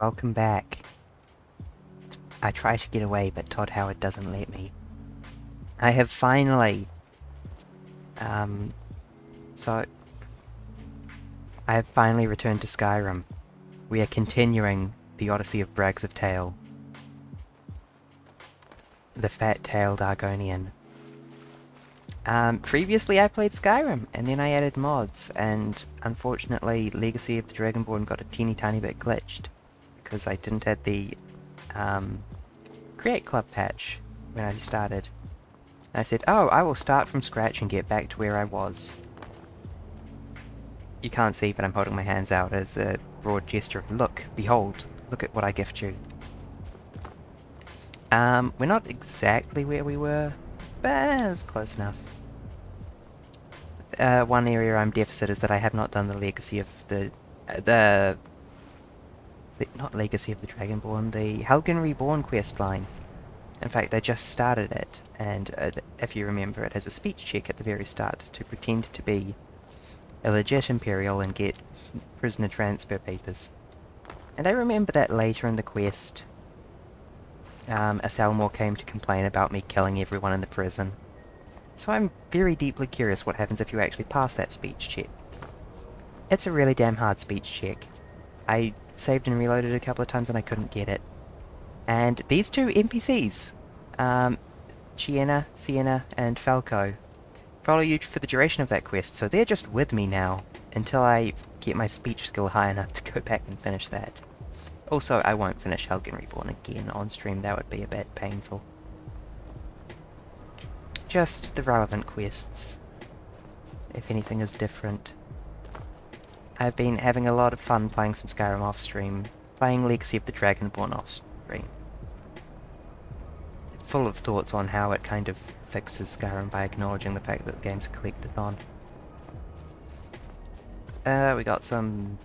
Welcome back. I try to get away, but Todd Howard doesn't let me. I have finally... Um... So... I have finally returned to Skyrim. We are continuing the Odyssey of Brags of Tail. The fat-tailed Argonian. Previously I played Skyrim, and then I added mods, and unfortunately Legacy of the Dragonborn got a teeny tiny bit glitched, because I didn't add the, Create Club patch when I started. And I said, oh, I will start from scratch and get back to where I was. You can't see, but I'm holding my hands out as a broad gesture of, look, behold, look at what I gift you. We're not exactly where we were, but it's close enough. One area I'm deficit is that I have not done the Legacy of not Legacy of the Dragonborn, the Helgen Reborn quest line. In fact, I just started it, and if you remember, it has a speech check at the very start to pretend to be a legit Imperial and get prisoner transfer papers. And I remember that later in the quest, Athelmore came to complain about me killing everyone in the prison. So I'm very deeply curious what happens if you actually pass that speech check. It's a really damn hard speech check. I saved and reloaded a couple of times and I couldn't get it. And these two NPCs, Sienna, and Falco, follow you for the duration of that quest, so they're just with me now, until I get my speech skill high enough to go back and finish that. Also, I won't finish Helgen Reborn again on stream, that would be a bit painful. Just the relevant quests, if anything is different. I've been having a lot of fun playing some Skyrim off-stream, playing Legacy of the Dragonborn off-stream. Full of thoughts on how it kind of fixes Skyrim by acknowledging the fact that the game's a collectathon. We got some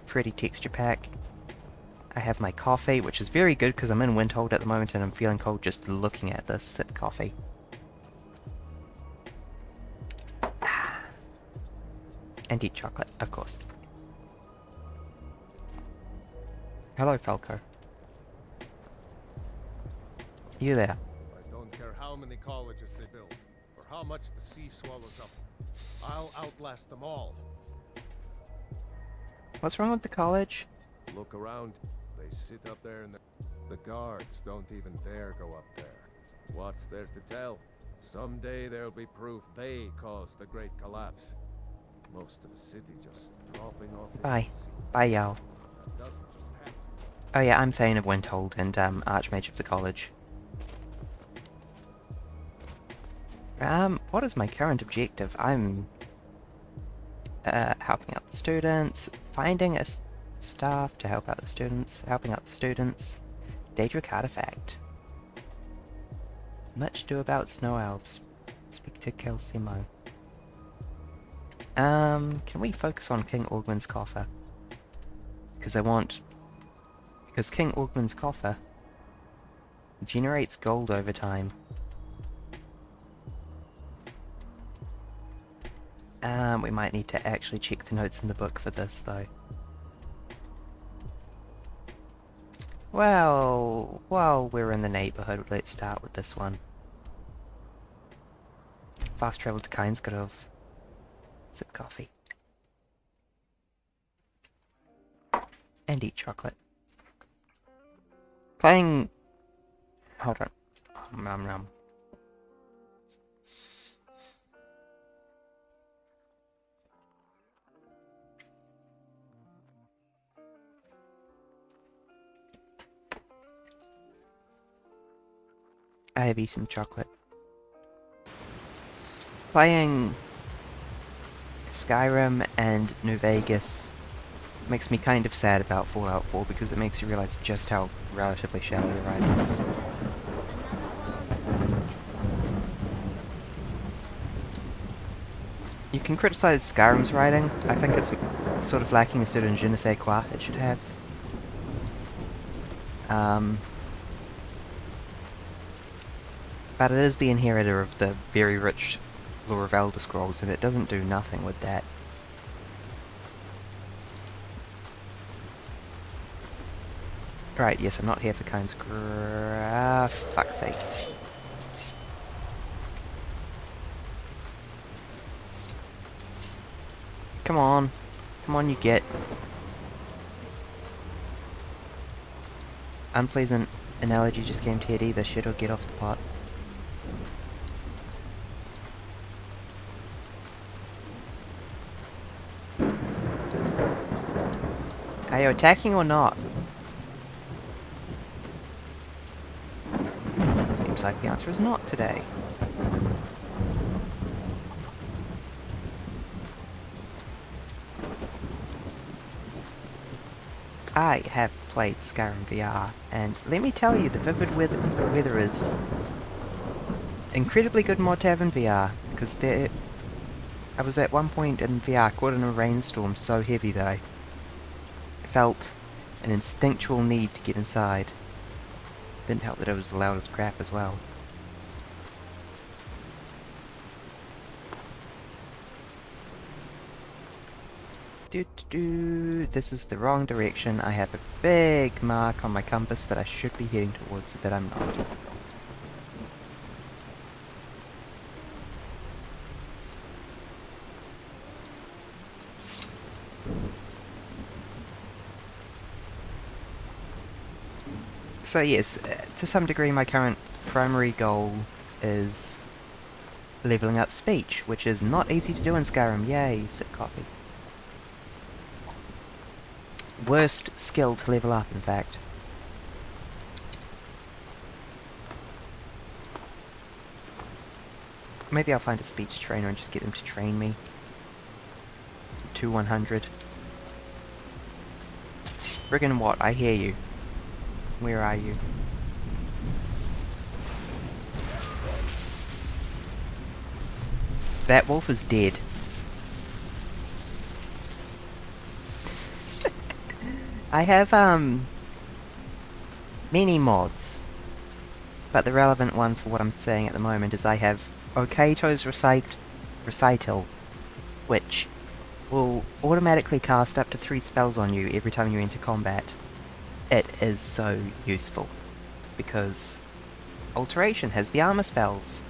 pretty texture pack. I have my coffee, which is very good because I'm in Windhold at the moment and I'm feeling cold just looking at this sip coffee. And eat chocolate, of course. Hello, Falco. You there? I don't care how many colleges they build, or how much the sea swallows up. I'll outlast them all. What's wrong with the college? Look around. They sit up there and the guards don't even dare go up there. What's there to tell? Someday there'll be proof they caused the great collapse. Most of the city just dropping off. Bye. Bye, y'all. Oh yeah, I'm Thane of Windhold and Archmage of the college. What is my current objective? I'm helping out the students, finding a staff to help out the students, helping out the students. Daedric artifact. Much to do about snow elves. Speak to Kelsimo. Can we focus on King Orgwin's coffer? Because King Orgwin's coffer generates gold over time. We might need to actually check the notes in the book for this, though. Well, while we're in the neighborhood, let's start with this one. Fast travel to Kainsgrove. Sip coffee. And eat chocolate. Playing... Hold on. Nom nom. I have eaten chocolate. Playing Skyrim and New Vegas makes me kind of sad about Fallout 4 because it makes you realize just how relatively shallow the writing is. You can criticize Skyrim's writing. I think it's sort of lacking a certain je ne sais quoi it should have. But it is the inheritor of the very rich lore of Elder Scrolls, and it doesn't do nothing with that. Right, yes, I'm not here for kinds. Fuck's sake. Come on. Come on, you get. Unpleasant analogy just came to head. Either shit or get off the pot. Are you attacking or not? Seems like the answer is not today. I have played Skyrim VR, and let me tell you, the vivid weather is incredibly good mod to have in VR, because I was at one point in VR caught in a rainstorm so heavy that I felt an instinctual need to get inside. Didn't help that it was loud as crap as well. This is the wrong direction. I have a big mark on my compass that I should be heading towards, that I'm not. So yes, to some degree my current primary goal is leveling up speech, which is not easy to do in Skyrim. Yay, sip coffee. Worst skill to level up, in fact. Maybe I'll find a speech trainer and just get him to train me. To 100. Friggin' what? I hear you. Where are you? That wolf is dead. I have, many mods. But the relevant one for what I'm saying at the moment is I have Okato's Recital, which will automatically cast up to 3 spells on you every time you enter combat. It is so useful, because Alteration has the armor spells.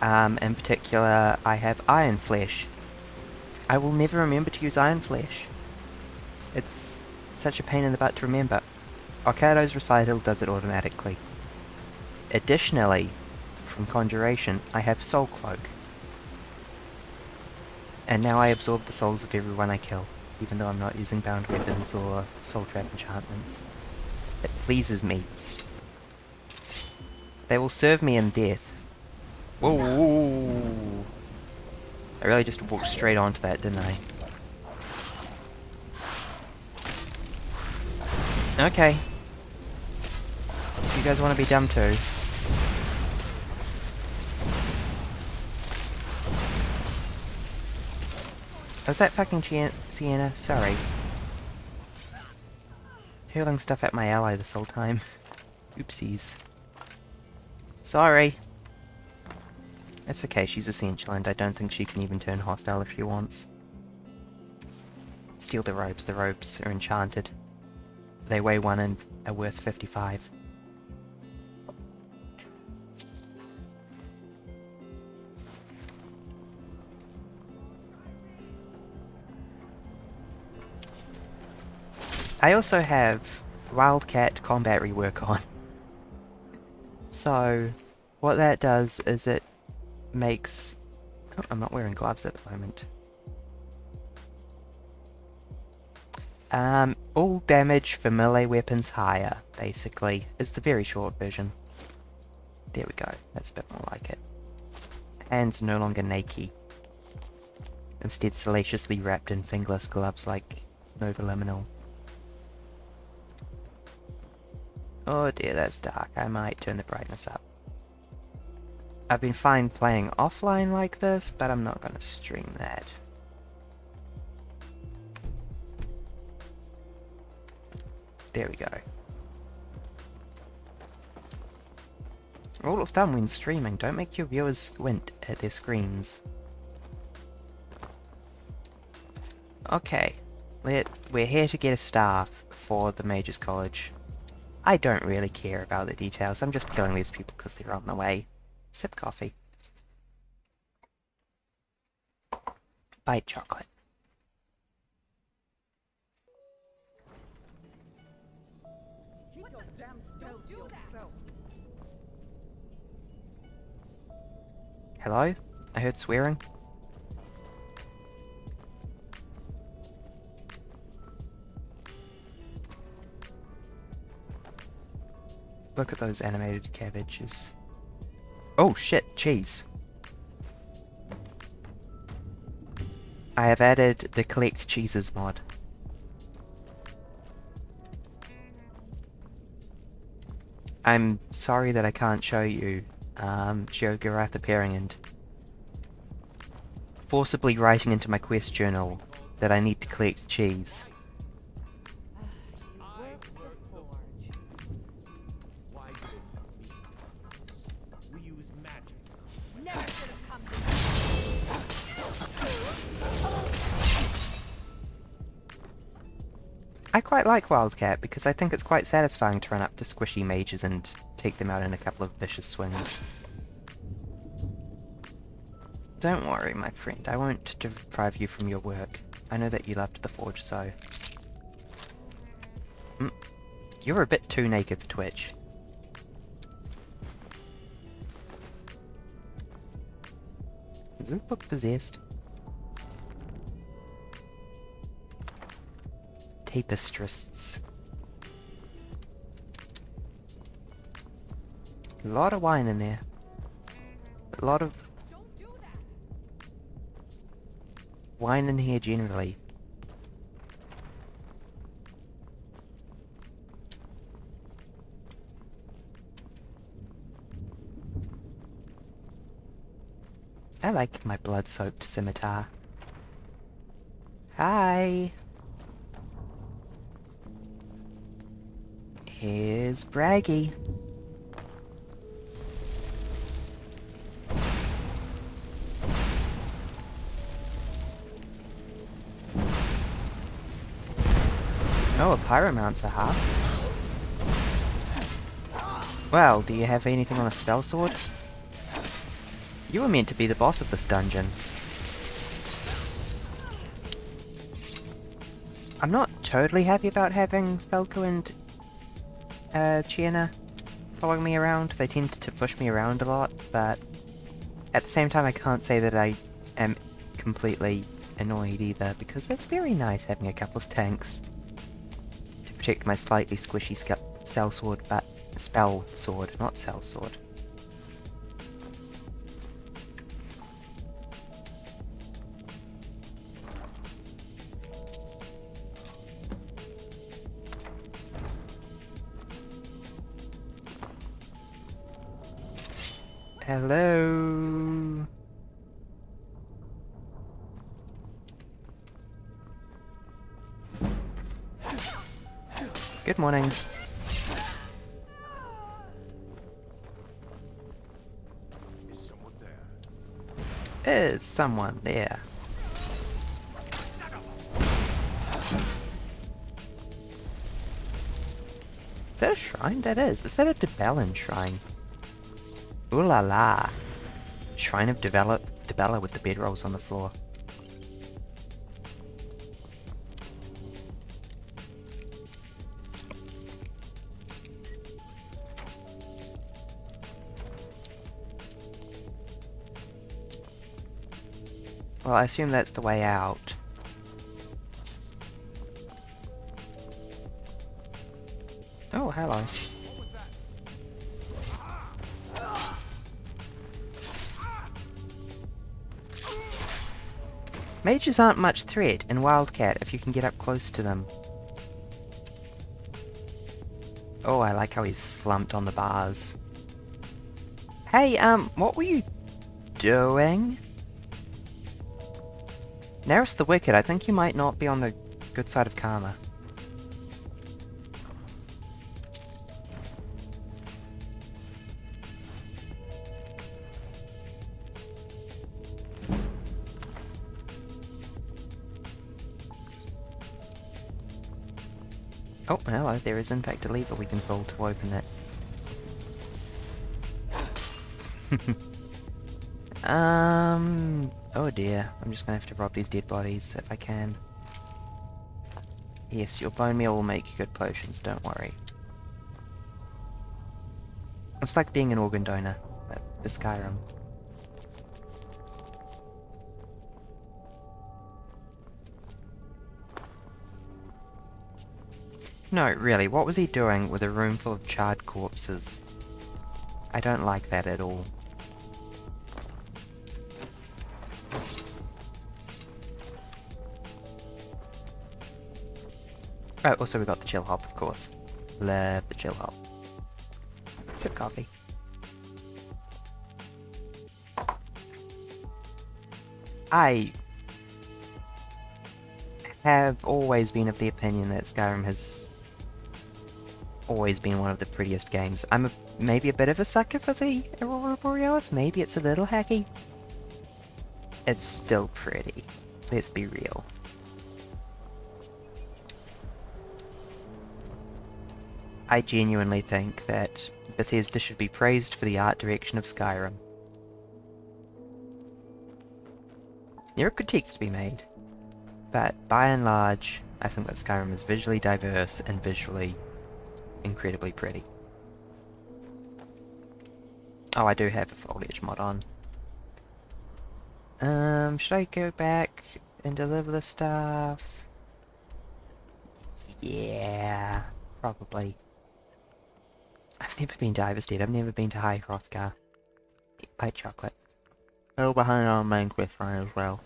In particular, I have Iron Flesh. I will never remember to use Iron Flesh. It's such a pain in the butt to remember. Okato's Recital does it automatically. Additionally, from Conjuration, I have Soul Cloak. And now I absorb the souls of everyone I kill, even though I'm not using bound weapons or soul trap enchantments. It pleases me. They will serve me in death. Whoa! I really just walked straight onto that, didn't I? Okay. You guys want to be dumb too? Was that fucking Sienna? Sorry. Hurling stuff at my ally this whole time. Oopsies. Sorry. It's okay, she's essential and I don't think she can even turn hostile if she wants. Steal the robes. The robes are enchanted. They weigh 1 and are worth 55. I also have Wildcat combat rework on. So, what that does is it makes... Oh, I'm not wearing gloves at the moment. All damage for melee weapons higher, basically, is the very short version. There we go, that's a bit more like it. Hands no longer naked. Instead salaciously wrapped in fingerless gloves like Nova Liminal. Oh dear, that's dark. I might turn the brightness up. I've been fine playing offline like this, but I'm not gonna stream that. There we go. Rule of thumb when streaming, don't make your viewers squint at their screens. Okay, we're here to get a staff for the Mages College. I don't really care about the details. I'm just killing these people because they're on the way. Sip coffee. Bite chocolate. Keep your damn spells to yourself. Hello? I heard swearing. Look at those animated cabbages. Oh shit, cheese. I have added the collect cheeses mod. I'm sorry that I can't show you Geogarath appearing and forcibly writing into my quest journal that I need to collect cheese. Why didn't me? We use magic. Never should have come I quite like Wildcat because I think it's quite satisfying to run up to squishy mages and take them out in a couple of vicious swings. Don't worry, my friend, I won't deprive you from your work. I know that you loved the Forge, so... You're a bit too naked for Twitch. Is this book possessed? Tapistrists. A lot of wine in there. A lot of Don't do that. wine in here generally. I like my blood-soaked scimitar. Hi! Here's Braggy. Oh, a pyromancer, huh? Well, do you have anything on a spell sword? You were meant to be the boss of this dungeon. I'm not totally happy about having Falco and Chiena following me around. They tend to push me around a lot, but at the same time I can't say that I am completely annoyed either, because it's very nice having a couple of tanks to protect my slightly squishy spell sword, not cell sword. Hello. Good morning. Is someone there? Is someone there? Is that a shrine? That is. Is that a Debellin shrine? Ooh la la. Shrine of Debella with the bedrolls on the floor. Well, I assume that's the way out. Oh, hello. Mages aren't much threat in Wildcat if you can get up close to them. Oh, I like how he's slumped on the bars. Hey, what were you doing? Nearest the Wicked, I think you might not be on the good side of karma. Oh, hello, there is in fact a lever we can pull to open it. Oh dear, I'm just gonna have to rob these dead bodies if I can. Yes, your bone meal will make you good potions, don't worry. It's like being an organ donor, but for Skyrim. No, really, what was he doing with a room full of charred corpses? I don't like that at all. Oh, also we got the chill hop, of course. Love the chill hop. Sip coffee. I have always been of the opinion that Skyrim has always been one of the prettiest games. I'm maybe a bit of a sucker for the Aurora Borealis. Maybe it's a little hacky. It's still pretty. Let's be real. I genuinely think that Bethesda should be praised for the art direction of Skyrim. There are critiques to be made, but by and large, I think that Skyrim is visually diverse and visually incredibly pretty. Oh, I do have a foliage mod on. Should I go back and deliver the stuff? Yeah, probably. I've never been to Iverstead, I've never been to High Hrothgar. White chocolate. Oh, behind our main quest line as well.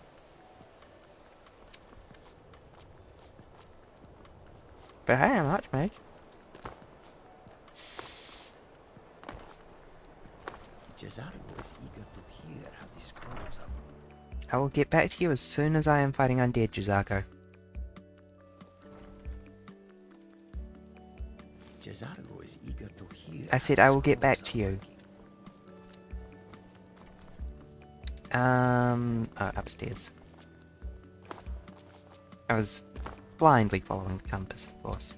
But hey, I'm much, mate. Jezargo is eager to hear how this grows up. I will get back to you as soon as I am fighting undead, Juzako. Jezargo is eager to hear. I said I will get back to you. Oh, upstairs. I was blindly following the compass, of course.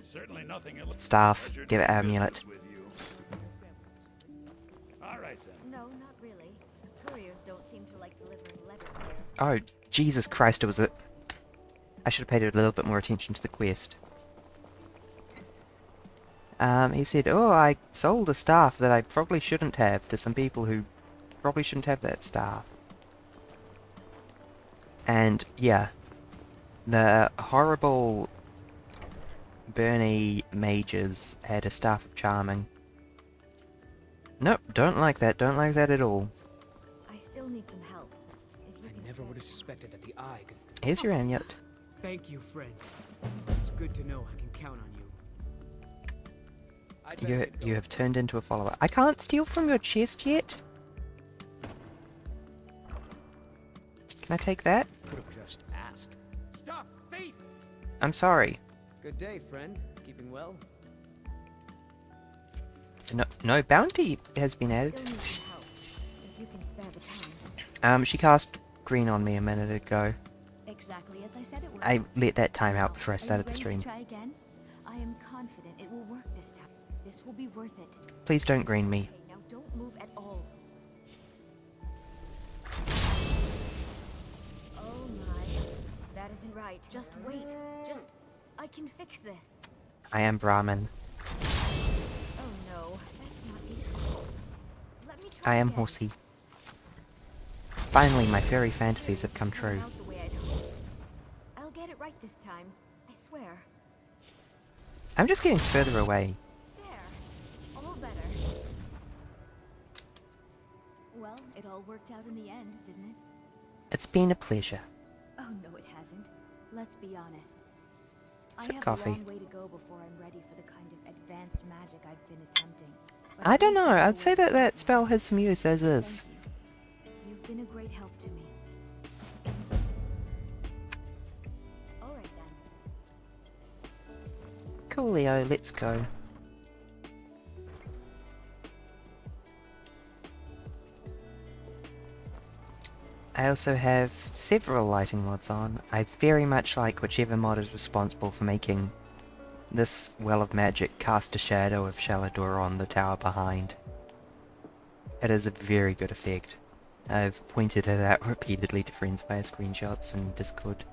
Certainly nothing. Staff, give it amulet. All right then. No, not really. Couriers don't seem to like delivering letters here. Oh, Jesus Christ, it was a... I should have paid a little bit more attention to the quest. He said, oh, I sold a staff that I probably shouldn't have to some people who probably shouldn't have that staff. And, yeah. The horrible Bernie mages had a staff of charming. Nope, don't like that at all. I still need some help. If you I can never spare would have the time. suspected that the eye could... Here's your amulet. Thank you, friend. It's good to know I can count on you. I'd better get You going. have turned into a follower. I can't steal from your chest yet? Can I take that? Could have just asked. Stop, thief! I'm sorry. Good day, friend. Keeping well? No bounty has been I added. still need some help. If you can spare the time. She cast green on me a minute ago. Exactly as I said it would. I let that time out Now, before I are you started the ready to stream. try again? I am confident it will work this time. This will be worth it. Please don't green me. Okay, now don't move at all. Oh my. That isn't right. Just wait. I can fix this. I am Brahmin. Oh no, that's not it. Let me try I am again. horsey. Finally, my fairy fantasies have come It's turning true. out the way I'd hoped. I'll get it right this time. I swear. I'm just getting further away. There. All better. Well, it all worked out in the end, didn't it? It's been a pleasure. Oh no, it hasn't. Let's be honest. Sip I have coffee. a long way to go before I'm ready for the kind of advanced magic I've been attempting. But I at don't least know. I I'd say where to that that start. spell has some use as is. Thank you. You've been a great help to me. Alright then. Coolio, let's go. I also have several lighting mods on. I very much like whichever mod is responsible for making this Well of Magic cast a shadow of Shalador on the tower behind. It is a very good effect. I've pointed it out repeatedly to friends via screenshots and Discord.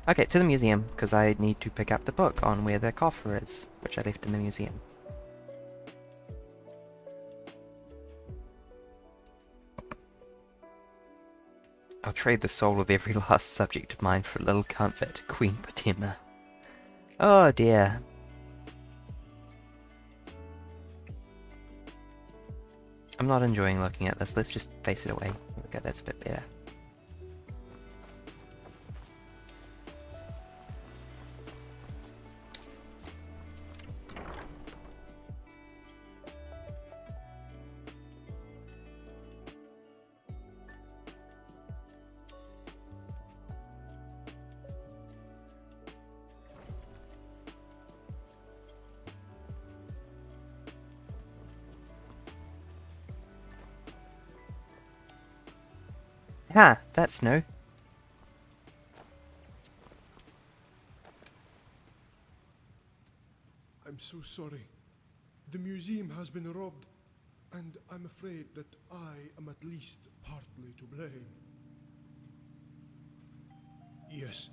Okay, to the museum, because I need to pick up the book on where the coffer is, which I left in the museum. I'll trade the soul of every last subject of mine for a little comfort, Queen Potema. Oh dear. I'm not enjoying looking at this, let's just face it away. There we go, that's a bit better. Ah, that's new. I'm so sorry. The museum has been robbed, and I'm afraid that I am at least partly to blame. Yes,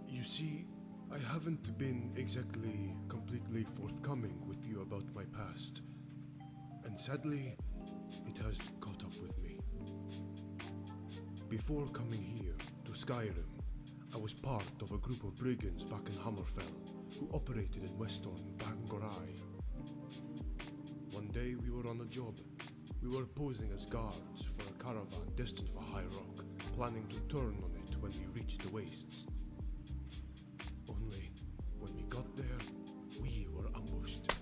you see, I haven't been exactly completely forthcoming with you about my past, and sadly, it has caught up with me. Before coming here to Skyrim, I was part of a group of brigands back in Hammerfell who operated in Western Bangorai. One day we were on a job. We were posing as guards for a caravan destined for High Rock, planning to turn on it when we reached the wastes. Only, when we got there, we were ambushed.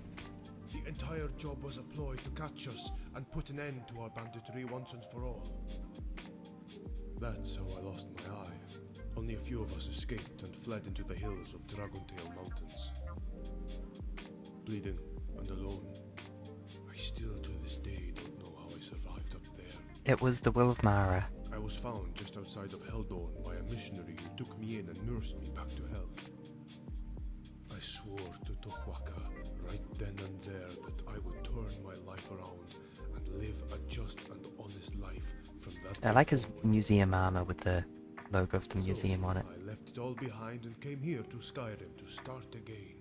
The entire job was a ploy to catch us and put an end to our banditry once and for all. That's how I lost my eye. Only a few of us escaped and fled into the hills of Dragontail Mountains. Bleeding and alone, I still to this day don't know how I survived up there. It was the will of Mara. I was found just outside of Heldorn by a missionary who took me in and nursed me back to health. I swore to Tohuaca right then and there that I would turn my life around and live a just and honest life from that I day like his forward. museum armor with the logo of the museum So, on it. I left it all behind and came here to Skyrim to start again.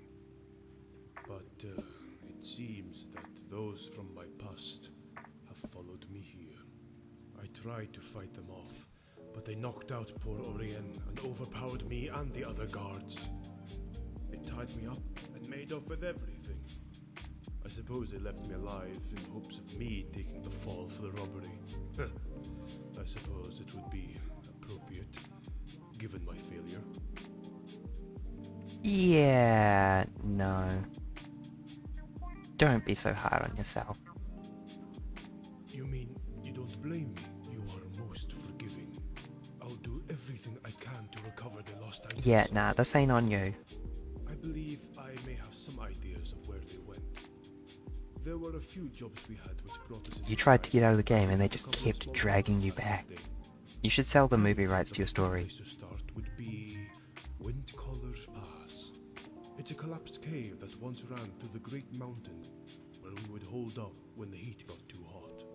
But it seems that those from my past have followed me here. I tried to fight them off, but they knocked out poor Orien and overpowered me and the other guards. They tied me up and made off with everything. I suppose they left me alive in hopes of me taking the fall for the robbery. I suppose it would be appropriate, given my failure. Yeah, no. Don't be so hard on yourself. You mean you don't blame me? You are most forgiving. I'll do everything I can to recover the lost items. Yeah, nah, this ain't on you. I believe I may have some ideas of where they went. There were a few jobs we had which brought us. You tried to get out of the game and they just kept dragging you back. You should sell the movie rights to your story. The place to start would be Windcaller's Pass. It's a collapsed cave that once ran through the Great Mountain, where we would hold up when the heat got too hot.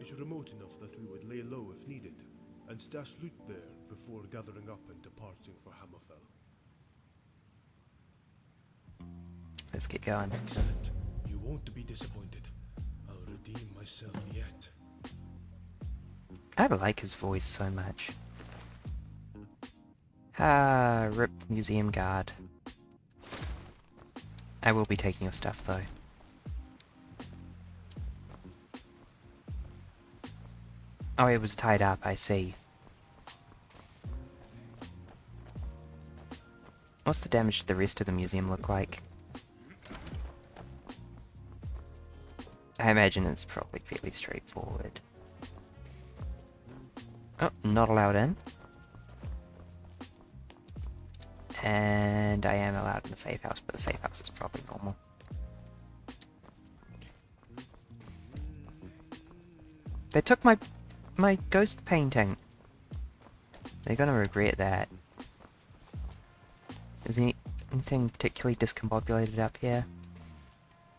It's remote enough that we would lay low if needed, and stash loot there before gathering up and departing for Hammerfell. Let's get going. Excellent. You won't be disappointed. I'll redeem myself yet. I like his voice so much. Ah, rip museum guard. I will be taking your stuff though. Oh, it was tied up, I see. What's the damage to the rest of the museum look like? I imagine it's probably fairly straightforward. Oh, not allowed in. And I am allowed in the safe house, but the safe house is probably normal. They took my my ghost painting. They're gonna regret that. Is anything particularly discombobulated up here?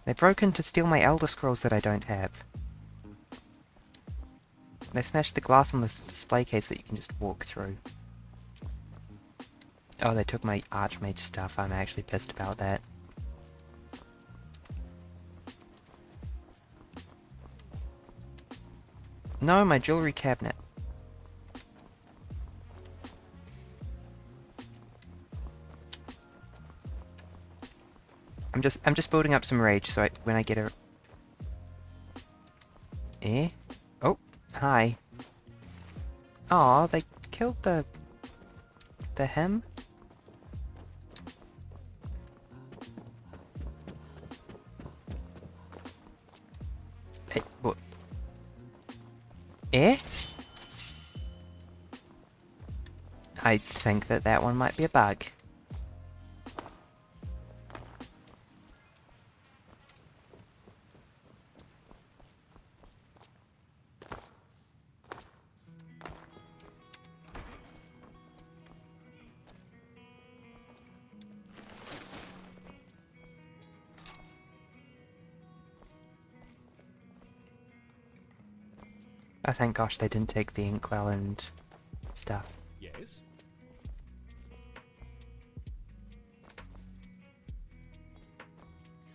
They broke in to steal my Elder Scrolls that I don't have. They smashed the glass on this display case that you can just walk through. Oh, they took my Archmage stuff. I'm actually pissed about that. No, my jewelry cabinet. I'm just building up some rage so when I get a... Eh? Oh, hi. Aw, they killed the him? Eh, what? Eh? I think that one might be a bug. Oh, thank gosh they didn't take the inkwell and stuff. Yes? It's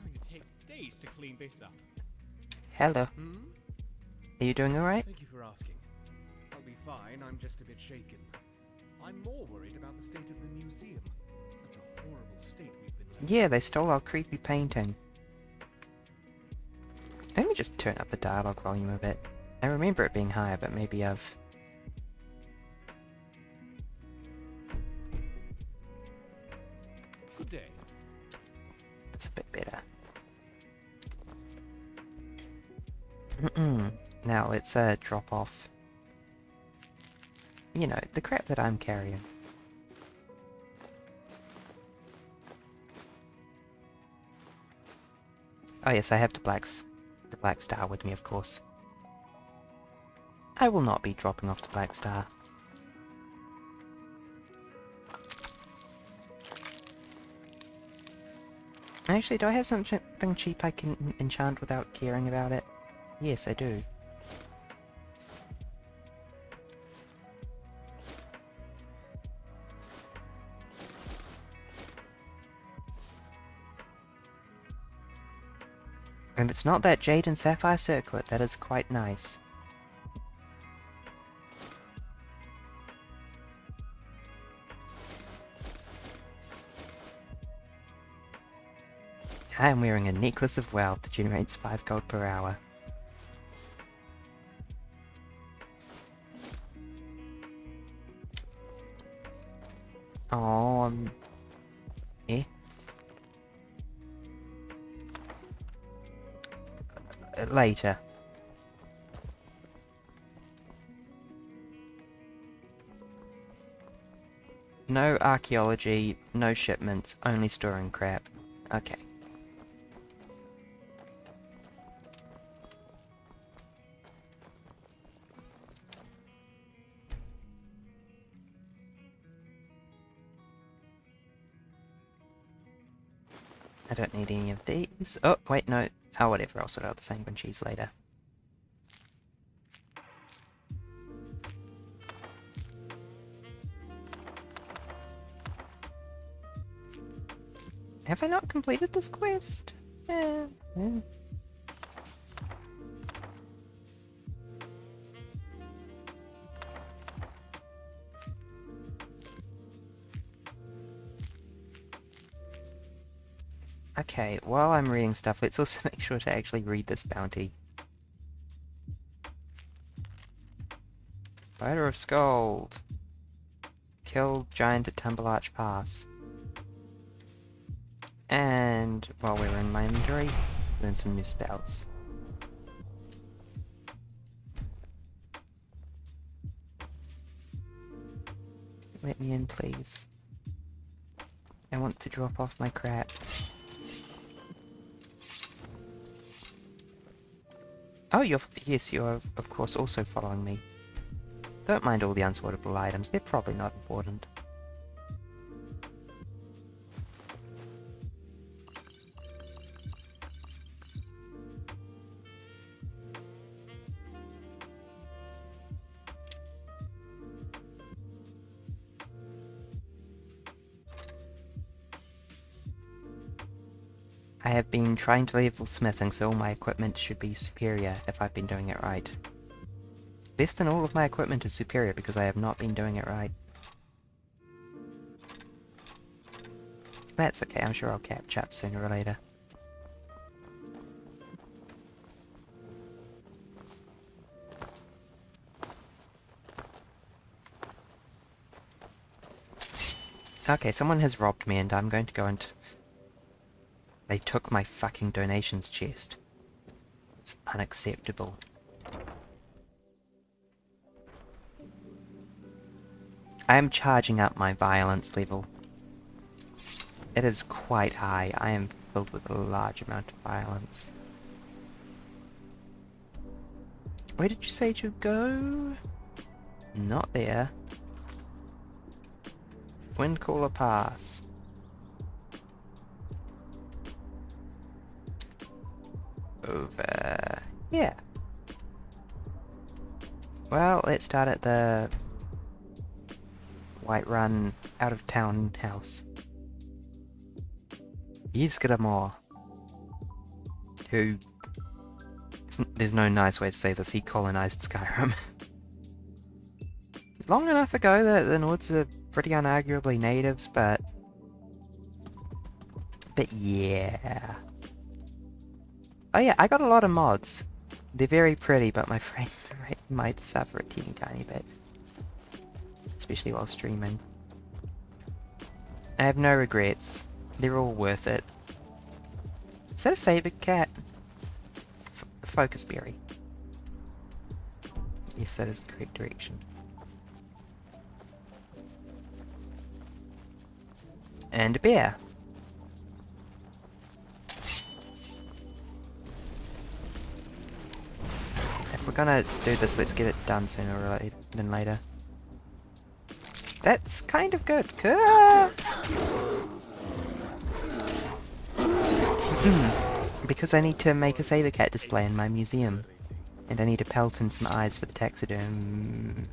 going to take days to clean this up. Hello. Hmm? Are you doing alright? Thank you for asking. I'll be fine, I'm just a bit shaken. I'm more worried about the state of the museum. Such a horrible state we've been left. Yeah, they stole our creepy painting. Let me just turn up the dialogue volume a bit. I remember it being higher, but maybe I've... Good day. That's a bit better. Now let's drop off, you know, the crap that I'm carrying. Oh yes, I have the black star with me, of course. I will not be dropping off the black star. Actually, do I have something cheap I can enchant without caring about it? Yes, I do. And it's not that Jade and Sapphire circlet, that is quite nice. I am wearing a necklace of wealth that generates 5 gold per hour. Oh, eh? Later. No archaeology, no shipments, only storing crap. Okay. I don't need any of these. Oh, wait, no. Oh, whatever, I'll sort out the sanguine cheese later. Have I not completed this quest? Yeah. Okay, while I'm reading stuff, let's also make sure to actually read this bounty. Fighter of Skald. Kill giant at Tumble Arch Pass. And while we're in my inventory, learn some new spells. Let me in, please. I want to drop off my crap. Oh, yes, you're of course also following me. Don't mind all the unsortable items, they're probably not important. I have been trying to level smithing, so all my equipment should be superior if I've been doing it right. Less than all of my equipment is superior because I have not been doing it right. That's okay, I'm sure I'll catch up sooner or later. Okay, someone has robbed me and I'm going to go and... They took my fucking donations chest. It's unacceptable. I am charging up my violence level. It is quite high. I am filled with a large amount of violence. Where did you say to go? Not there. Windcaller Pass. Over here. Well, let's start at the Whiterun out of town house. Yizgadamore. Who... There's no nice way to say this, he colonized Skyrim. Long enough ago that the Nords are pretty unarguably natives, but yeah. Oh yeah, I got a lot of mods. They're very pretty, but my frame rate might suffer a teeny tiny bit. Especially while streaming. I have no regrets. They're all worth it. Is that a saber cat? Focus berry. Yes, that is the correct direction. And a bear. If we're gonna do this, let's get it done sooner than later. That's kind of good. Because I need to make a saber cat display in my museum. And I need a pelt and some eyes for the taxiderm.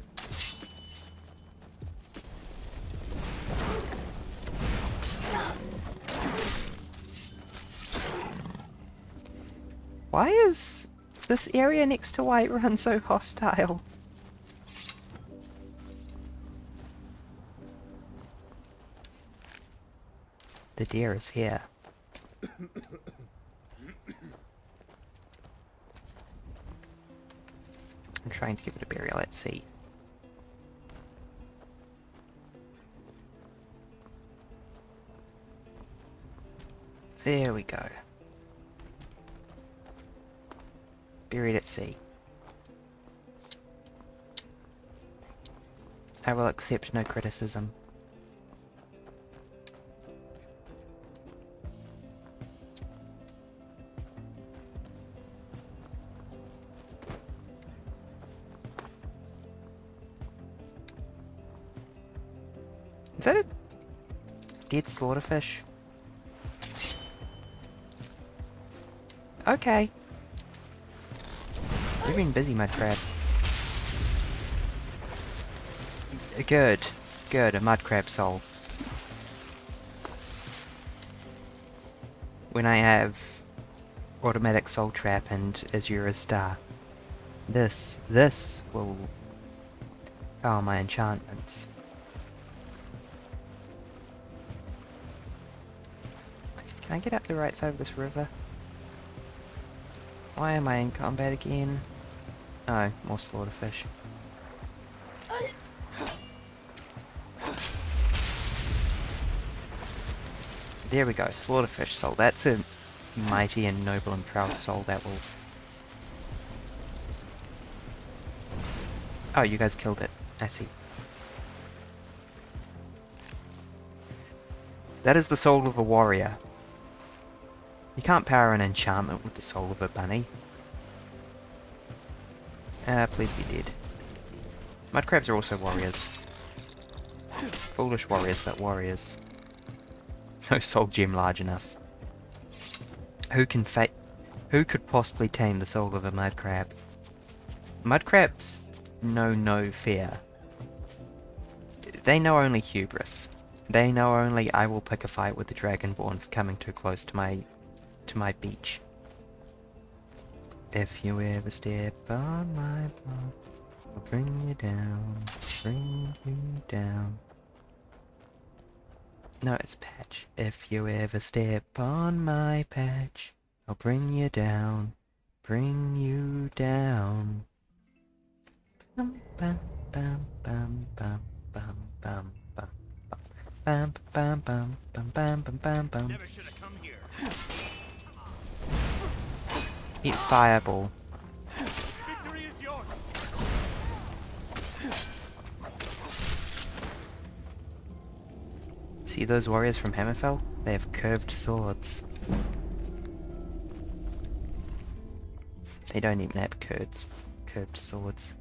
Why is this area next to Whiterun so hostile? The deer is here. I'm trying to give it a burial, let's see. There we go. Buried at sea. I will accept no criticism. Is that a dead slaughterfish? Okay. You've been busy, mud crab. Good. Good, a mud crab soul. When I have automatic soul trap and Azura Star, this will power my enchantments. Can I get up the right side of this river? Why am I in combat again? Oh, more slaughterfish. There we go, slaughterfish soul. That's a mighty and noble and proud soul that will... Oh, you guys killed it. I see. That is the soul of a warrior. You can't power an enchantment with the soul of a bunny. Please be dead. Mudcrabs are also warriors. Foolish warriors, but warriors. No soul gem large enough. Who could possibly tame the soul of a mudcrab? Mudcrabs know no fear. They know only hubris. They know only I will pick a fight with the Dragonborn for coming too close to my beach. If you ever step on my block, I'll bring you down, bring you down. No, it's patch. If you ever step on my patch, I'll bring you down, bring you down. Bum bum bum bum bum bum bum bum bum bum bum bum bum bum bum bum. Never should have come here. Eat fireball. Victory is yours. See those warriors from Hammerfell? They have curved swords. They don't even have curved swords.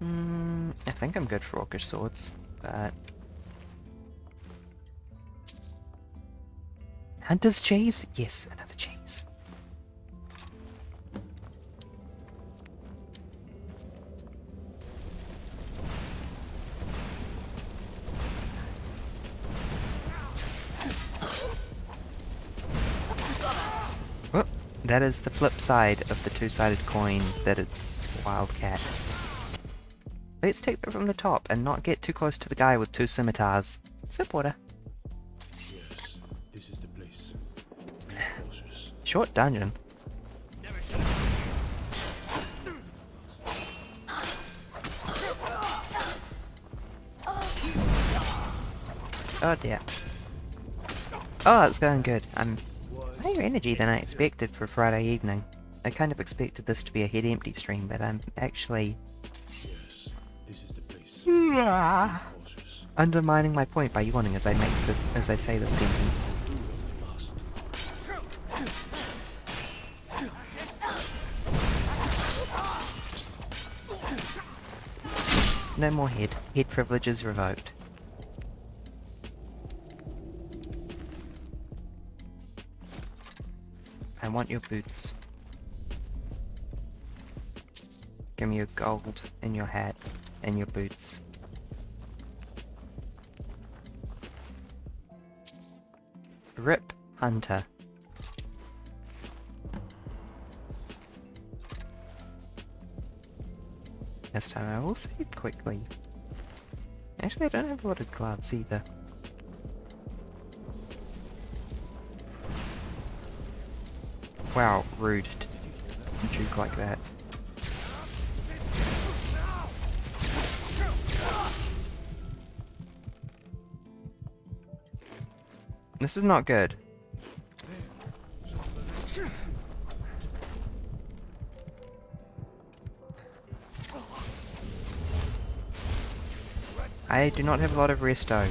I think I'm good for orcish swords, but... Hunter's cheese? Yes, another cheese. Oh, that is the flip side of the two-sided coin that it's Wildcat. Let's take them from the top and not get too close to the guy with two scimitars. Sip water. Yes, this is the place. Be cautious. Short dungeon. Oh dear. Oh, it's going good. I'm higher energy than I expected for Friday evening. I kind of expected this to be a head empty stream, but I'm actually Yes, this is the place. Be cautious. undermining my point by yawning as I say the sentence. No more head. Head privileges revoked. I want your boots. Give me your gold and your hat and your boots. Rip Hunter. This time I will save quickly. Actually, I don't have a lot of gloves either. Wow, rude to juke like that. This is not good. I do not have a lot of resto.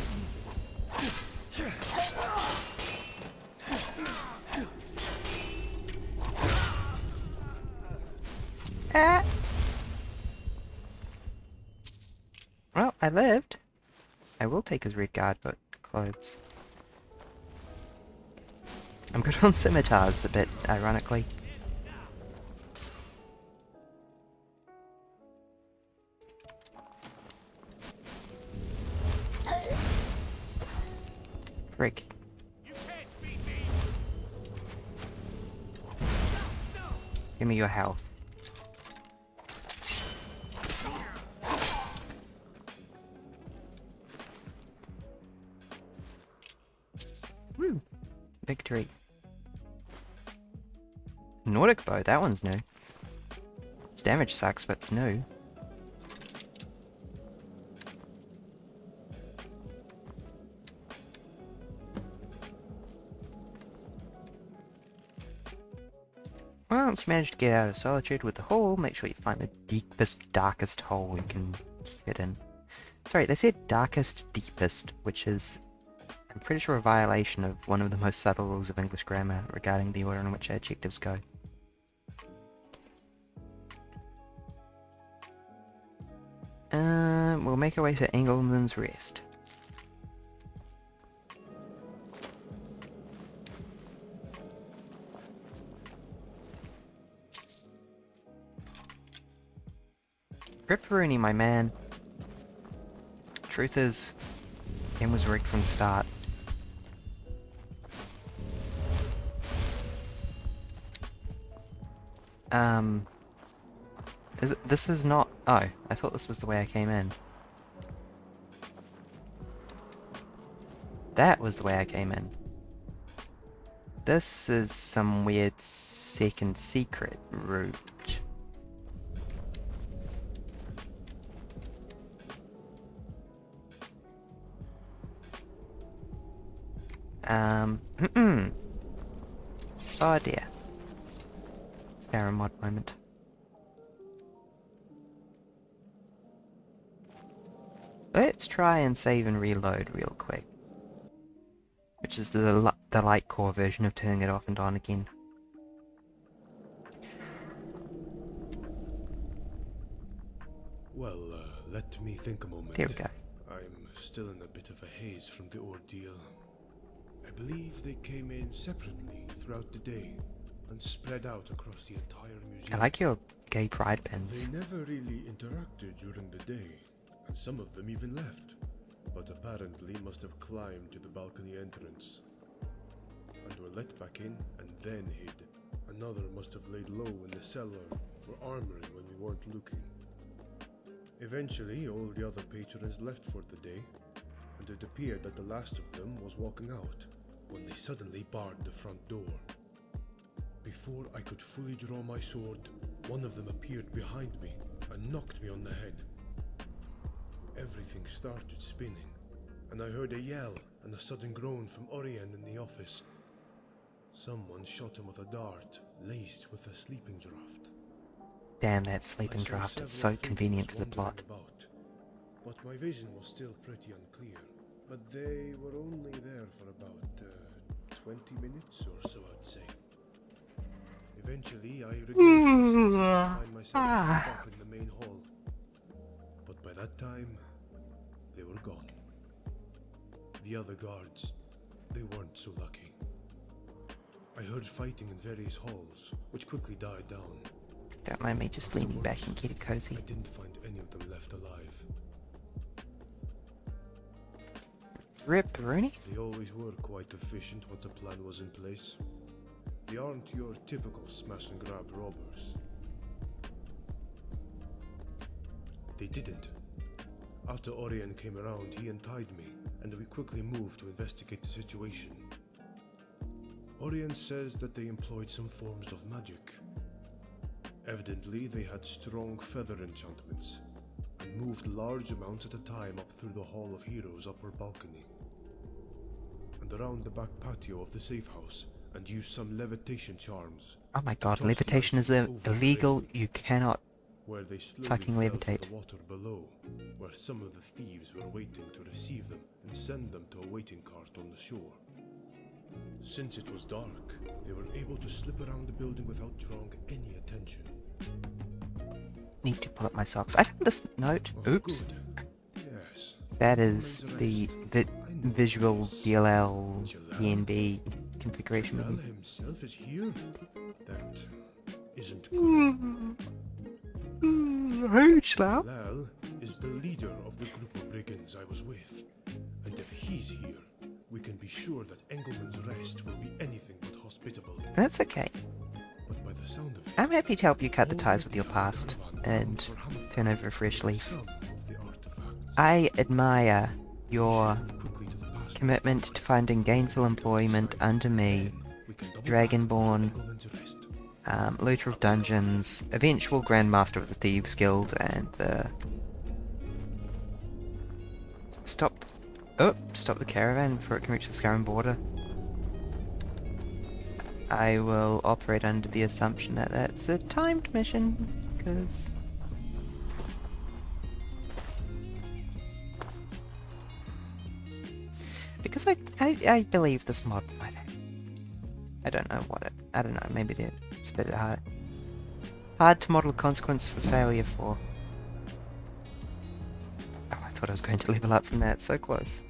Ah. Well, I lived. I will take his red guard, but clothes. I'm good on scimitars, a bit ironically. Frick. Give me your health. Woo! Victory. Nordic bow, that one's new. Its damage sucks, but it's new. Once you manage to get out of solitude with the hole, make sure you find the deepest, darkest hole you can keep it in. Sorry, they said darkest, deepest, which is, I'm pretty sure, a violation of one of the most subtle rules of English grammar regarding the order in which adjectives go. We'll make our way to Engelman's Rest. Rip Rooney, my man. Truth is, game was rigged from the start. This is not... Oh, I thought this was the way I came in. That was the way I came in. This is some weird second secret route. Oh dear. Skyrim mod moment. Let's try and save and reload real quick. Which is the light core version of turning it off and on again. Well, let me think a moment. There we go. I'm still in a bit of a haze from the ordeal. I believe they came in separately throughout the day and spread out across the entire museum. I like your gay pride pins. They never really interacted during the day, and some of them even left, but apparently must have climbed to the balcony entrance and were let back in and then hid. Another must have laid low in the cellar or armory when we weren't looking. Eventually, all the other patrons left for the day, and it appeared that the last of them was walking out when they suddenly barred the front door. Before I could fully draw my sword, one of them appeared behind me and knocked me on the head. Everything started spinning, and I heard a yell and a sudden groan from Orion in the office. Someone shot him with a dart, laced with a sleeping draught. Damn, that sleeping draft is so convenient for the plot. But my vision was still pretty unclear. But they were only there for about 20 minutes or so, I'd say. Eventually, I regained to find myself up in the main hall. But by that time, they were gone. The other guards, they weren't so lucky. I heard fighting in various halls, which quickly died down. Don't mind me just leaning back and getting cozy. I didn't find any of them left alive. Rip Rooney? They always were quite efficient once a plan was in place. They aren't your typical smash and grab robbers. They didn't. After Orion came around, he untied me, and we quickly moved to investigate the situation. Orion says that they employed some forms of magic. Evidently, they had strong feather enchantments, and moved large amounts at a time up through the Hall of Heroes' upper balcony, and around the back patio of the safe house, and used some levitation charms. Oh my god, Tossed levitation is items over the illegal. railing, You cannot where they slowly fucking fell levitate. to the water below, where some of the thieves were waiting to receive them and send them to a waiting cart on the shore. Since it was dark, they were able to slip around the building without drawing any attention. Need to pull up my socks. I found this note. Oh, Oops. good. Yes. That is the I know visual this. DLL Jalal. PNB configuration. Jalal himself is here? That isn't good. Huge slap. Jalal is the leader of the group of brigands I was with. And if he's here, we can be sure that Engelman's Rest will be anything but hospitable. That's okay. But by the sound of it, I'm happy to help you cut the ties with your already past caravan and bound for Hammerfell turn over a fresh with leaf. some of the artifacts. I admire your Move quickly to the past commitment to finding gainful employment under me, Then we can double Dragonborn, back to Engelman's Rest. Looter of Dungeons, eventual Grandmaster of the Thieves Guild, and the... Stop the caravan before it can reach the Skyrim border. I will operate under the assumption that that's a timed mission, because... Because I believe this mod... I don't know what it... I don't know, maybe it's a bit hard to model consequence for failure for. thought I was going to level up from that, so close.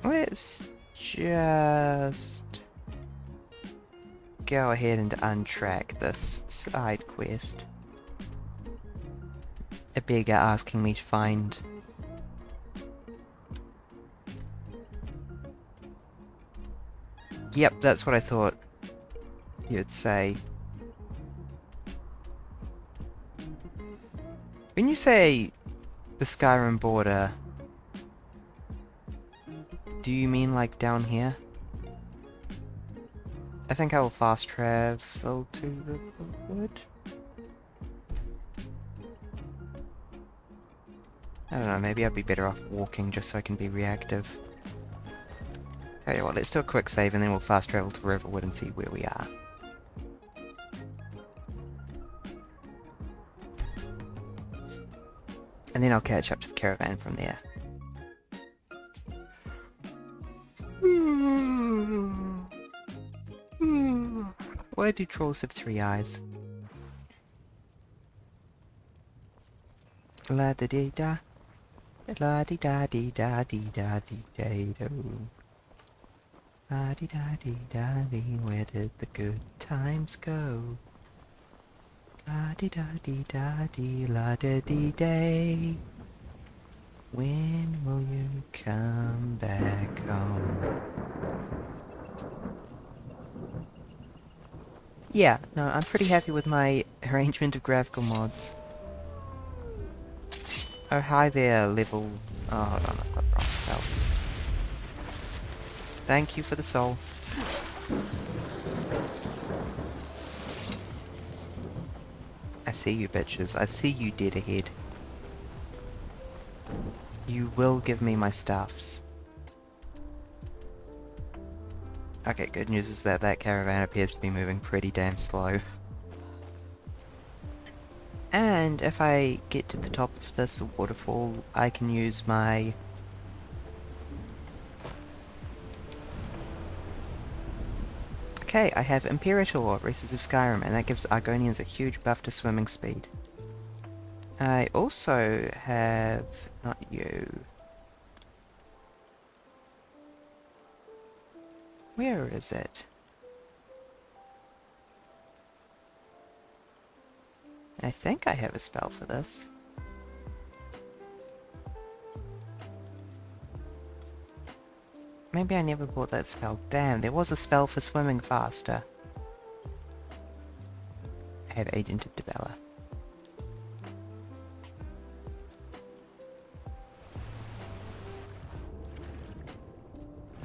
Let's just go ahead and untrack this side quest. A beggar asking me to find Yep, that's what I thought you'd say. When you say the Skyrim border, do you mean like down here? I think I will fast travel to the wood. I don't know, maybe I'd be better off walking just so I can be reactive. Tell you what, let's do a quick save and then we'll fast travel to Riverwood and see where we are. And then I'll catch up to the caravan from there. Why do trolls have 3 eyes? La da dee da. La dee da dee da dee da dee da do. La dee da dee da dee, where did the good times go? La dee da dee da dee, la da dee day. When will you come back home? Yeah, no, I'm pretty happy with my arrangement of graphical mods. Oh, hi there, level... Oh, hold on, I've got the wrong spell. Thank you for the soul. I see you, bitches. I see you dead ahead. You will give me my stuffs. Okay, good news is that that caravan appears to be moving pretty damn slow. And if I get to the top of this waterfall, I can use my... Okay, I have Imperator, Races of Skyrim, and that gives Argonians a huge buff to swimming speed. I also have... not you... Where is it? I think I have a spell for this. Maybe I never bought that spell. Damn, there was a spell for swimming faster. I have Agent of Debella.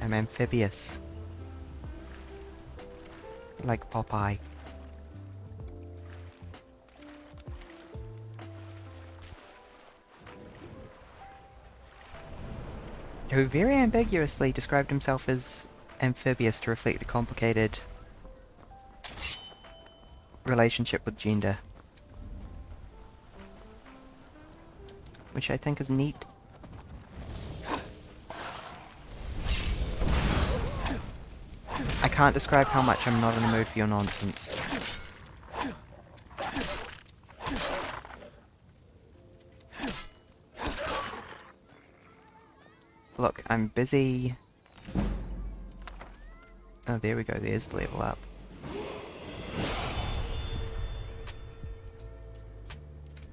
I'm amphibious. Like Popeye. Who very ambiguously described himself as amphibious to reflect a complicated relationship with gender. Which I think is neat. I can't describe how much I'm not in the mood for your nonsense. Look, I'm busy... Oh, there we go, there's the level up.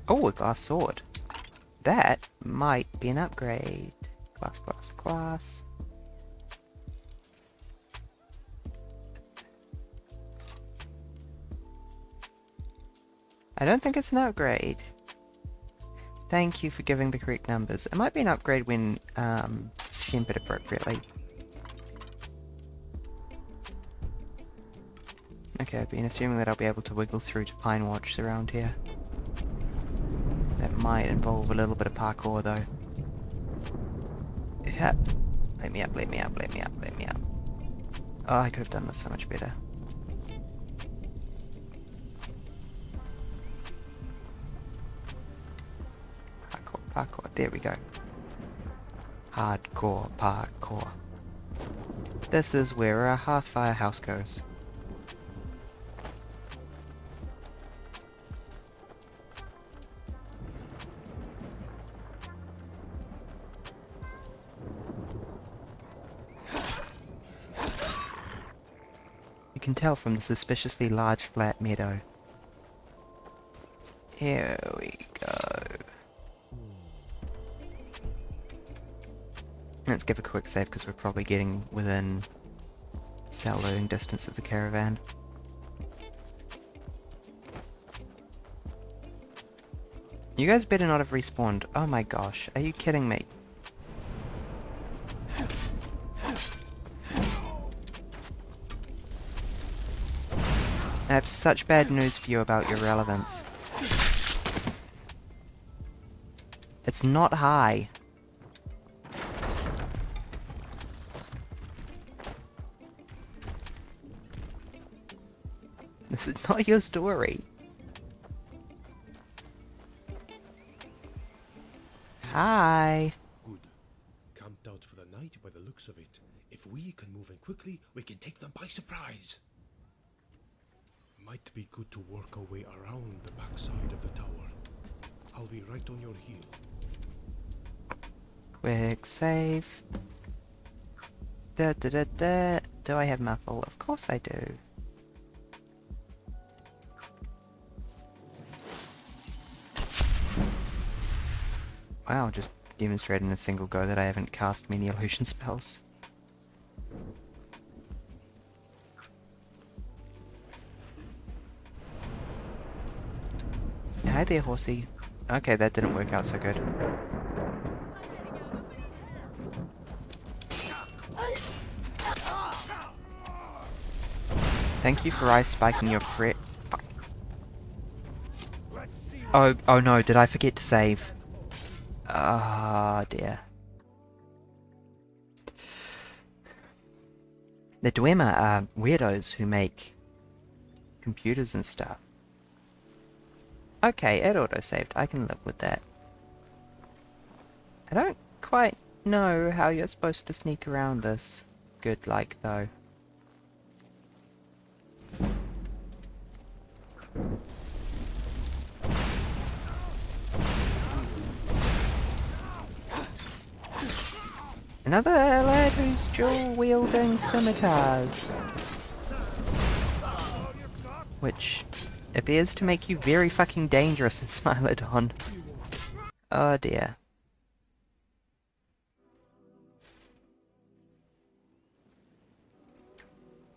Oh, a glass sword. That might be an upgrade. Glass, glass, glass. I don't think it's an upgrade. Thank you for giving the correct numbers. It might be an upgrade when tempered appropriately. Okay, I've been assuming that I'll be able to wiggle through to Pine Watch around here. That might involve a little bit of parkour though. Yep. Let me up, let me up, let me up, let me up. Oh, I could have done this so much better. Parkour, there we go. Hardcore parkour. This is where our Hearthfire house goes. You can tell from the suspiciously large flat meadow. Here we go. Let's give a quick save because we're probably getting within cell loading distance of the caravan. You guys better not have respawned. Oh my gosh, are you kidding me? I have such bad news for you about your relevance. It's not high. This is not your story. Hi. Good. Camped out for the night by the looks of it. If we can move in quickly, we can take them by surprise. Might be good to work our way around the backside of the tower. I'll be right on your heel. Quick save. Da da da da. Do I have muffle? Of course I do. Wow, just demonstrated in a single go that I haven't cast many illusion spells. Hi there, horsey. Okay, that didn't work out so good. Thank you for ice spiking your fret. Fuck. Oh no, did I forget to save? Ah, dear. The Dwemer are weirdos who make computers and stuff. Okay, it auto-saved. I can live with that. I don't quite know how you're supposed to sneak around this good like though. Another lad who's dual-wielding scimitars. Which appears to make you very fucking dangerous in Smilodon. Oh dear.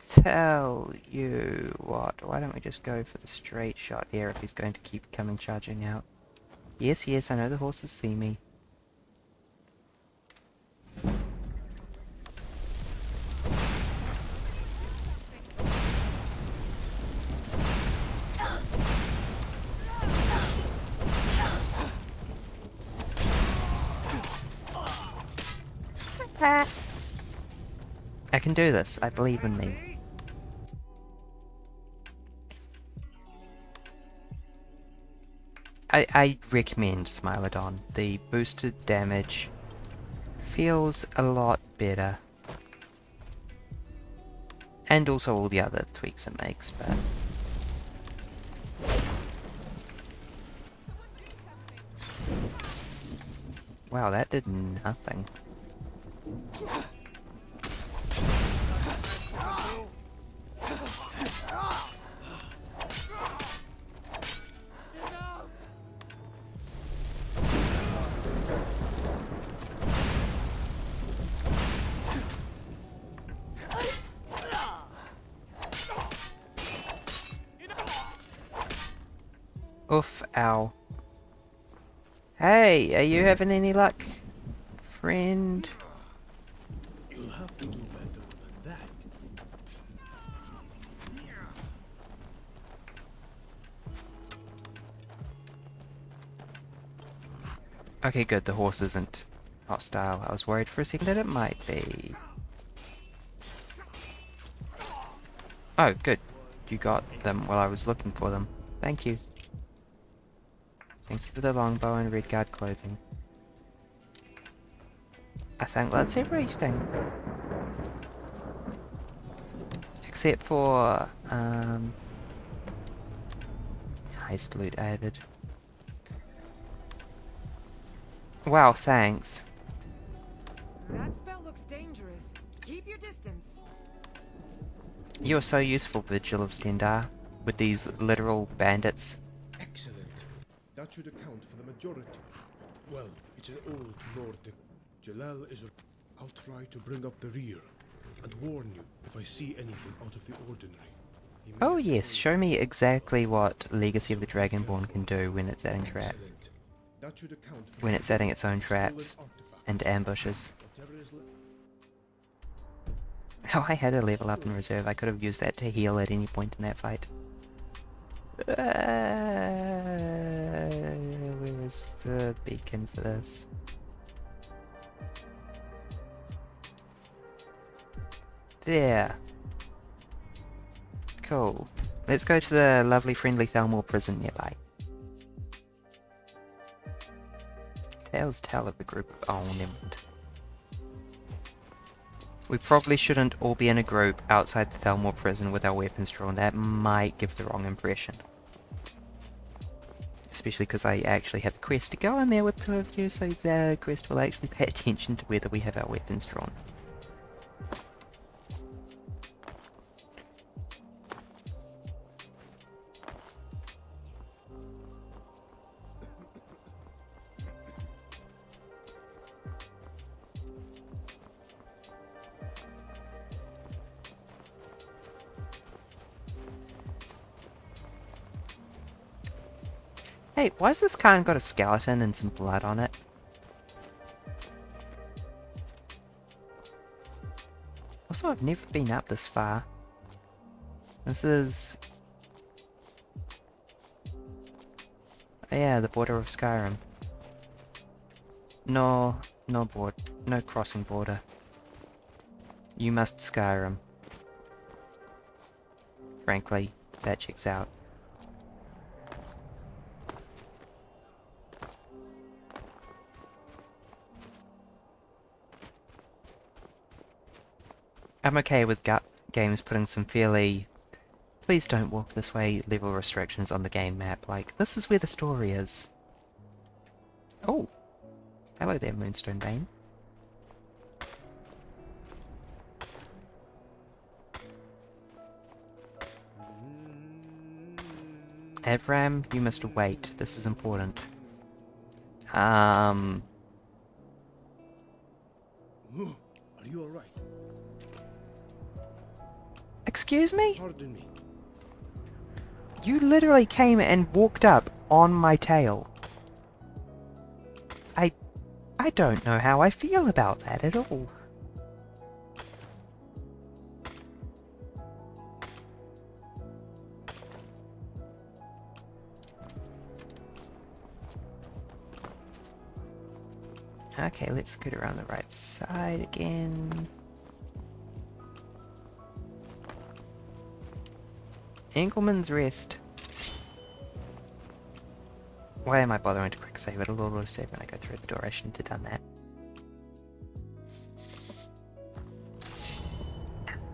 Tell you what, why don't we just go for the straight shot here if he's going to keep coming charging out. Yes, yes, I know the horses see me. I can do this, I believe in me. I recommend Smilodon. The boosted damage feels a lot better. And also all the other tweaks it makes, but... Wow, that did nothing. Oof, ow. Hey, are you having any luck, friend? You'll have to do better than that. Okay, good, the horse isn't hostile. I was worried for a second that it might be. Oh, good. You got them while I was looking for them. Thank you. Thank you for the longbow and red guard clothing. I think that's everything. except for heist loot added. Wow, thanks. That spell looks dangerous. Keep your distance. You're so useful, Vigil of Stendar, with these literal bandits. Excellent. That should account for the majority. Well, it's an old Nordic. Jalal is a... I'll try to bring up the rear and warn you if I see anything out of the ordinary. He may Oh have yes, told show you. me exactly what Legacy of the Dragonborn can do when it's adding Excellent. That should account for when the it's adding its own stolen traps artifact. and ambushes. Whatever is left. Oh, I had a level up in reserve. I could have used that to heal at any point in that fight. Where is the beacon for this? There. Cool. Let's go to the lovely friendly Thalmor prison nearby. Tales tell of a group of... Oh, never mind. We probably shouldn't all be in a group outside the Thalmor prison with our weapons drawn. That might give the wrong impression. Especially because I actually have a quest to go in there with 2 of you, so the quest will actually pay attention to whether we have our weapons drawn. Hey, why has this kind got a skeleton and some blood on it? Also, I've never been up this far. This is... Yeah, the border of Skyrim. No crossing border. You must Skyrim. Frankly, that checks out. I'm okay with games putting some fairly please don't walk this way level restrictions on the game map, like, this is where the story is. Oh! Hello there, Moonstone Bane. Avram, you must wait. This is important. Are you alright? Excuse me? Pardon me. You literally came and walked up on my tail. I don't know how I feel about that at all. Okay, let's scoot around the right side again. Engelman's Rest. Why am I bothering to quick save it? It'll auto save when I go through the door. I shouldn't have done that.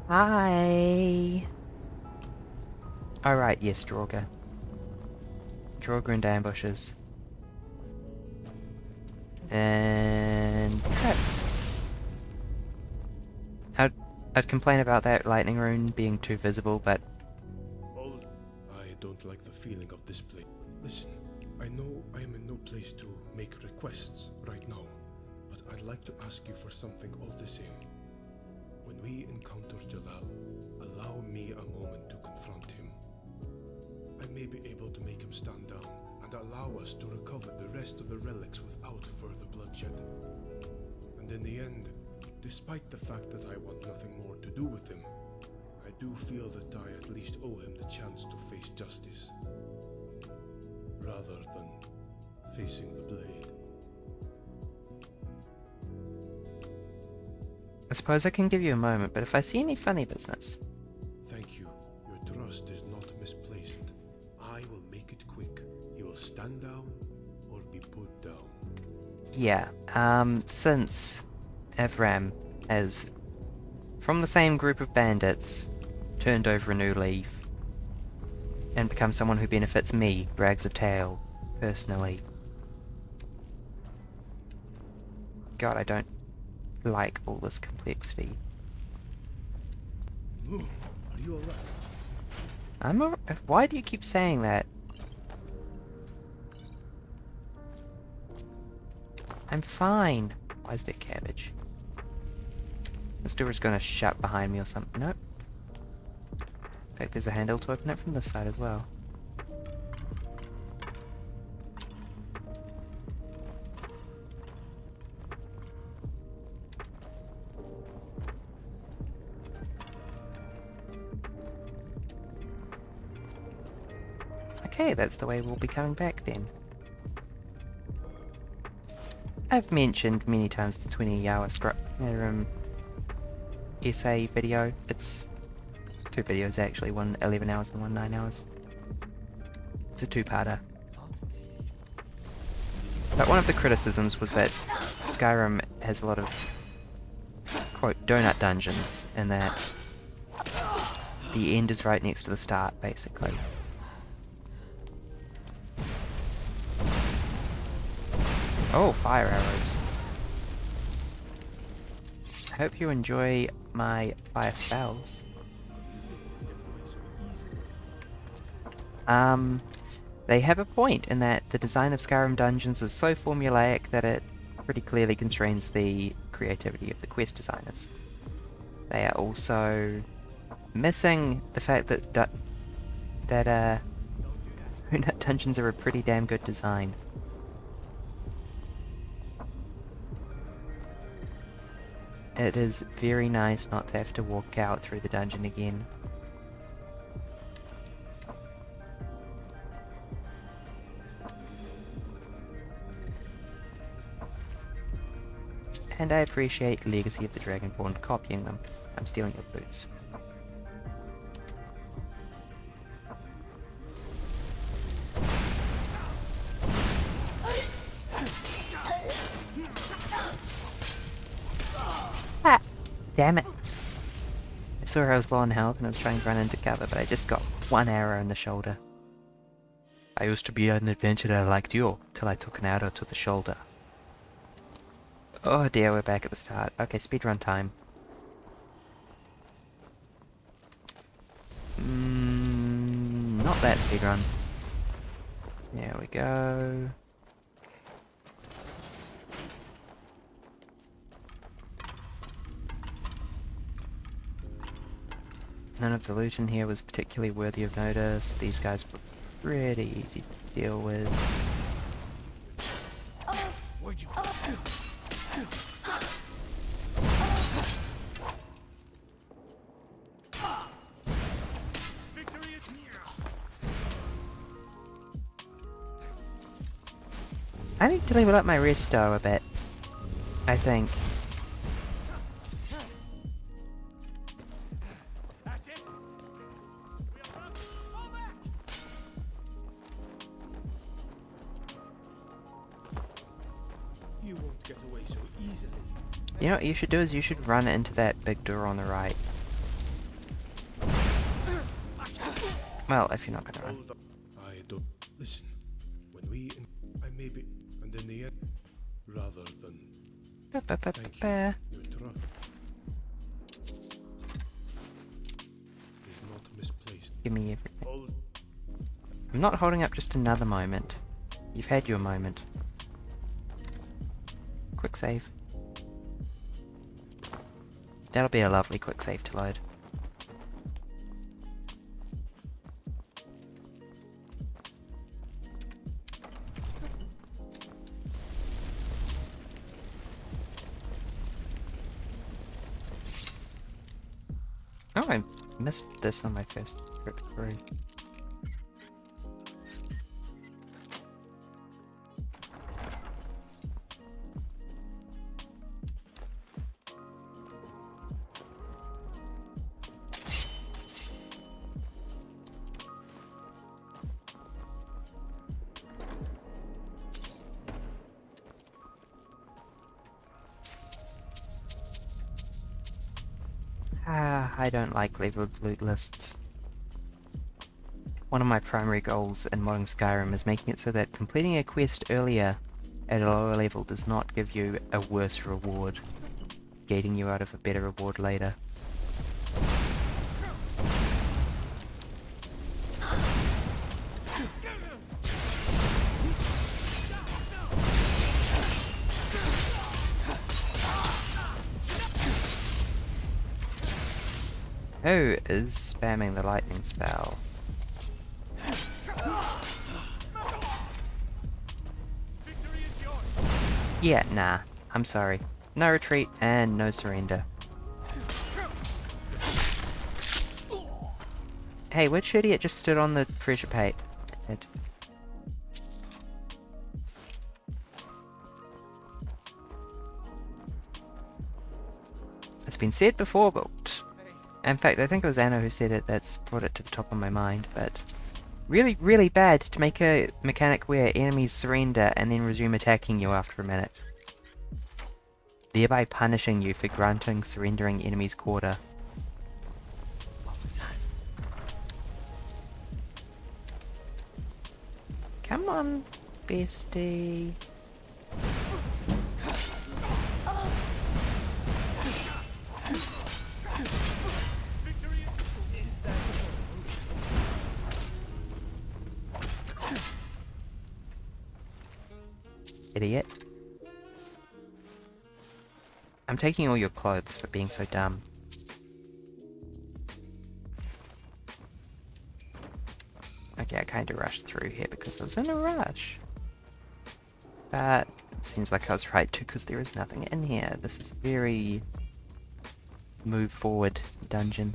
Hi. Alright, yes, Draugr. Draugr and ambushes. And traps. I'd complain about that lightning rune being too visible, but I don't like the feeling of this place. Listen, I know I am in no place to make requests right now, but I'd like to ask you for something all the same. When we encounter Jalal, allow me a moment to confront him. I may be able to make him stand down and allow us to recover the rest of the relics without further bloodshed. And in the end, despite the fact that I want nothing more to do with him, I do feel that I at least owe him the chance to face justice, rather than facing the blade. I suppose I can give you a moment, but if I see any funny business... Thank you. Your trust is not misplaced. I will make it quick. You will stand down or be put down. Yeah, since Avram is from the same group of bandits turned over a new leaf and become someone who benefits me, Brags of Tale, personally. God, I don't like all this complexity. Ooh, are you alright? Why do you keep saying that? I'm fine. Why is there cabbage? This door is gonna shut behind me or something. Nope. In fact, there's a handle to open it from this side as well. Okay, that's the way we'll be coming back then. I've mentioned many times the 20-hour Skyrim essay video. It's 2 videos actually, one 11 hours and one 9 hours. It's a 2-parter. But one of the criticisms was that Skyrim has a lot of, quote, donut dungeons, and that the end is right next to the start, basically. Oh, fire arrows. I hope you enjoy my fire spells. They have a point in that the design of Skyrim dungeons is so formulaic that it pretty clearly constrains the creativity of the quest designers. They are also missing the fact that Runut dungeons are a pretty damn good design. It is very nice not to have to walk out through the dungeon again. And I appreciate Legacy of the Dragonborn copying them. I'm stealing your boots. Ah! Damn it! I saw I was low on health and I was trying to run into cover, but I just got 1 arrow in the shoulder. I used to be an adventurer like you, till I took an arrow to the shoulder. Oh dear, we're back at the start. Okay, speedrun time. Not that speedrun. There we go. None of the loot in here was particularly worthy of notice. These guys were pretty easy to deal with. Where'd you Victory is near. I need to level up my resto a bit, I think. That's it. We'll run. Fall back. You won't get away so easily. You know what you should do is you should run into that big door on the right. Well, if you're not gonna run. Hold on. I don't listen. When I maybe, and in the end, rather than thank you, your trust is not misplaced. Give me everything. Hold. I'm not holding up just another moment. You've had your moment. Quick save. That'll be a lovely quick save to load. Oh, I missed this on my first trip through. I don't like leveled loot lists. One of my primary goals in modding Skyrim is making it so that completing a quest earlier at a lower level does not give you a worse reward, gating you out of a better reward later. Who is spamming the lightning spell? Yeah, nah. I'm sorry. No retreat and no surrender. Hey, which idiot just stood on the pressure plate? It's been said before, but in fact, I think it was Anna who said it that's brought it to the top of my mind, but really, really bad to make a mechanic where enemies surrender and then resume attacking you after a minute, thereby punishing you for granting surrendering enemies' quarter. Come on, bestie. Idiot. I'm taking all your clothes for being so dumb. Okay, I kinda rushed through here because I was in a rush. But it seems like I was right too, because there is nothing in here. This is a very move forward dungeon.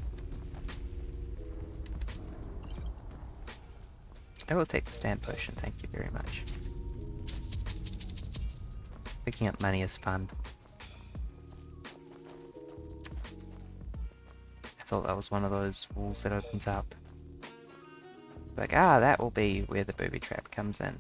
I will take the stamp potion, thank you very much. Picking up money is fun. I thought that was one of those walls that opens up. Like, ah, that will be where the booby trap comes in.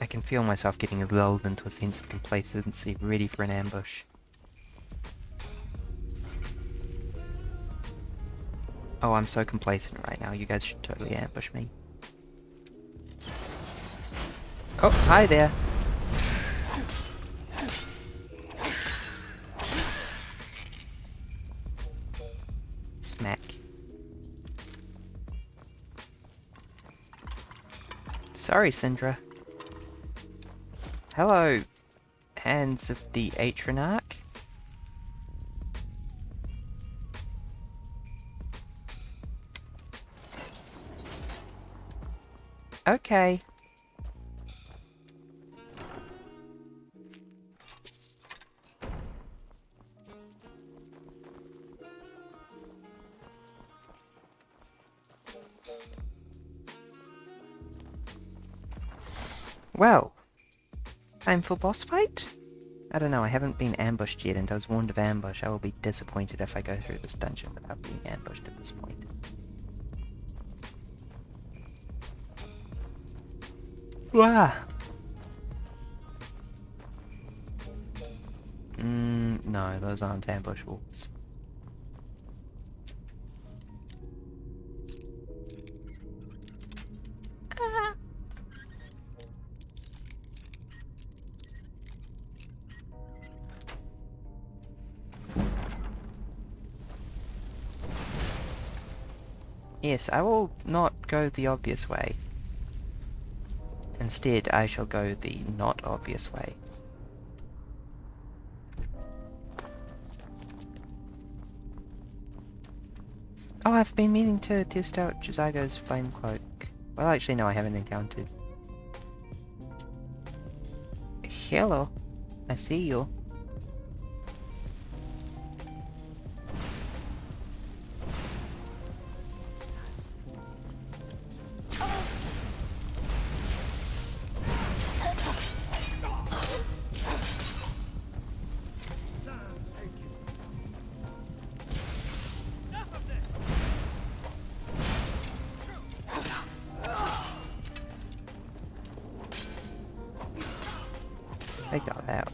I can feel myself getting lulled into a sense of complacency, ready for an ambush. Oh, I'm so complacent right now, you guys should totally ambush me. Oh, hi there! Smack. Sorry, Syndra. Hello, Hands of the Atronach. Okay. Well, time for boss fight? I don't know, I haven't been ambushed yet, and I was warned of ambush. I will be disappointed if I go through this dungeon without being ambushed at this point. Wah! No, those aren't ambush walls. Ah. Yes, I will not go the obvious way. Instead, I shall go the not obvious way. Oh, I've been meaning to test out Jazago's flame cloak. Well, actually, no, I haven't encountered. Hello, I see you. They got that.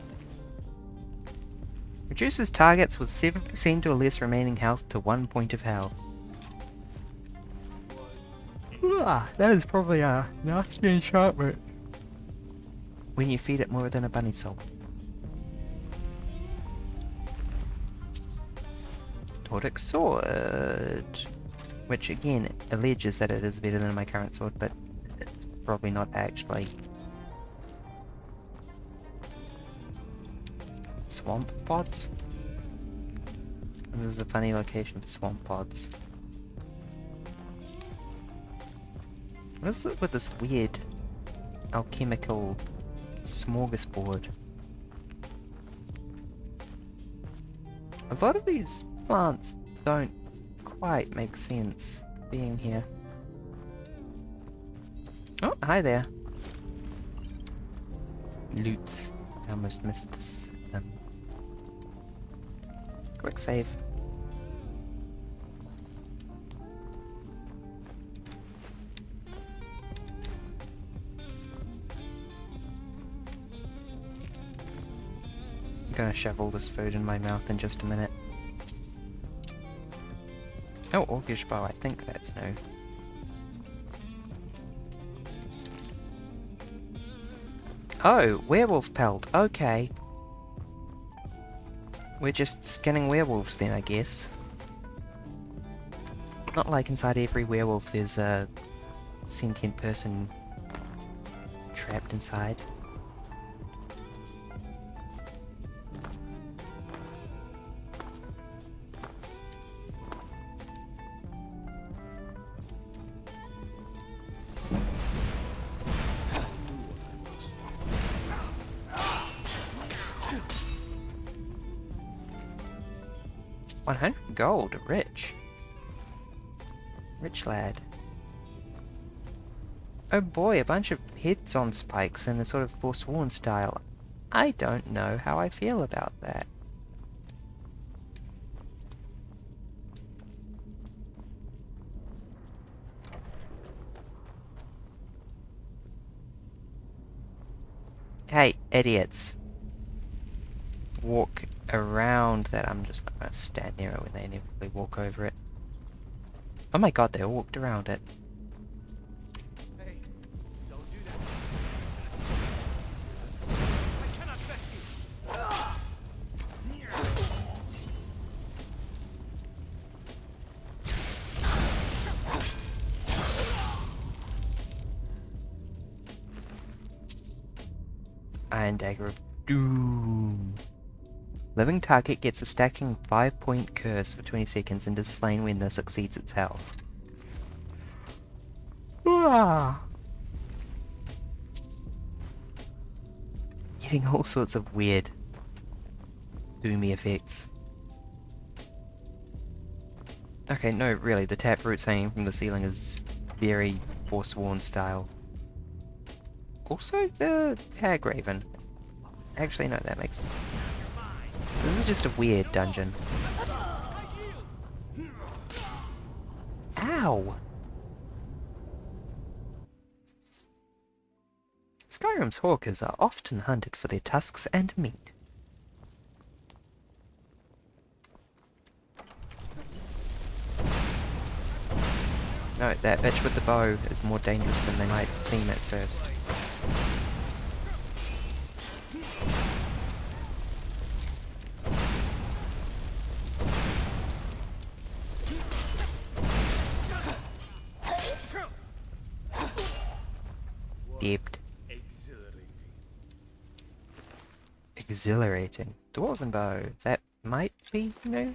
Reduces targets with 7% or less remaining health to 1 point of health. That is probably a nasty enchantment. When you feed it more than a bunny soul. Tordic sword. Which again alleges that it is better than my current sword, but it's probably not actually. Swamp pods? This is a funny location for swamp pods. What is it with this weird alchemical smorgasbord? A lot of these plants don't quite make sense being here. Oh, hi there. Loots. I almost missed this. Quick save. I'm gonna shove all this food in my mouth in just a minute. Oh, Orcish bow, I think that's new. Oh, werewolf pelt, okay. We're just skinning werewolves then, I guess. Not like inside every werewolf there's a sentient person trapped inside. $100 gold, rich. Rich lad. Oh boy, a bunch of heads on spikes in a sort of Forsworn style. I don't know how I feel about that. Hey, idiots. Walk around that. I'm just not gonna stand near it when they inevitably walk over it. Oh my god, they all walked around it. Hey, don't do that. I cannot fetch Iron Dagger of Doom. Living target gets a stacking 5-point curse for 20 seconds and is slain when this exceeds its health. Ah! Getting all sorts of weird doomy effects. Okay, no, really, the taproots hanging from the ceiling is very Forsworn style. Also, the Hag Raven. Actually, no, that makes... This is just a weird dungeon. Ow! Skyrim's hawkers are often hunted for their tusks and meat. No, that bitch with the bow is more dangerous than they might seem at first. Dipped. Exhilarating. Dwarven bow. That might be new?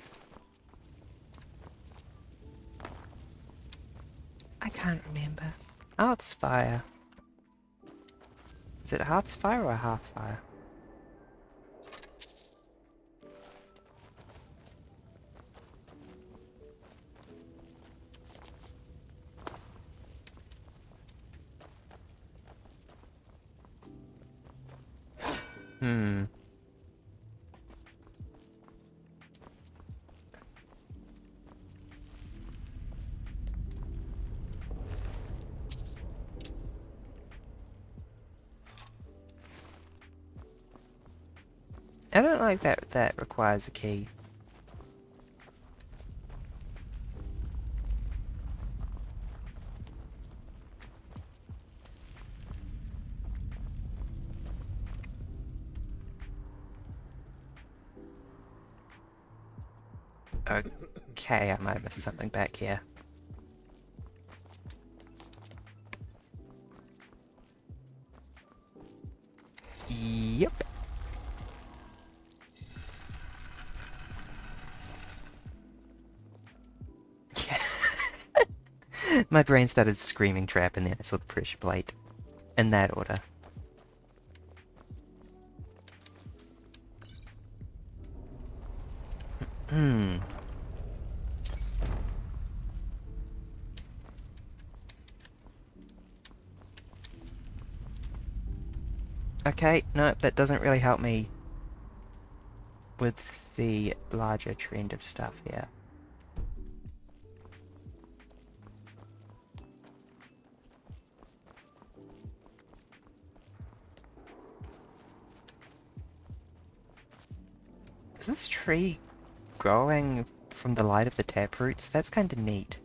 I can't remember. Hearth's fire. Is it Hearth's fire or Hearthfire? Hmm. I don't like that requires a key. Okay, I might have missed something back here. Yep. My brain started screaming trap and then I saw the pressure plate. In that order. Hmm. Okay, no, that doesn't really help me with the larger trend of stuff here. Is this tree growing from the light of the taproots? That's kind of neat.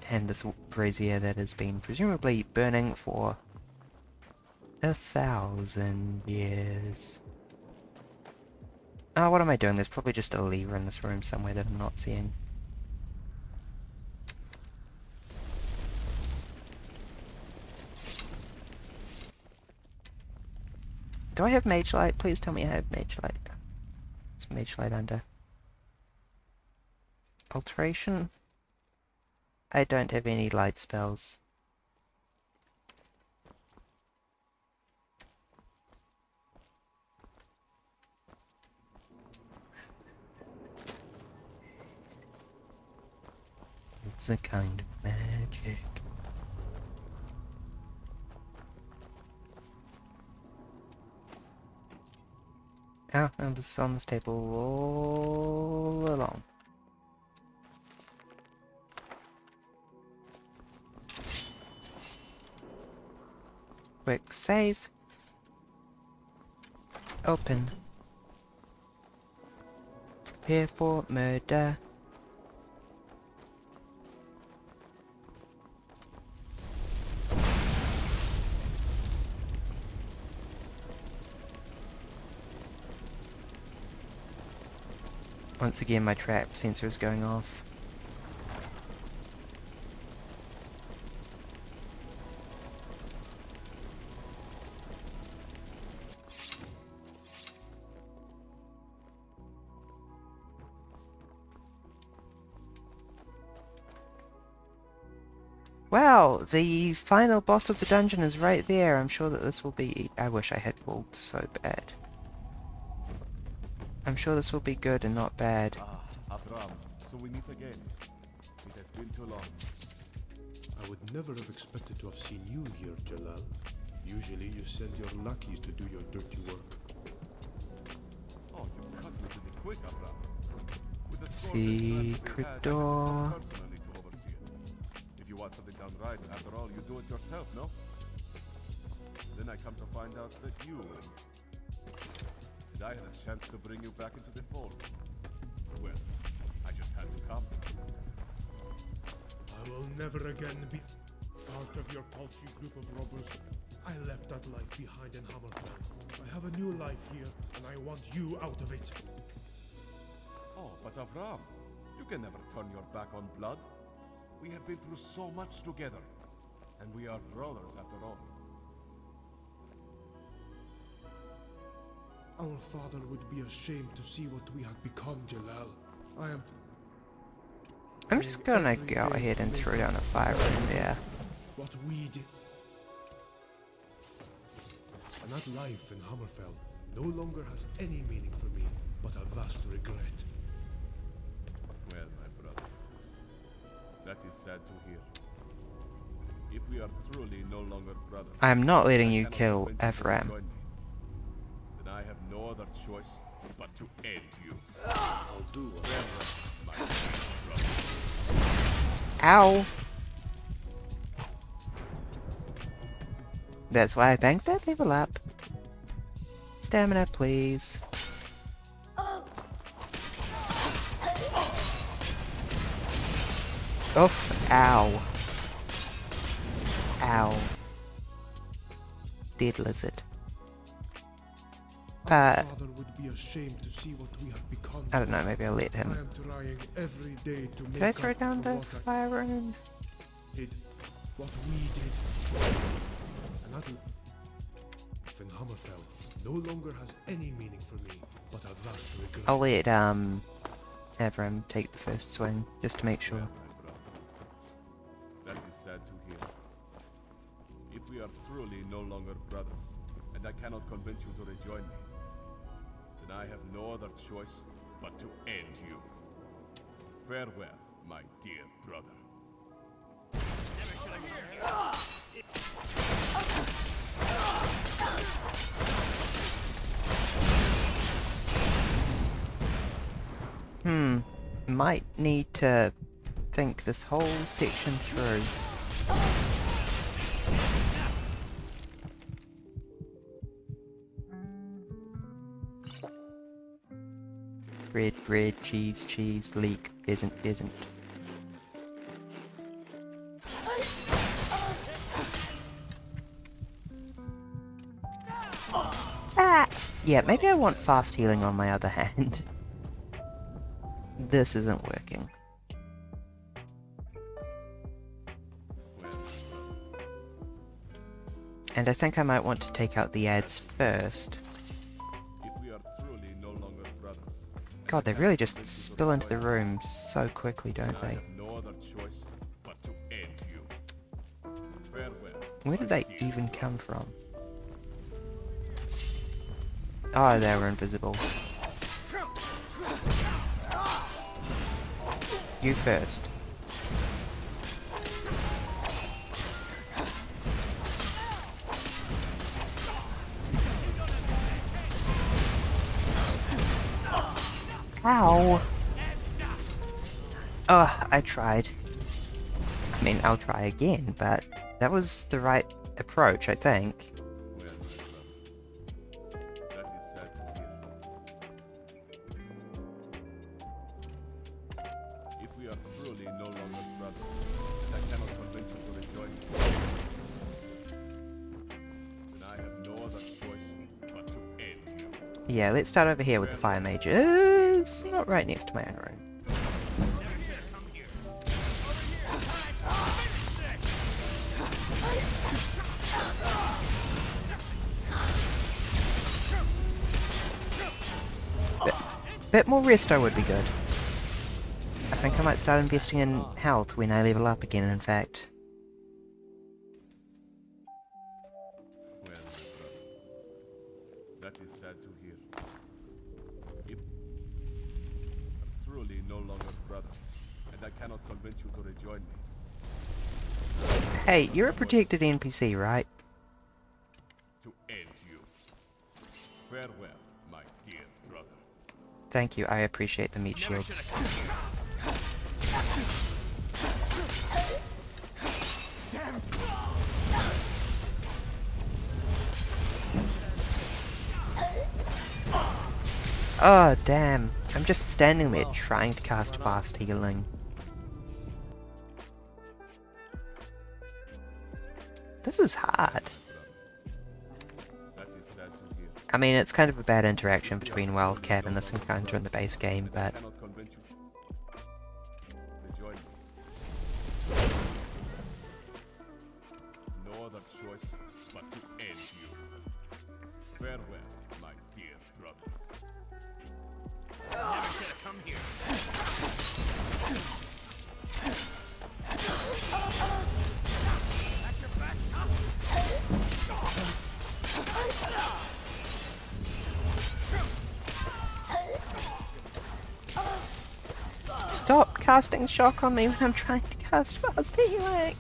And this brazier that has been presumably burning for 1,000 years. Oh, what am I doing? There's probably just a lever in this room somewhere that I'm not seeing. Do I have mage light? Please tell me I have mage light. It's mage light under. Alteration? I don't have any light spells. It's a kind of magic. Ah, I was on this table all along. Quick save. Open. Prepare for murder. Once again, my trap sensor is going off. Wow, the final boss of the dungeon is right there. I'm sure that this will be... I wish I had pulled so bad. I'm sure this will be good and not bad. Ah, Avram, so we meet again. It has been too long. I would never have expected to have seen you here, Jalal. Usually you send your lackeys to do your dirty work. Oh, you cut me to the quick, Avram. With the score this match we Secret had, I door. can come personally to oversee it. If you want something done right, after all, you do it yourself, no? Then I come to find out that you and I had a chance to bring you back into the fold. Well, I just had to come. I will never again be part of your paltry group of robbers. I left that life behind in Hammerfell. I have a new life here, and I want you out of it. Oh, but Avram, you can never turn your back on blood. We have been through so much together, and we are brothers after all. Our father would be ashamed to see what we had become, Jalal. I'm just gonna go ahead and throw down a fire in there. What we did. And that life in Hammerfell no longer has any meaning for me, but a vast regret. Well, my brother, that is sad to hear. If we are truly no longer brothers, I'm not letting I you cannot kill convince you to Ephraim. join me. Then I have no other choice but to end you. I'll do Forever, my brother. Ow! That's why I banked that level up. Stamina, please. Oof, ow. Ow. Dead lizard. Our father would be ashamed to see what we have become. I don't know, maybe I'll let I him. am trying every day to make Did I throw up down for the what I fire rune? did, what we did. Another. If Hammerfell no longer has any meaning for me, but a vast regret. I'll let Avram take the first swing, just to make sure. Well, my brother, that is sad to hear. If we are truly no longer brothers, and I cannot convince you to rejoin me, then I have no other choice but to end you. Farewell, my dear brother. Might need to think this whole section through. Bread, bread, cheese, cheese, leek, pheasant, pheasant. Ah! Yeah, maybe I want fast healing on my other hand. This isn't working. And I think I might want to take out the ads first. If we are truly no longer brothers, God, they really just spill into the room so quickly, don't I they? have no other choice but to end you. Farewell. Where did they even come from? Oh, they were invisible. You first. Ow! Oh, I tried. I mean, I'll try again, but that was the right approach, I think. Well, my brother, that is sad to hear. If we are truly no longer brothers, I cannot convince you to rejoin me. Then I have no other choice but to end you. Yeah, let's start over here with the fire mage. It's not right next to my own room. Bit more resto would be good. I think I might start investing in health when I level up again, in fact. Well, my brother, that is sad to hear. If we are truly no longer brothers, and I cannot convince you to rejoin me. Hey, you're a protected NPC, right? To end you. Farewell, my dear brother. Thank you, I appreciate the meat shields. Oh, damn. I'm just standing there trying to cast fast healing. This is hard. That is sad to hear. I mean, it's kind of a bad interaction between Wildcat and this encounter in the base game, but I cannot convince you. Rejoin me. No other choice but to end you. Farewell, my dear brother. Never should have come here. stop casting shock on me when I'm trying to cast fast healing.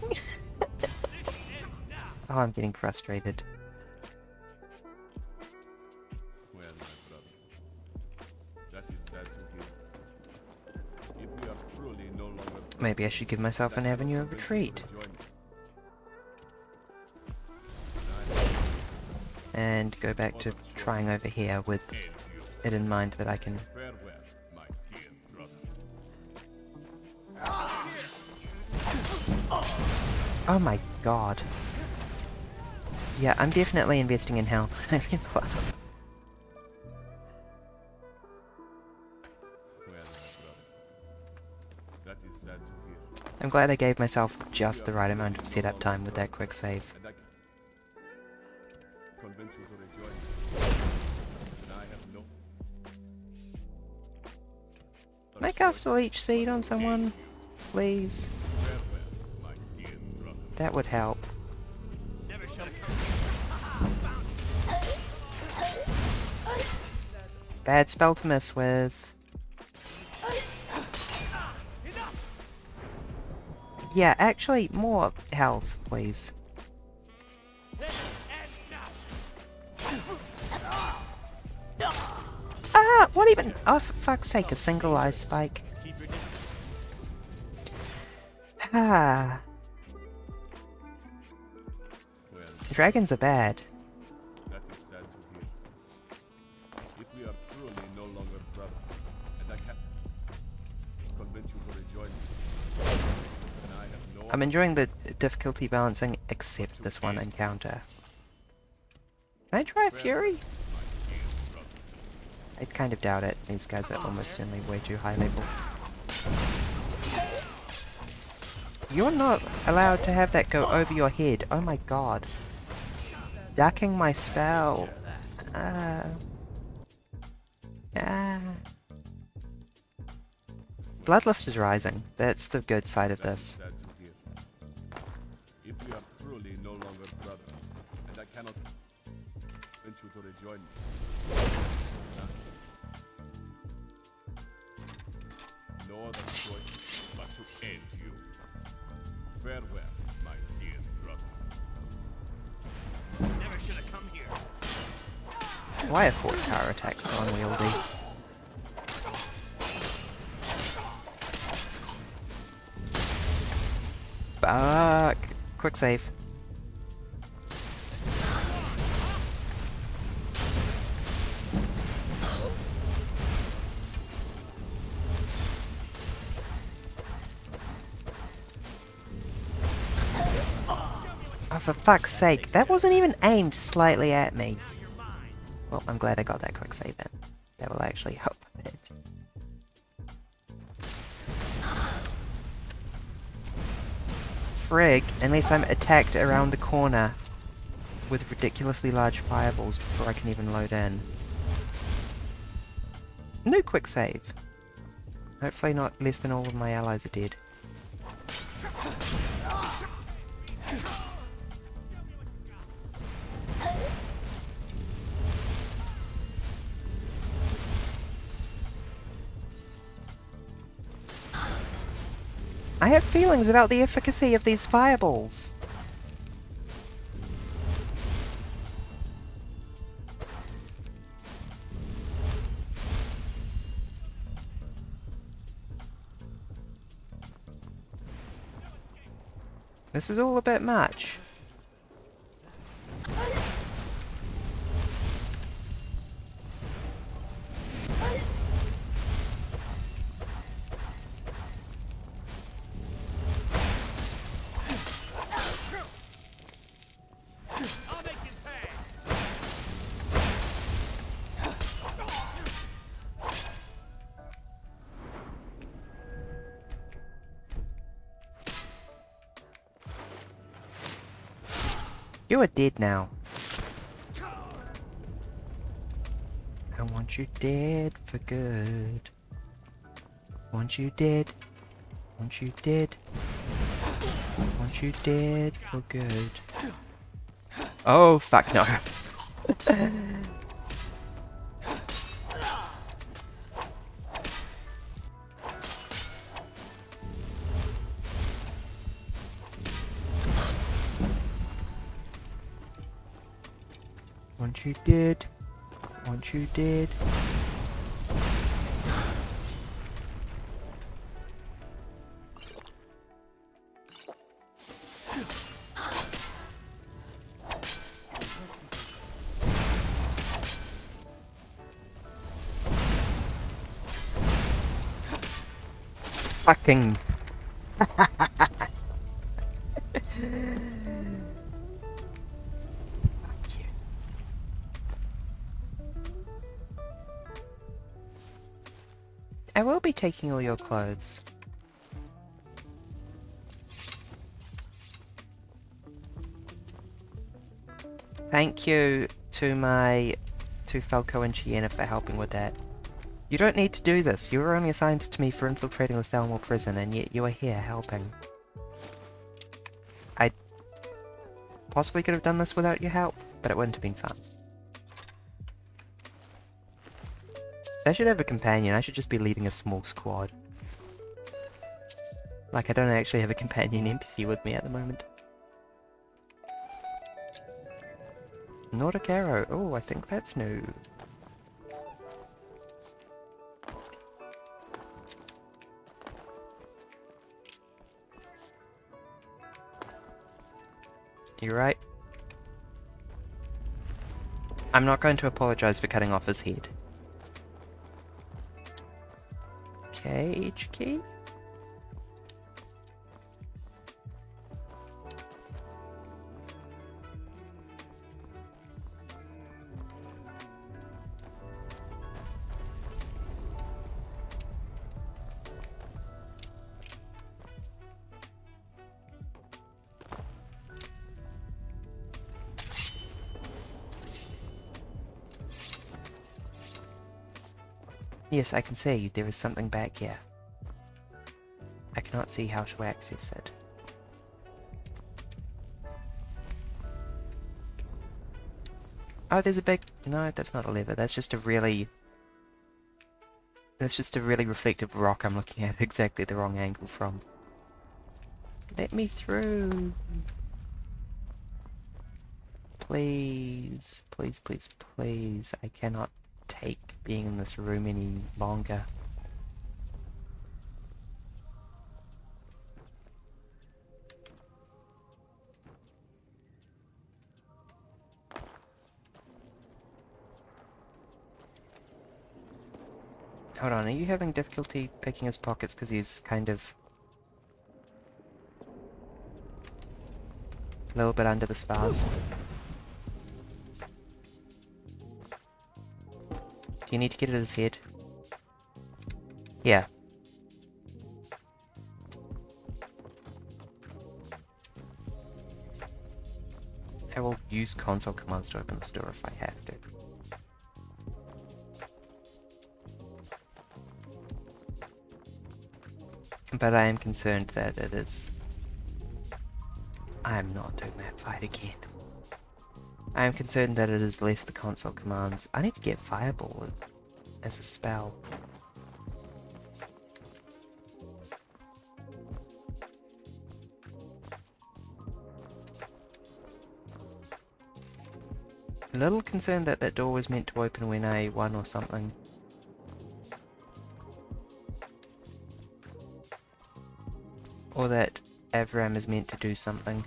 Oh, I'm getting frustrated. Well, my brother, that is sad to hear. If we are truly no longer Maybe I should give myself an avenue of retreat. rejoin me. and go back to trying over here with it in mind that I can... Farewell, my dear brother. Oh my god. Yeah, I'm definitely investing in health. Well, brother, that is sad to hear. I'm glad I gave myself just the right amount of setup time with that quick save. And I can convince you to rejoin me. And I have no... Can I cast a leech seed on someone? Please? Farewell, my dear brother. That would help. Bad spell to miss with. Yeah, actually, more health, please. Ah! What even? Oh, for fuck's sake, a single eye spike. Ah. Well, Dragons are bad. that is sad to hear. If we are truly no longer brothers, and I can convince you to rejoin me, and I have no... I'm enjoying the difficulty balancing, except this one encounter. Can I try a Fury? I kind of doubt it. These guys are almost certainly way too high level. You're not allowed to have that go over your head. Oh my god. Ducking my spell. Ah. Ah. Bloodlust is rising. That's the good side of this. Sad to hear. If we are truly no longer brothers, and I cannot convince you to rejoin me, no other choice but to end you. Farewell, my dear brother. Never should have come here. Why are Fort Tower attacks so unwieldy? Fuck! Quick save. Oh, for fuck's sake, that wasn't even aimed slightly at me. Well, I'm glad I got that quick save in. That will actually help a bit. Frig, unless I'm attacked around the corner with ridiculously large fireballs before I can even load in. No quick save. Hopefully not less than all of my allies are dead. I have feelings about the efficacy of these fireballs. This is all a bit much. You are dead now. I want you dead for good. Want you dead. Want you dead. Want you dead for good. Oh, fuck no. Want you dead. Want you dead. fucking... I will be taking all your clothes. Thank you to Falco and Chiena for helping with that. You don't need to do this. You were only assigned to me for infiltrating the Thalmor prison, and yet you are here helping. I possibly could have done this without your help, but it wouldn't have been fun. I should have a companion. I should just be leading a small squad. Like, I don't actually have a companion NPC with me at the moment. Nordic arrow. Oh, I think that's new. You're right. I'm not going to apologize for cutting off his head. Cage key? Yes, I can see there is something back here. I cannot see how to access it. Oh, there's a big... No, that's not a lever. That's just a really... That's just a really reflective rock I'm looking at exactly the wrong angle from. Let me through. Please, please, please, please. I cannot take being in this room any longer. Hold on, are you having difficulty picking his pockets because he's kind of a little bit under this vase? Do you need to get it at his head? Yeah. I will use console commands to open this door if I have to. But I am concerned that it is... I am not doing that fight again. I am concerned that it is less the console commands. I need to get Fireball as a spell. A little concerned that that door was meant to open when I won or something. Or that Avram is meant to do something.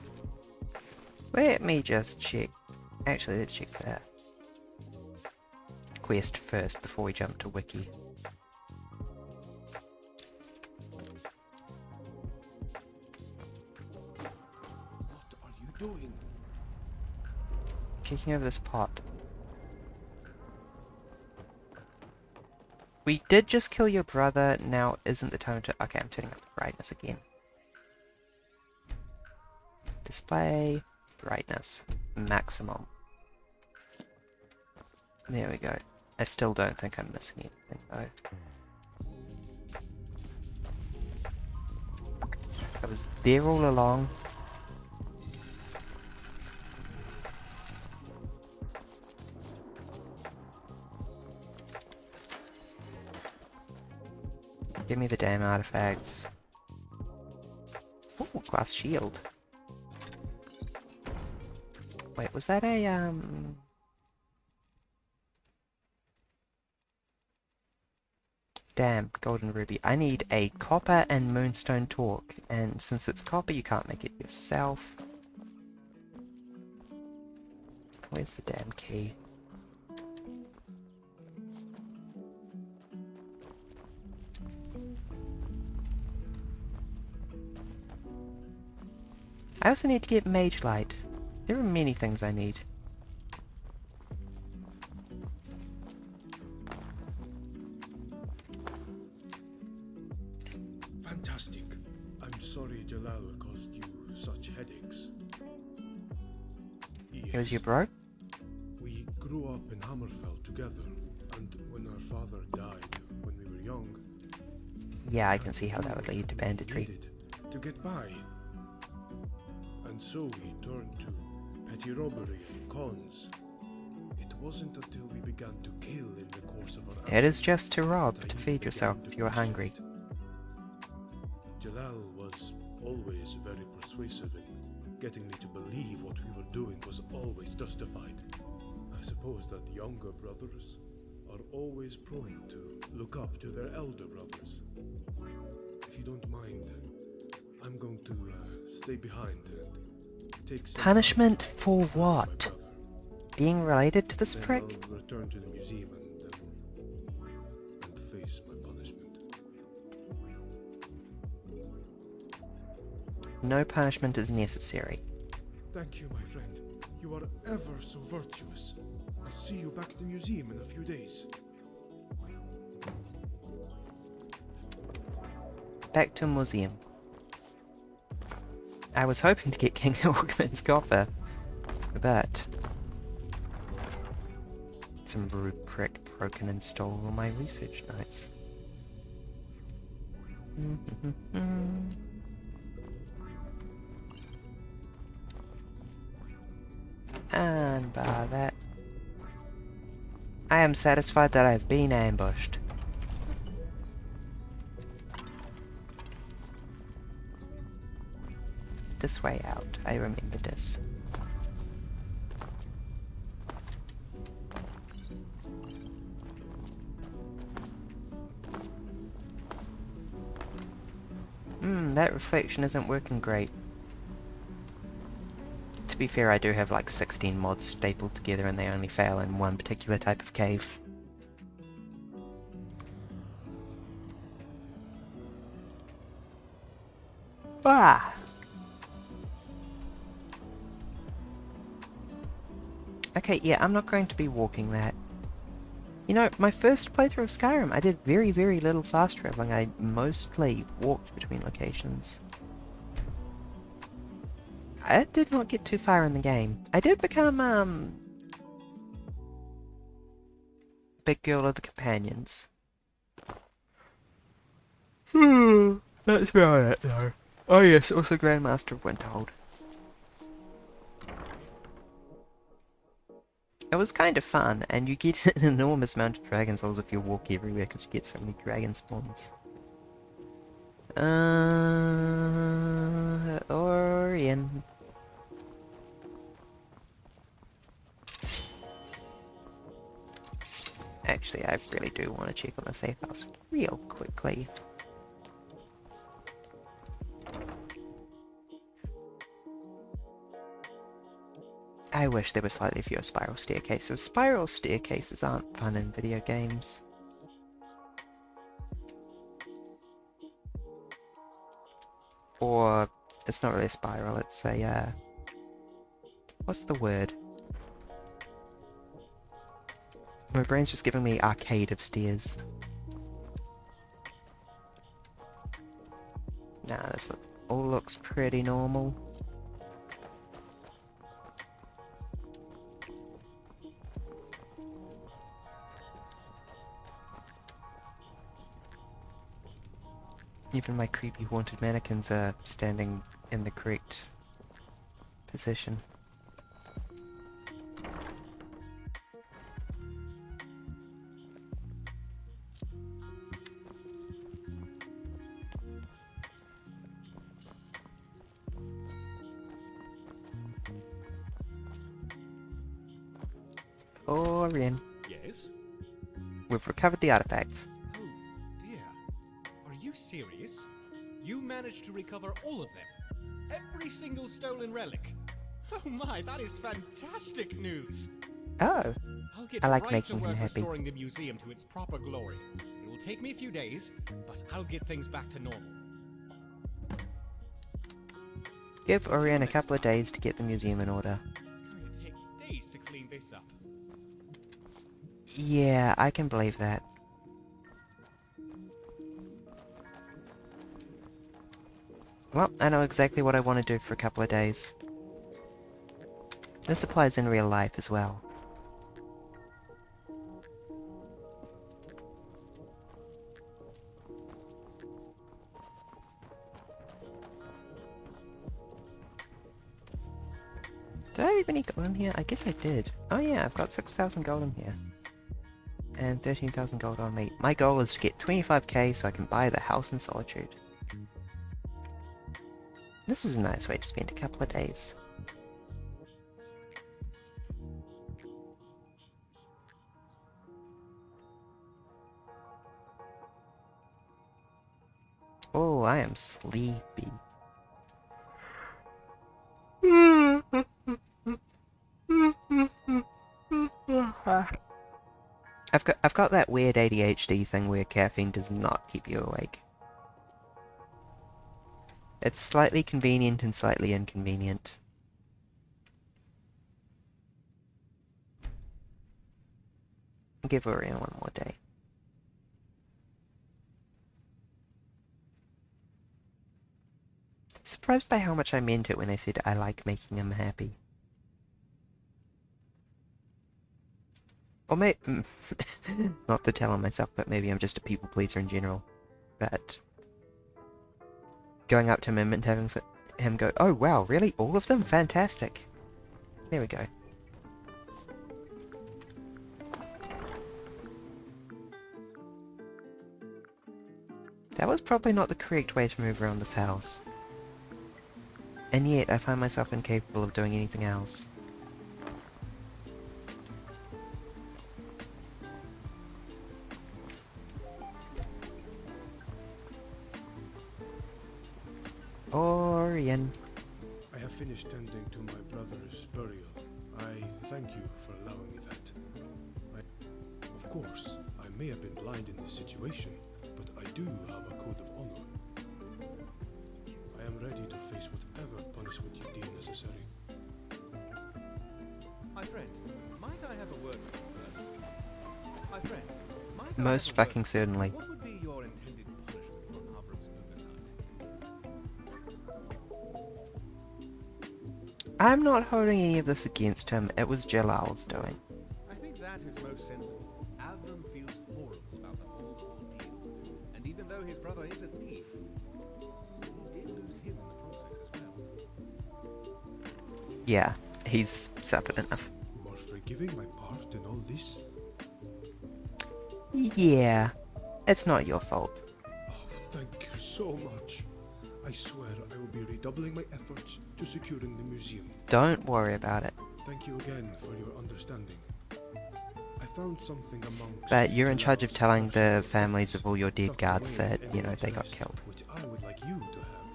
Let me just check. Actually, let's check that quest first before we jump to Wiki. What are you doing? Kicking over this pot. We did just kill your brother, now isn't the time to... Okay, I'm turning up the brightness again. Display, brightness, maximum. There we go. I still don't think I'm missing anything though. I was there all along. Give me the damn artifacts. Ooh, glass shield. Wait, was that a, Damn, golden ruby. I need a copper and moonstone torque, and since it's copper, you can't make it yourself. Where's the damn key? I also need to get Mage Light. There are many things I need. Fantastic. I'm sorry Jalal caused you such headaches. It was your bro? We grew up in Hammerfell together, and when our father died when we were young, Yeah, I can see how that would lead to we banditry. needed to get by. And so we turned to petty robbery and cons. It wasn't until we began to kill in the course of our It is absence just to rob, that I to feed began yourself to if you are hungry. appreciate. Jalal was always very persuasive in getting me to believe what we were doing was always justified. I suppose that younger brothers are always prone to look up to their elder brothers. If you don't mind, I'm going to stay behind and take some Punishment time for with my what? brother. Being related to this Then prick? I'll return to the museum and face my punishment. No punishment is necessary. Thank you, my friend. You are ever so virtuous. I'll see you back at the museum in a few days. Back to museum. I was hoping to get King Orkman's coffer, but some rude prick broken and stole all my research notes. And by that, I am satisfied that I have been ambushed. This way out, I remember this. That reflection isn't working great. To be fair, I do have like 16 mods stapled together and they only fail in one particular type of cave. Ah! Okay, yeah, I'm not going to be walking that. You know, my first playthrough of Skyrim, I did very, very little fast traveling. I mostly walked between locations. I did not get too far in the game. I did become, big girl of the companions. That's about it, though. Oh yes, also Grandmaster of Winterhold. It was kind of fun, and you get an enormous amount of dragon souls if you walk everywhere because you get so many dragon spawns. Orion. Actually, I really do want to check on the safe house real quickly. I wish there were slightly fewer spiral staircases. Spiral staircases aren't fun in video games. Or, it's not really a spiral, it's a, what's the word? My brain's just giving me arcade of stairs. Nah, this all looks pretty normal. Even my creepy haunted mannequins are standing in the correct position. Orion, Yes? we've recovered the artifacts. Oh, dear. Are you serious? You managed to recover all of them? Every single stolen relic? Oh my, that is fantastic news! Oh, I'll get I like right making to him work happy. restoring the museum to its proper glory. It will take me a few days, but I'll get things back to normal. Give Orion a couple of days to get the museum in order. It's going to take days to clean this up. Yeah, I can believe that. Well, I know exactly what I want to do for a couple of days. This applies in real life as well. Did I leave any gold in here? I guess I did. Oh yeah, I've got 6,000 gold in here. And 13,000 gold on me. My goal is to get 25k so I can buy the house in Solitude. This is a nice way to spend a couple of days. Oh, I am sleepy. I've got that weird ADHD thing where caffeine does not keep you awake. It's slightly convenient and slightly inconvenient. Give Orion one more day. Surprised by how much I meant it when I said I like making him happy. Or maybe... not to tell on myself, but maybe I'm just a people pleaser in general. But... going up to him and having him go, "Oh wow, really? All of them? Fantastic." There we go. That was probably not the correct way to move around this house. And yet, I find myself incapable of doing anything else. Orion. I have finished tending to my brother's burial. I thank you for allowing me that. Of course, I may have been blind in this situation, but I do have a code of honor. I am ready to face whatever punishment you deem necessary. My friend, might I have a word with you first? My friend, might I Most have a word fucking certainly. What would be your intended punishment for Avram's oversight? I'm not holding any of this against him. It was Jalal's doing. I think that is most sensible. Avram feels horrible about the whole ordeal. And even though his brother is a thief, he did lose him in the process as well. Yeah, he's suffered enough. You are forgiving my part in all this? Yeah, it's not your fault. Oh, thank you so much. I swear I will be redoubling my efforts to securing the museum. Don't worry about it. Thank you again for your understanding. I found something amongst... But you're in charge of telling the Jalal's families of all your dead tucked guards away that, in you know, anyone's they got nest, killed. which I would like you to have.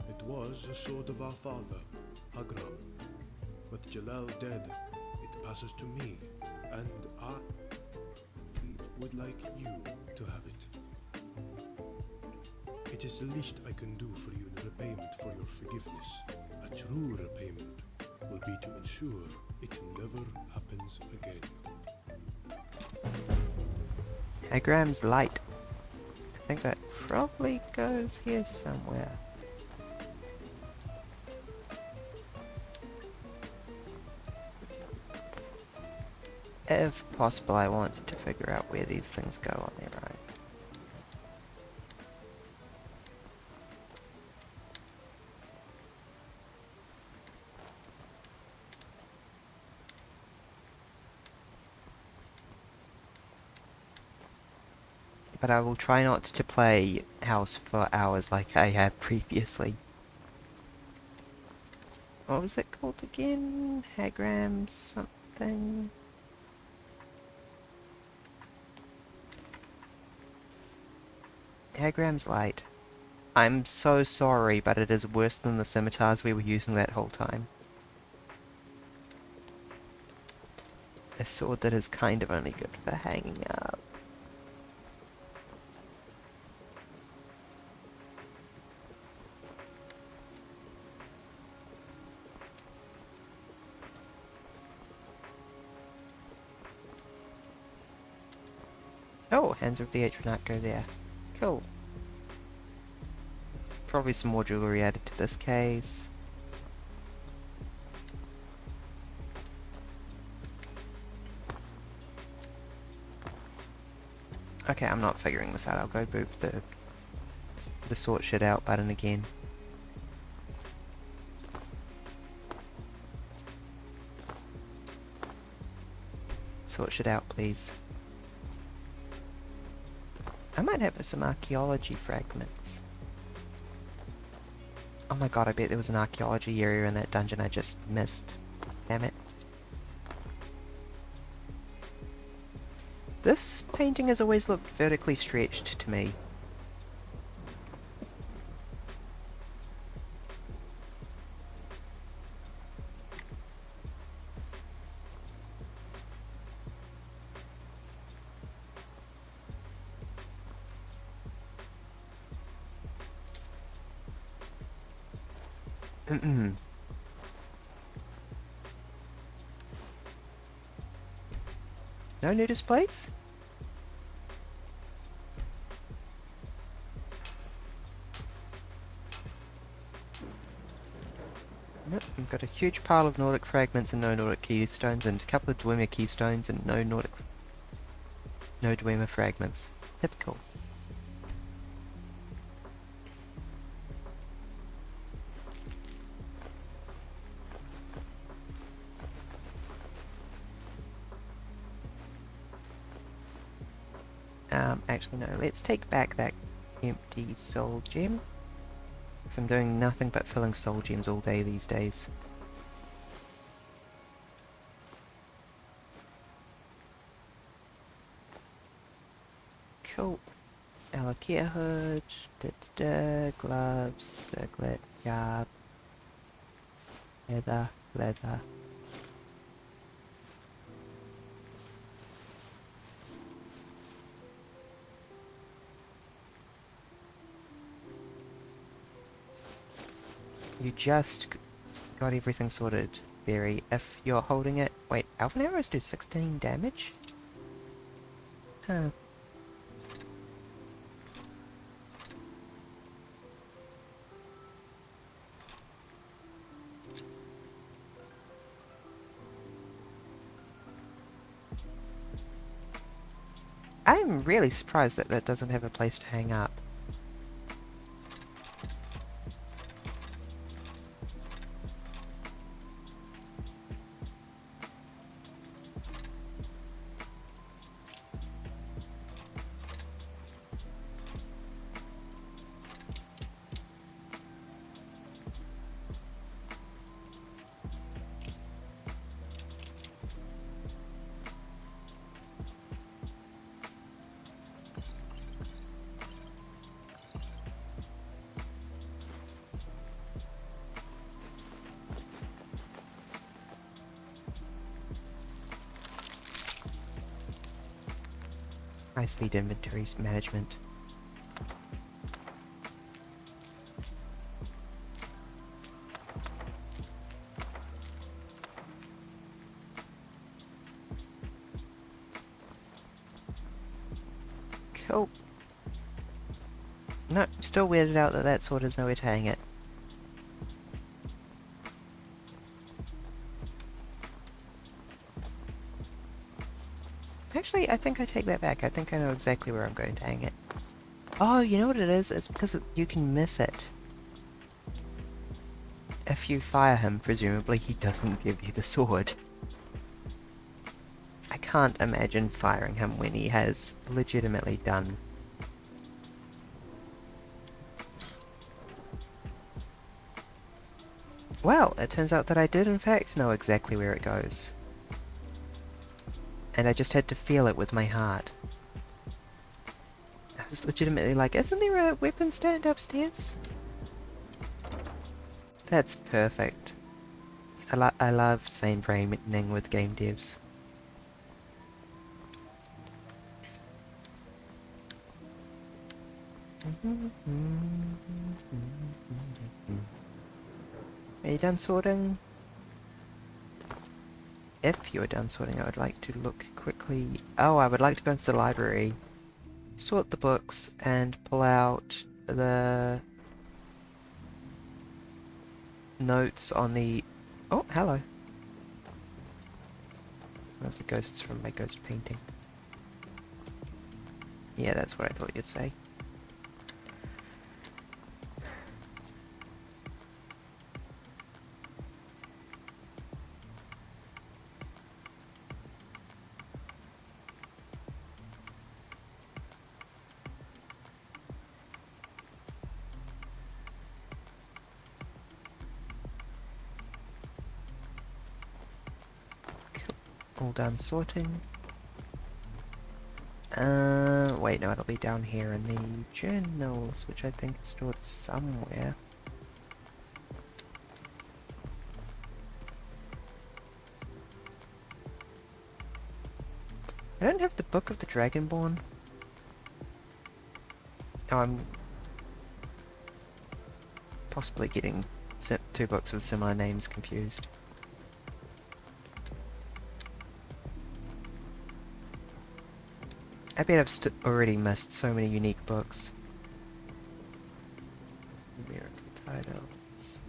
It was a sword of our father, Hagram. With Jalal dead, it passes to me, and I would like you to have it. It is the least I can do for you in repayment for your forgiveness. A true repayment will be to ensure it never happens again. Agram's light. I think that probably goes here somewhere. If possible, I want to figure out where these things go on their own. But I will try not to play House for hours like I had previously. What was it called again? Hagram something? Hagram's Light. I'm so sorry, but it is worse than the scimitars we were using that whole time. A sword that is kind of only good for hanging up. Oh, Hands of the Atronach go there. Cool. Probably some more jewellery added to this case. Okay, I'm not figuring this out. I'll go boop the sort shit out button again. Sort shit out, please. I might have some archaeology fragments. Oh my god, I bet there was an archaeology area in that dungeon I just missed. Damn it. This painting has always looked vertically stretched to me. No new displays? Nope, we've got a huge pile of Nordic fragments and no Nordic keystones, and a couple of Dwemer keystones and no Dwemer fragments. Typical. Actually no, let's take back that empty soul gem. Because I'm doing nothing but filling soul gems all day these days. Cool. Alakir hood, gloves, circlet, yarb, leather. You just got everything sorted, Barry. If you're holding it... Wait, Elven arrows do 16 damage? Huh. I'm really surprised that that doesn't have a place to hang up. High-speed inventory management. Cool. No, still weirded out that that sword has nowhere to hang it. Actually, I think I take that back. I think I know exactly where I'm going to hang it. Oh, you know what it is? It's because you can miss it. If you fire him, presumably he doesn't give you the sword. I can't imagine firing him when he has legitimately done. Well, it turns out that I did in fact know exactly where it goes. And I just had to feel it with my heart. I was legitimately like, isn't there a weapon stand upstairs? That's perfect. I love same braining with game devs. Are you done sorting? If you're done sorting, I would like to look quickly... Oh, I would like to go into the library sort the books and pull out the notes on the... Oh, hello. One of the ghosts from my ghost painting. Yeah, that's what I thought you'd say. All done sorting. Wait, no, it'll be down here in the journals, which I think is stored somewhere. I don't have the Book of the Dragonborn. Oh, I'm possibly getting two books with similar names confused. I bet I've already missed so many unique books. Numerical titles.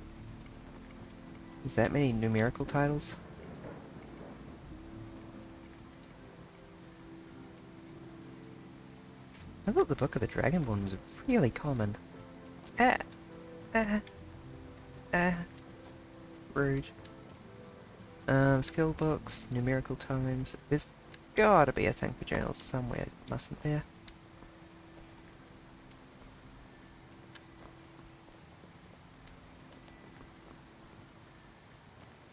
Is that many numerical titles? I thought the Book of the Dragonborn was really common. Rude. Skill books, numerical tomes. There's gotta be a thing for journals somewhere, mustn't there?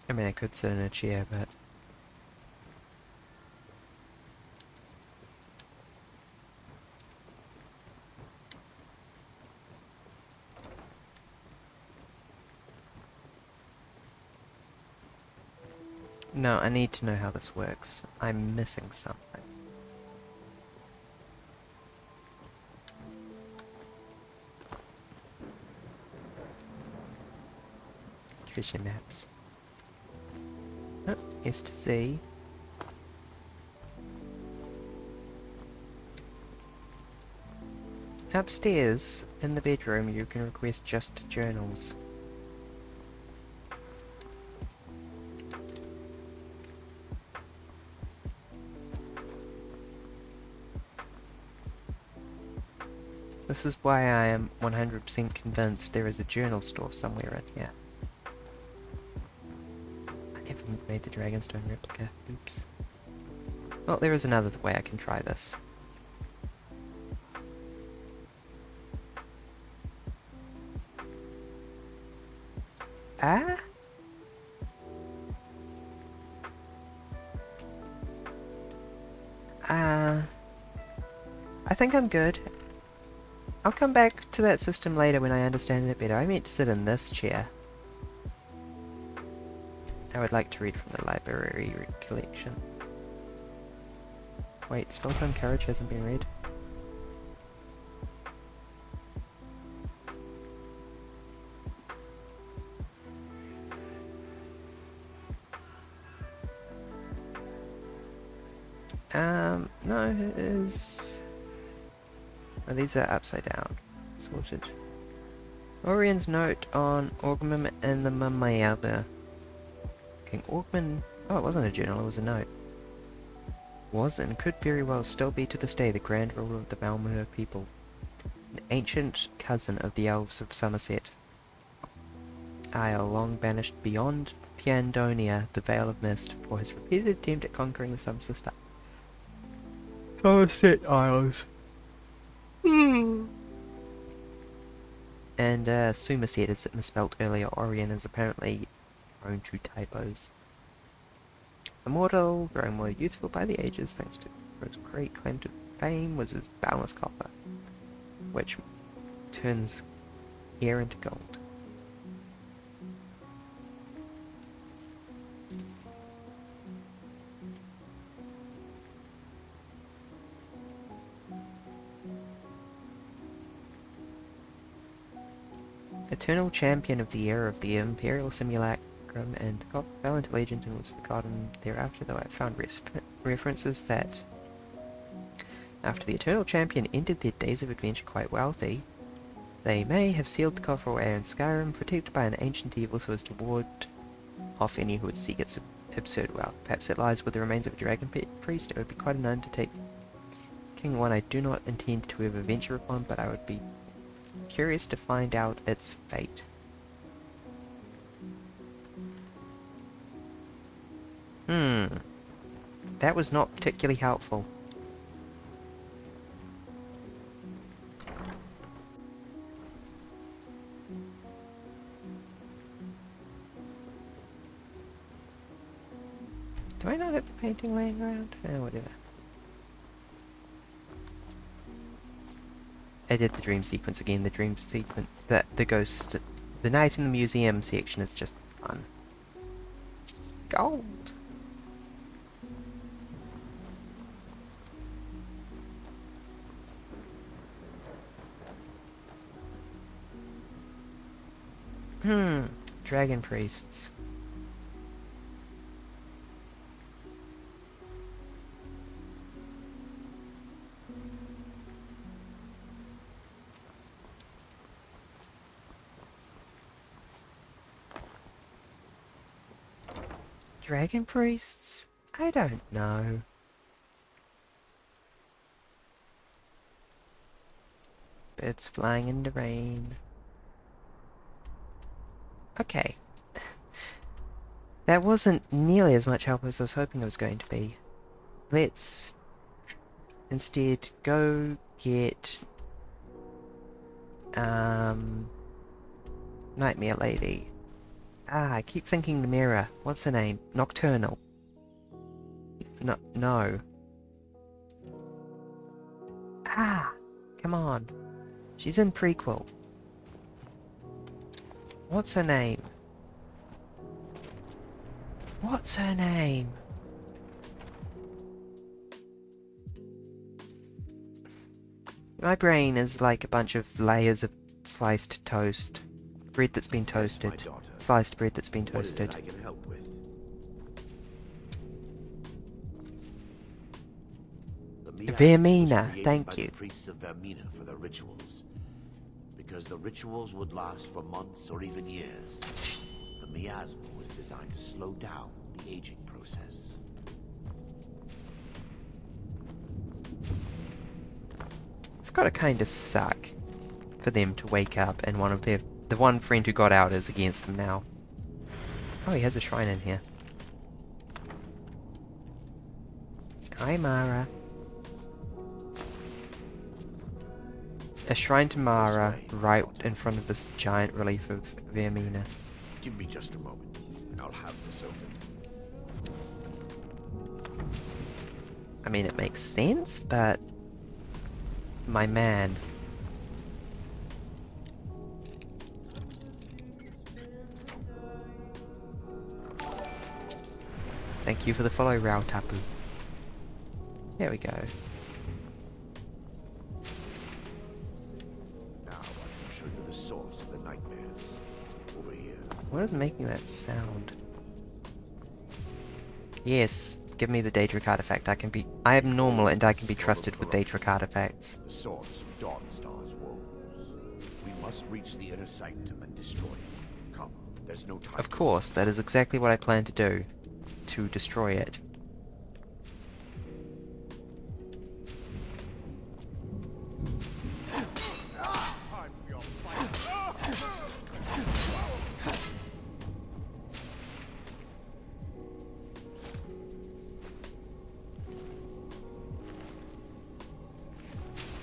I mean, I could sit in a chair, but... No, I need to know how this works. I'm missing something. Treasure maps. Oh, S to Z. Upstairs, in the bedroom, you can request just journals. This is why I am 100% convinced there is a journal store somewhere in here. I haven't made the Dragonstone replica. Oops. Well, there is another way I can try this. Ah? I think I'm good. I'll come back to that system later when I understand it better. I meant to sit in this chair. I would like to read from the library collection. Wait, Spelltime Courage hasn't been read. No, it is... Oh, these are upside down. Sorted. Orion's note on Orgmum and the Mamaelba. King Orgman... Oh, it wasn't a journal, it was a note. Was and could very well still be to this day the grand ruler of the Malmöer people. An ancient cousin of the elves of Somerset. Isle long banished beyond Piandonia, the Vale of Mist, for his repeated attempt at conquering the Somerset Isles. And Somerset is misspelt earlier. Orion is apparently prone to typos. Immortal, growing more youthful by the ages thanks to his great claim to fame was his boundless copper, which turns air into gold. Eternal champion of the era of the Imperial Simulacrum and valiant legend and was forgotten thereafter, though I found references that After the Eternal Champion ended their days of adventure quite wealthy, they may have sealed the coffer away in Skyrim, protected by an ancient evil so as to ward off any who would seek its absurd wealth. Perhaps it lies with the remains of a dragon priest. It would be quite an undertaking. One I do not intend to ever venture upon, but I would be curious to find out its fate. That was not particularly helpful. Do I not have the painting laying around? Whatever. I did the dream sequence again. The dream sequence, the ghost, the night in the museum section is just fun. Gold. Dragon priests. Dragon priests? I don't know. Birds flying in the rain. Okay. That wasn't nearly as much help as I was hoping it was going to be. Let's instead go get Nightmare Lady. I keep thinking the mirror. What's her name? Nocturnal. No. Come on. She's in prequel. What's her name? What's her name? My brain is like a bunch of layers of sliced toast. Bread that's been toasted. Sliced bread that's been toasted. What is it I can help with? Vermina, thank you. The priests of Vermina for the rituals. Because the rituals would last for months or even years. The miasma was designed to slow down the aging process. It's gotta kinda suck for them to wake up and the one friend who got out is against them now. Oh, he has a shrine in here. Hi, Mara. A shrine to Mara right in front of this giant relief of Vermina. Give me just a moment, and I'll have this open. I mean, it makes sense, but... my man. Thank you for the follow, Rao Tapu. There we go. Now I can show you the source of the nightmares. Over here. What is making that sound? Yes, give me the Daedric artifact. I am normal and I can be trusted with Daedric artifacts. The source of Dawnstar's woes. We must reach the inner sanctum and destroy it. Come, there's no time. Of course, that is exactly what I plan to do. To destroy it.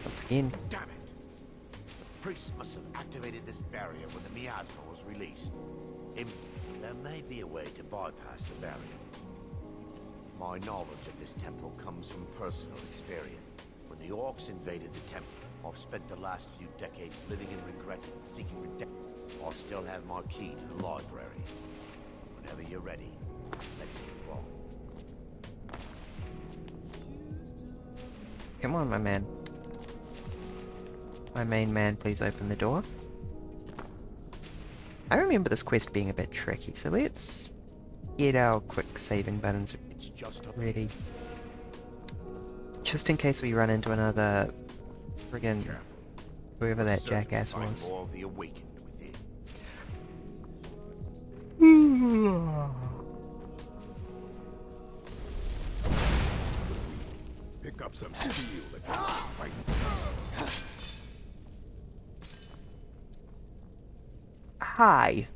Once again. Damn it! The priests must have activated this barrier when the miasma was released. There may be a way to bypass the barrier. My knowledge of this temple comes from personal experience. When the orcs invaded the temple, I've spent the last few decades living in regret and seeking redemption. I still have my key to the library. Whenever you're ready, let's move on. Come on, my man. My main man, please open the door. I remember this quest being a bit tricky, so let's get our quick saving buttons ready. Just in case we run into another friggin' Careful. whoever that Certainly jackass find was. more of the awakened within. Pick up some steel if you want to fight. Hi.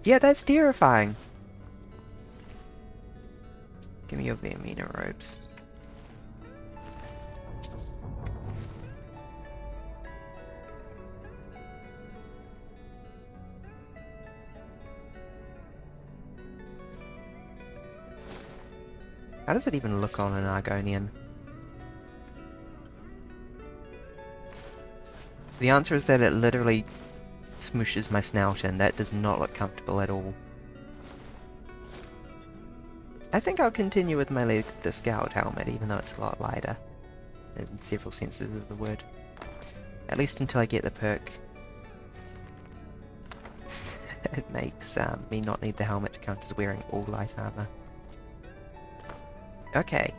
Yeah, that's terrifying. Give me your Vermina robes. How does it even look on an Argonian? The answer is that it literally smooshes my snout in. That does not look comfortable at all. I think I'll continue with the Scout helmet, even though it's a lot lighter. In several senses of the word. At least until I get the perk. It makes me not need the helmet to count as wearing all light armor. Okay.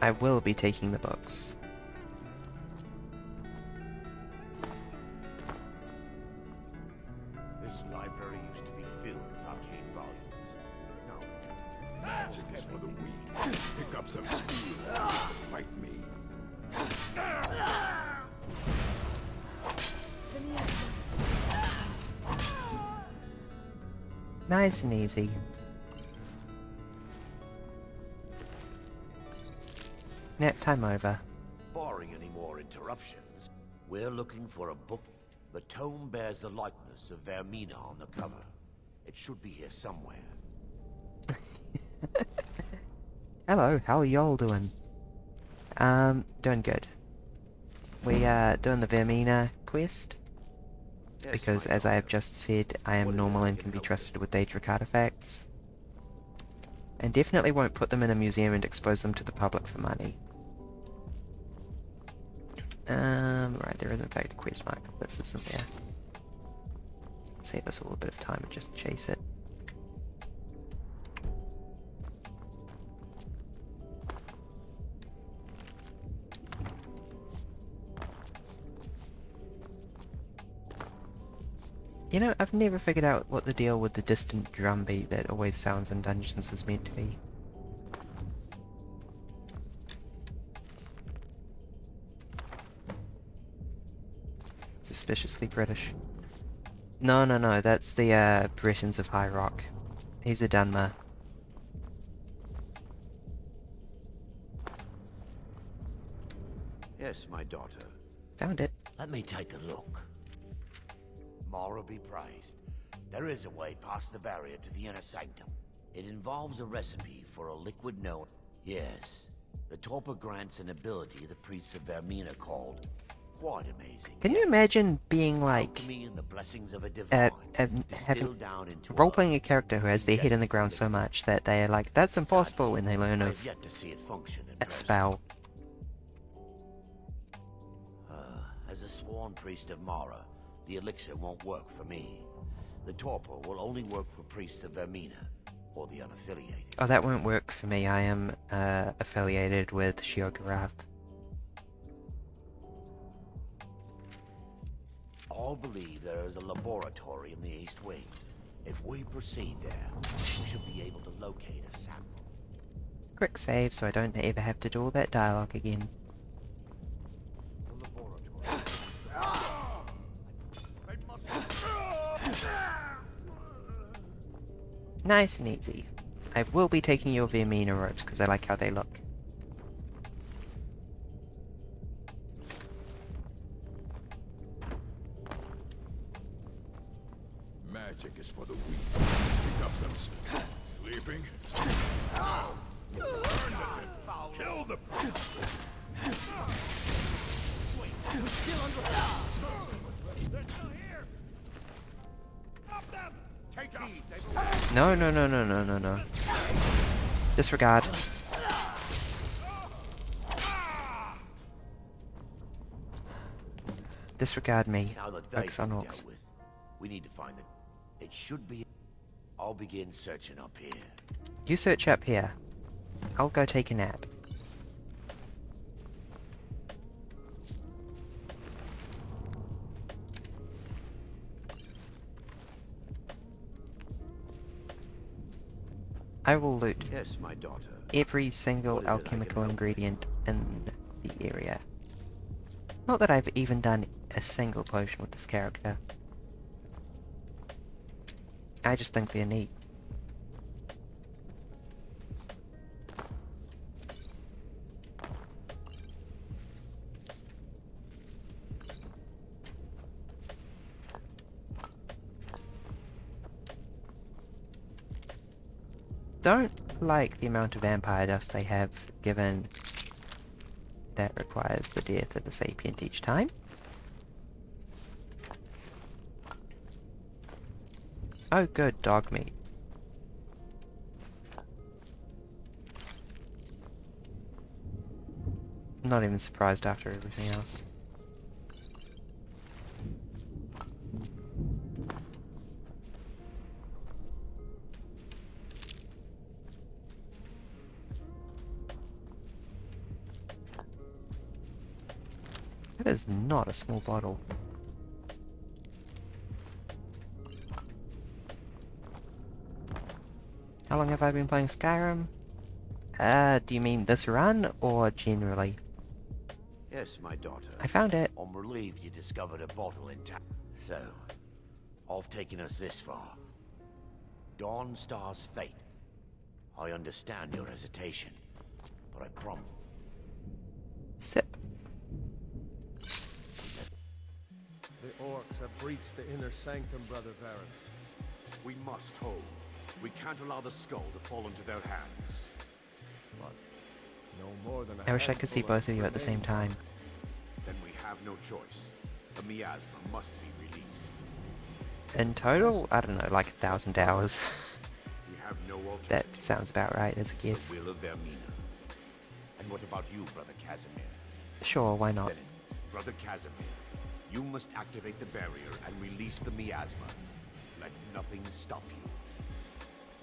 I will be taking the books. This library used to be filled with arcane volumes. No, magic is for the weak. Pick up some steel. Fight me. Nice and easy. Nap time over. Barring any more interruptions, we're looking for a book. The tome bears the likeness of Vermina on the cover. It should be here somewhere. Hello, how are y'all doing? Doing good. We are doing the Vermina quest. Yes, Because, my as I have daughter. just said, I am What is normal it I and can can be help trusted with Daedric artifacts. And definitely won't put them in a museum and expose them to the public for money. Right, there is in fact a quest mark. This isn't there. Save us all a bit of time and just chase it. You know, I've never figured out what the deal with the distant drumbeat that always sounds in dungeons is meant to be. Suspiciously British. No, that's the Britons of High Rock. He's a Dunmer. Yes, my daughter. Found it. Let me take a look. Mara be praised. There is a way past the barrier to the inner sanctum. It involves a recipe for a liquid known... Yes. The torpor grants an ability the priests of Vermina called... Quite amazing. Can you imagine being like... Alchemy and the blessings of a divine, distilled down into role-playing a character who has their head in the ground so much that they are like, that's impossible when they learn I've of yet to see it function in a person. spell. As a sworn priest of Mara, the elixir won't work for me. The torpor will only work for priests of Vermina, or the unaffiliated. Oh, that won't work for me. I am affiliated with Shiogarath. All believe there is a laboratory in the East Wing. If we proceed there, we should be able to locate a sample. Quick save so I don't ever have to do all that dialogue again. The laboratory. Nice and easy. I will be taking your Vermina robes because I like how they look. Magic is for the weak. Pick up some sleeping. Burn the tip. Kill the No. Disregard. Disregard me. Now that they've Focus on been orcs. dealt with, we need to find it. It should be. I'll begin searching up here. You search up here. I'll go take a nap. I will loot Yes, my daughter. every single What is it I can alchemical help with? ingredient in the area. Not that I've even done a single potion with this character. I just think they're neat. Don't like the amount of vampire dust they have, given that requires the death of a sapient each time. Oh good, dog meat. Not even surprised after everything else. That is not a small bottle. How long have I been playing Skyrim? Do you mean this run, or generally? Yes, my daughter. I found it. I'm relieved you discovered a bottle in town. So, I've taken us this far. Dawnstar's fate. I understand your hesitation, but I promise. Sip. The orcs have breached the inner sanctum, Brother Varen. We must hold. We can't allow the skull to fall into their hands. But no more than a I wish I could see handful both of you at the same remain. time. Then we have no choice. The miasma must be released. In total, I don't know, like 1,000 hours. We have no alternative. That sounds about right as a It's guess. the will of Vermina. And what about you, Brother Casimir? Sure, why not? Then, Brother Casimir, you must activate the barrier and release the miasma. Let nothing stop you.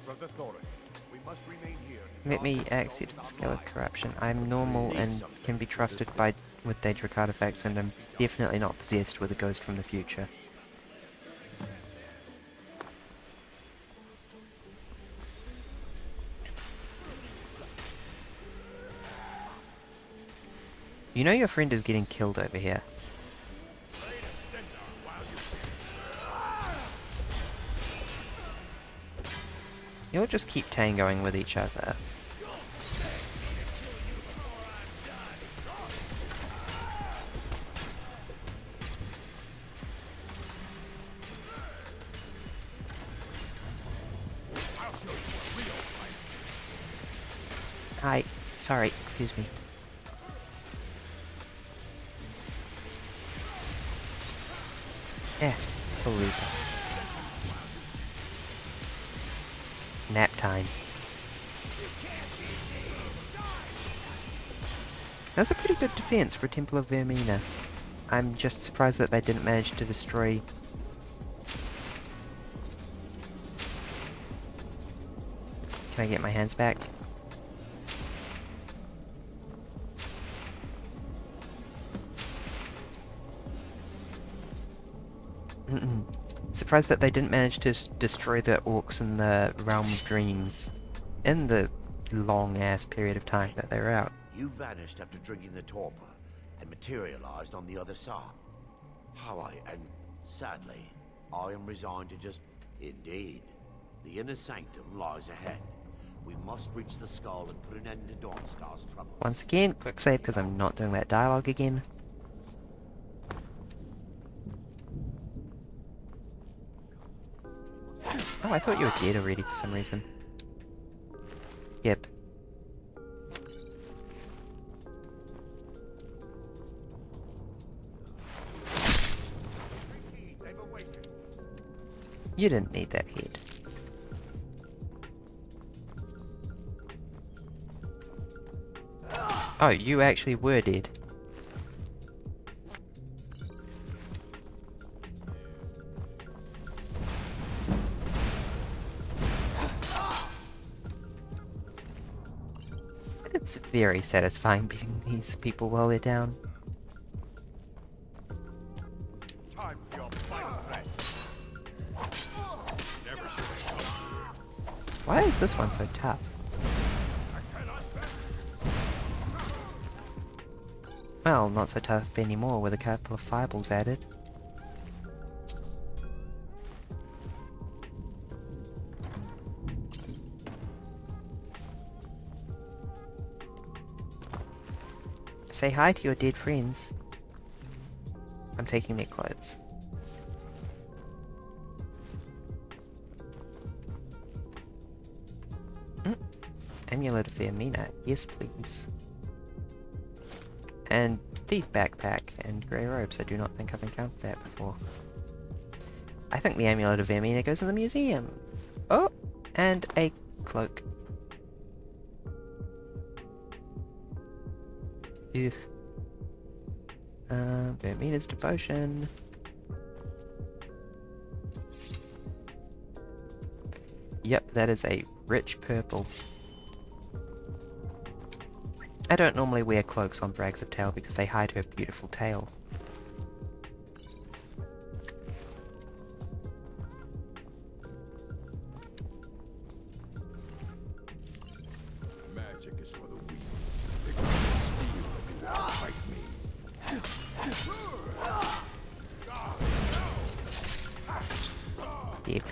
Brother Thorin, we must remain here. Let me access the skill of corruption. I'm normal and can be trusted with Daedric artifacts, and I'm definitely not possessed with a ghost from the future. You know your friend is getting killed over here. You'll just keep tangoing with each other. Hi. Sorry, excuse me. Yeah, full Reaper. It's nap time. That's a pretty good defense for Temple of Vermina. I'm just surprised that they didn't manage to destroy... Can I get my hands back? Surprised that they didn't manage to destroy the orcs in the Realm of Dreams in the long-ass period of time that they were out. You vanished after drinking the torpor and materialized on the other side. And sadly, I am resigned to just... Indeed. The inner sanctum lies ahead. We must reach the skull and put an end to Dawnstar's trouble. Once again, quick save because I'm not doing that dialogue again. Oh, I thought you were dead already for some reason. Yep. You didn't need that head. Oh, you actually were dead. It's very satisfying beating these people while they're down. Time for your final rest. Never should have come. Why is this one so tough? Well, not so tough anymore with a couple of fireballs added. Say hi to your dead friends. I'm taking their clothes. Amulet of Ermina, yes please. And thief backpack and grey robes. I do not think I've encountered that before. I think the Amulet of Ermina goes in the museum. Oh, and a cloak. Ugh. Vermina's devotion. Yep, that is a rich purple. I don't normally wear cloaks on Brags of Tail because they hide her beautiful tail. Magic is for the weak. Pick up the steel if you want to fight me. Yep.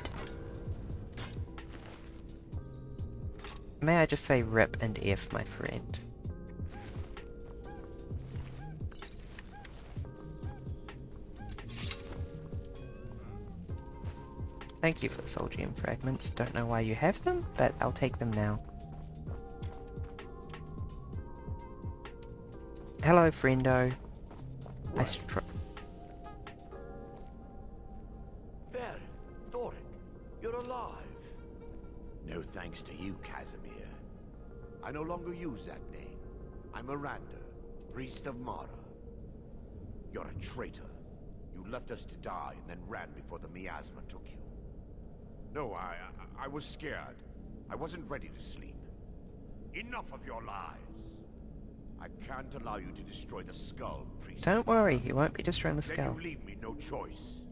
May I just say rip and F, my friend? Thank you for the soul gem fragments. Don't know why you have them, but I'll take them now. Hello, friendo. Barry, Thoric, you're alive. No thanks to you, Casimir. I no longer use that name. I'm Miranda, priest of Mara. You're a traitor. You left us to die and then ran before the miasma took you. No, I was scared. I wasn't ready to sleep. Enough of your lies. I can't allow you to destroy the skull, priest. Don't worry, you won't be destroying the Then skull. you leave me no choice.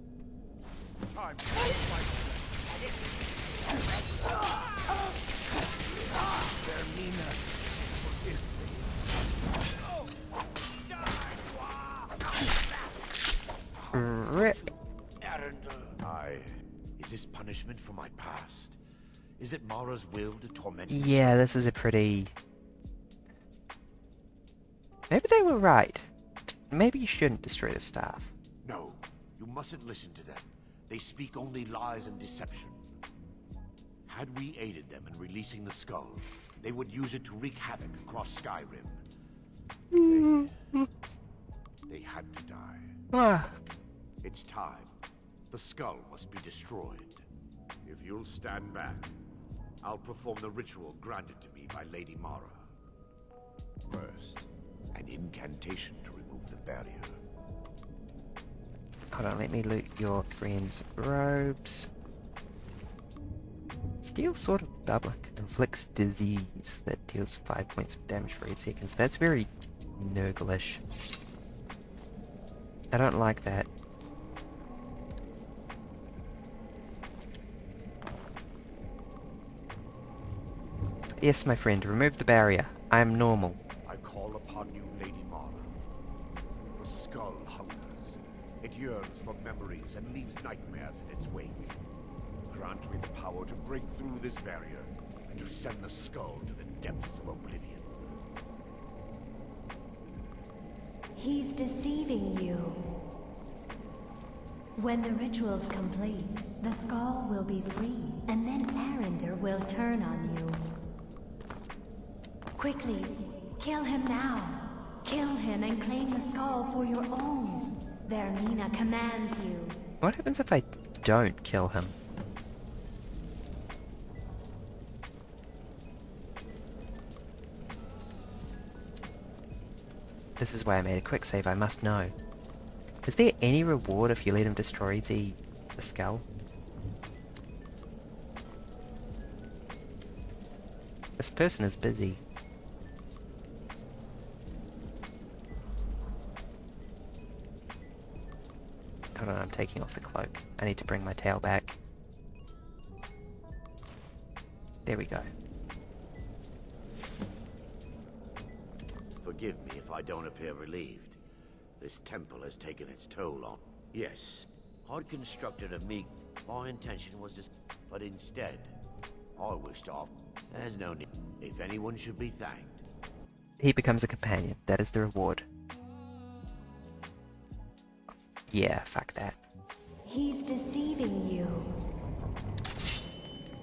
Time to fight. Vermina, forgive me. Rip. Is this punishment for my past? Is it Mara's will to torment me? Yeah, this is a pretty... Maybe they were right. Maybe you shouldn't destroy the staff. No, you mustn't listen to them. They speak only lies and deception. Had we aided them in releasing the skull, they would use it to wreak havoc across Skyrim. They had to die. Ah. It's time. The skull must be destroyed. If you'll stand back, I'll perform the ritual granted to me by Lady Mara. First, an incantation to remove the barrier. Hold on, let me loot your friend's robes. Steel Sword of Public inflicts disease that deals 5 points of damage for 8 seconds. That's very Nurglish. I don't like that. Yes, my friend, remove the barrier. I am normal. I call upon you, Lady Mara. The skull hungers. It yearns for memories and leaves nightmares in its wake. Grant me the power to break through this barrier and to send the skull to the depths of oblivion. He's deceiving you. When the ritual's complete, the skull will be free, and then Arender will turn on you. Quickly, kill him now. Kill him and claim the skull for your own. Vermina commands you. What happens if I don't kill him? This is why I made a quick save, I must know. Is there any reward if you let him destroy the skull? This person is busy. Hold on, I'm taking off the cloak. I need to bring my tail back. There we go. Forgive me if I don't appear relieved. This temple has taken its toll on. Yes, I'd constructed a meek. My intention was to... But instead, I wished off. There's no need. If anyone should be thanked. He becomes a companion. That is the reward. Yeah, fuck that. He's deceiving you.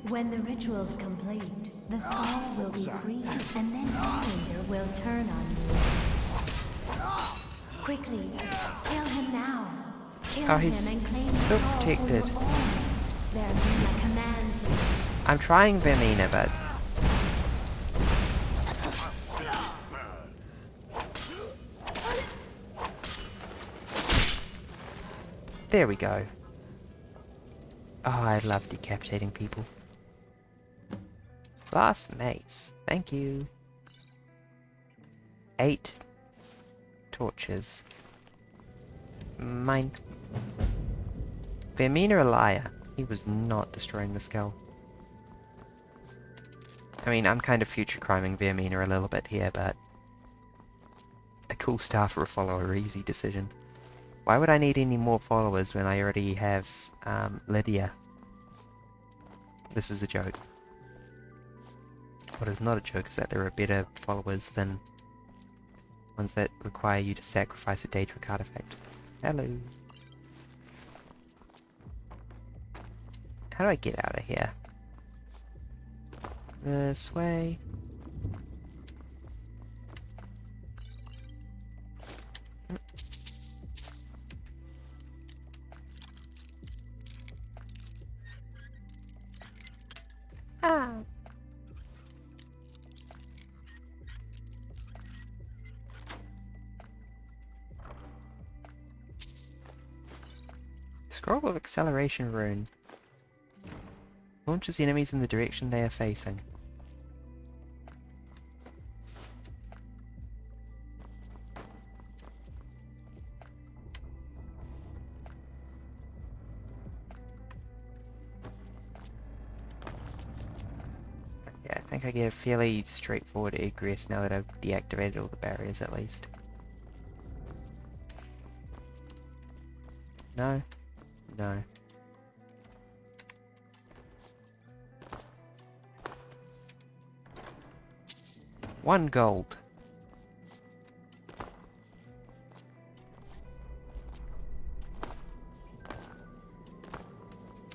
When the ritual's complete, the skull will be freed, and then Highlander will turn on you. Quickly, kill him now. Kill Oh, him he's and claim the still skull for protected. your own. Vermina commands you. I'm trying Vermina, but... There we go. Oh, I love decapitating people. Glass mace. Thank you. 8 torches. Mine. Vermina a liar. He was not destroying the skull. I mean, I'm kind of future criming Vermina a little bit here, but... A cool star for a follower, easy decision. Why would I need any more followers when I already have, Lydia? This is a joke. What is not a joke is that there are better followers than ones that require you to sacrifice a Daedric artifact. Hello. How do I get out of here? This way. Ah. Scroll of acceleration rune. Launches the enemies in the direction they are facing. Yeah, I think I get a fairly straightforward egress now that I've deactivated all the barriers at least. No? No. One gold.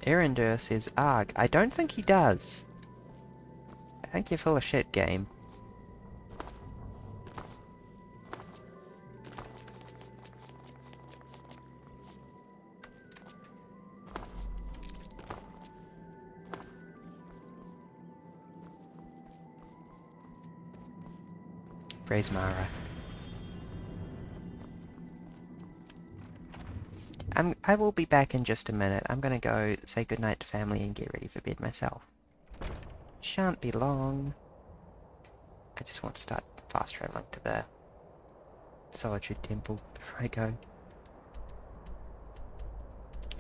Erendur says Arg. I don't think he does. I think you're full of shit, game. Praise Mara. I will be back in just a minute. I'm gonna go say goodnight to family and get ready for bed myself. Shan't be long. I just want to start fast traveling to the Solitude Temple before I go.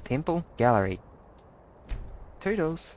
Temple? Gallery. Toodles.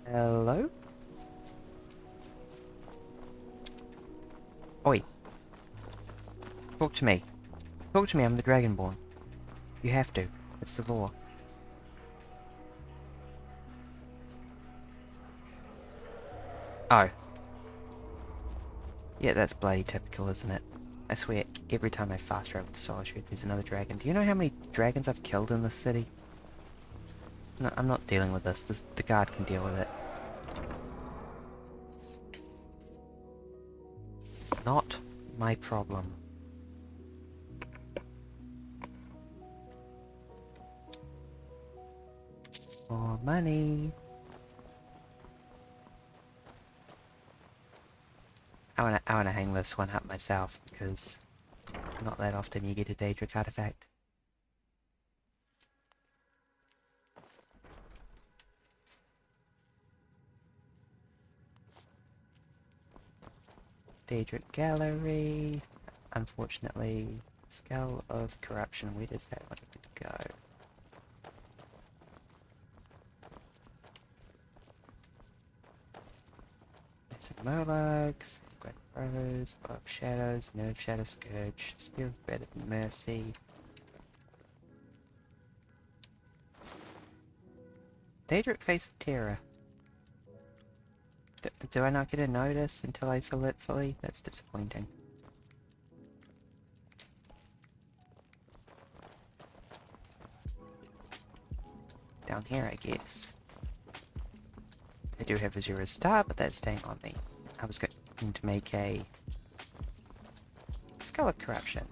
Hello? Oi. Talk to me. Talk to me, I'm the Dragonborn. You have to. It's the law. Oh. Yeah, that's bloody typical, isn't it? I swear, every time I fast travel to Solitude, there's another dragon. Do you know how many dragons I've killed in this city? No, I'm not dealing with this. The guard can deal with it. Not my problem. More money. I wanna hang this one up myself because not that often you get a Daedric artifact. Daedric Gallery. Unfortunately, Skull of Corruption. Where does that one go? There's some Murlocs, Great Rose, Bow of Shadows, Nerve Shadow Scourge, Spear of Better Mercy. Daedric Face of Terror. Do I not get a notice until I fill it fully? That's disappointing. Down here, I guess. I do have Azura's Star, but that's staying on me. I was going to make a Skull of Corruption.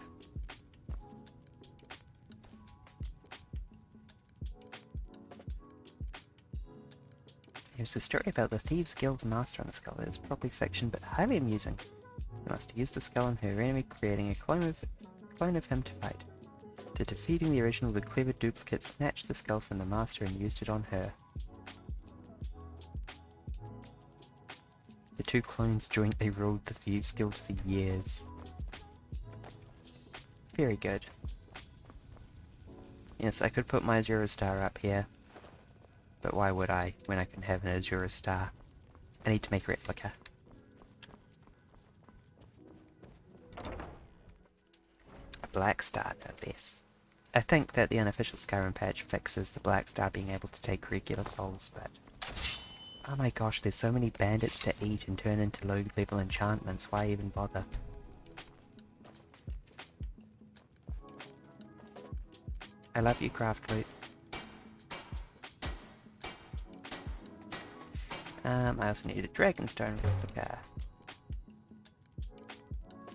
Here's the story about the Thieves Guild Master on the skull. It is probably fiction, but highly amusing. You must use the skull on her enemy, creating a clone of him to fight. After defeating the original, the clever duplicate snatched the skull from the master and used it on her. The two clones jointly ruled the Thieves Guild for years. Very good. Yes, I could put my Azura Star up here. But why would I, when I can have an Azura Star? I need to make a replica. A Black Star, no less. I think that the unofficial Skyrim patch fixes the Black Star being able to take regular souls, but... oh my gosh, there's so many bandits to eat and turn into low-level enchantments, why even bother? I love you, Craft Loot. I also need a Dragonstone replica.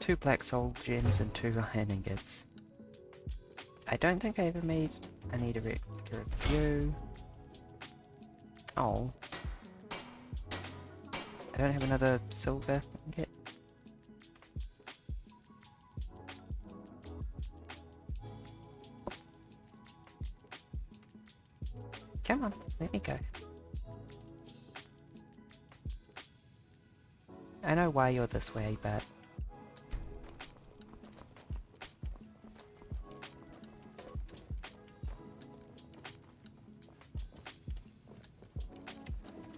2 Black Soul Gems and 2 Iron Ingots. I don't think I ever made... I need a replica of you. Oh. I don't have another silver ingot. Come on, let me go. I know why you're this way, but...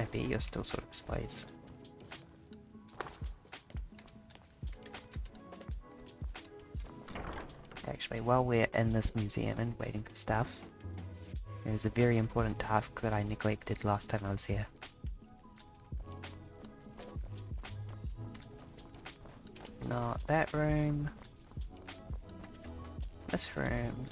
I bet you're still sort of this place. Actually, while we're in this museum and waiting for stuff, there's a very important task that I neglected last time I was here. Not that room. This room.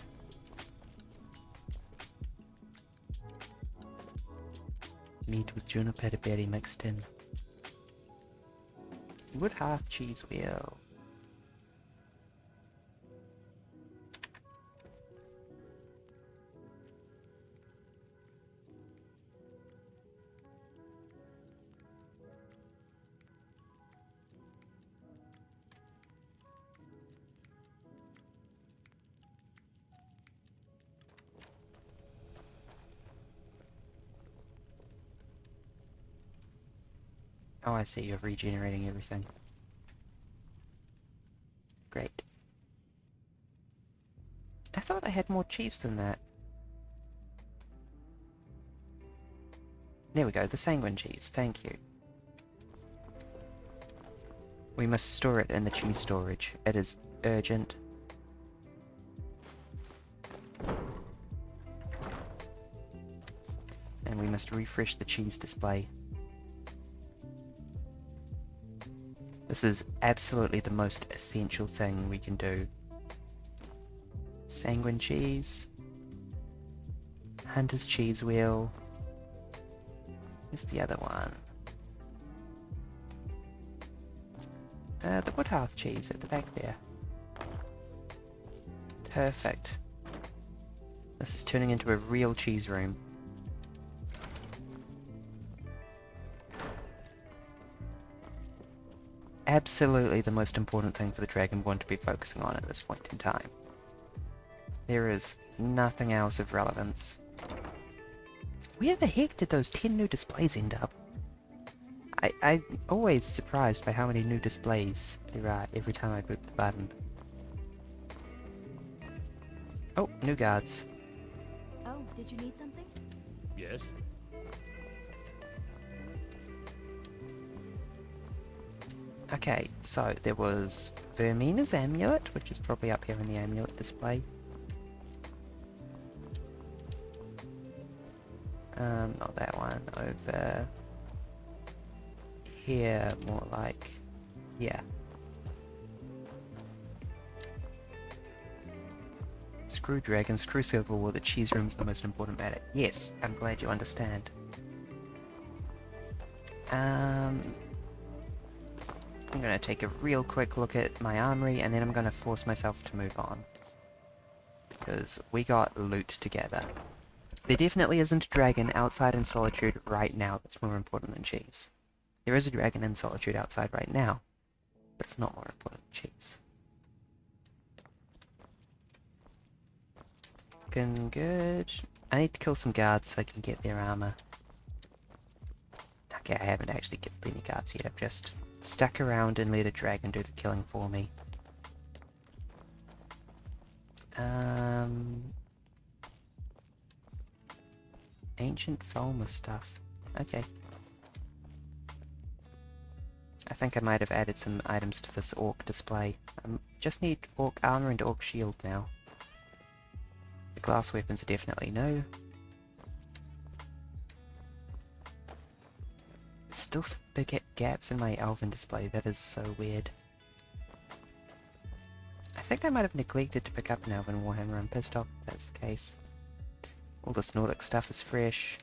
Meat with juniper berry mixed in. Wood half cheese wheel. Oh, I see, you're regenerating everything. Great. I thought I had more cheese than that. There we go, the sanguine cheese, thank you. We must store it in the cheese storage. It is urgent. And we must refresh the cheese display. This is absolutely the most essential thing we can do. Sanguine cheese. Hunter's cheese wheel. Where's the other one? The Woodhearth cheese at the back there. Perfect. This is turning into a real cheese room. Absolutely the most important thing for the Dragonborn to be focusing on at this point in time. There is nothing else of relevance. Where the heck did those 10 new displays end up? I'm always surprised by how many new displays there are every time I click the button. Oh, new guards. Oh, did you need something? Yes? Okay, so there was Vermina's amulet, which is probably up here in the amulet display. Not that one. Over here, more like, yeah. Screw Dragon, Screw Silver War, the cheese room's the most important matter. Yes, I'm glad you understand. I'm gonna take a real quick look at my armory, and then I'm gonna force myself to move on. Because we got loot together. There definitely isn't a dragon outside in Solitude right now that's more important than cheese. There is a dragon in Solitude outside right now, but it's not more important than cheese. Looking good. I need to kill some guards so I can get their armor. Okay, I haven't actually killed any guards yet, I've just stuck around and let a dragon do the killing for me. Ancient Fulmer stuff. Okay. I think I might have added some items to this orc display. Just need orc armor and orc shield now. The glass weapons are definitely no. There's still some big gaps in my elven display, that is so weird. I think I might have neglected to pick up an elven warhammer, I'm pissed off if that's the case. All this Nordic stuff is fresh.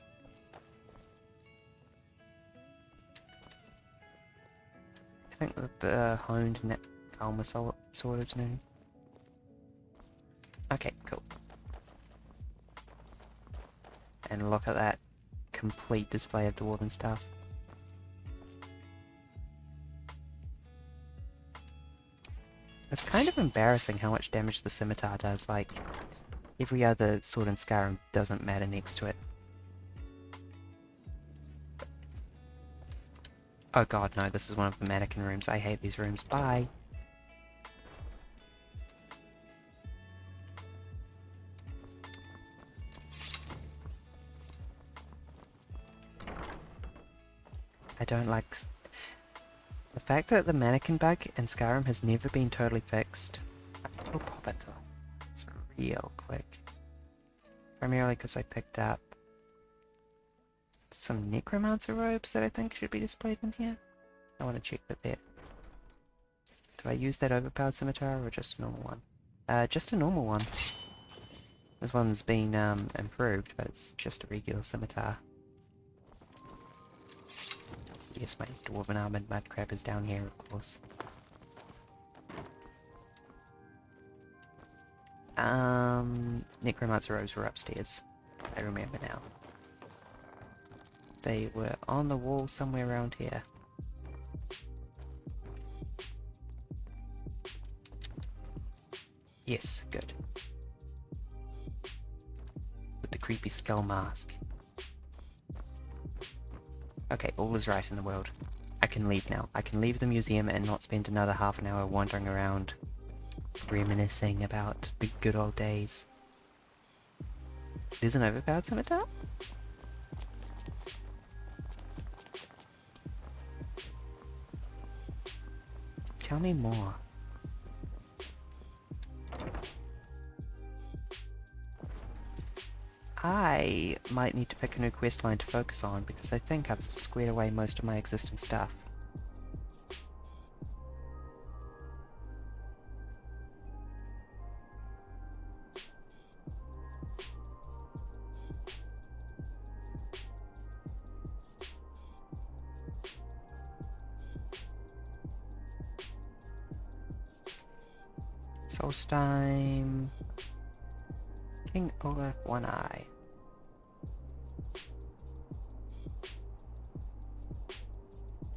I think that the honed Kalma sword is new. Okay, cool. And look at that complete display of dwarven stuff. It's kind of embarrassing how much damage the scimitar does, like, every other sword in Skyrim doesn't matter next to it. Oh god, no, this is one of the mannequin rooms. I hate these rooms. Bye! I don't like... The fact that the mannequin bug in Skyrim has never been totally fixed. I will pop it though. It's real quick. Primarily because I picked up some necromancer robes that I think should be displayed in here. I want to check that there. Do I use that overpowered scimitar or just a normal one? Just a normal one. This one's been improved, but it's just a regular scimitar. Yes, my dwarven armored mudcrab is down here, of course. Necromancer robes were upstairs. I remember now. They were on the wall somewhere around here. Yes, good. With the creepy skull mask. Okay, all is right in the world. I can leave now. I can leave the museum and not spend another half an hour wandering around, reminiscing about the good old days. There's an overpowered scimitar? Tell me more. I might need to pick a new quest line to focus on because I think I've squared away most of my existing stuff. Solstheim. King Olaf One Eye.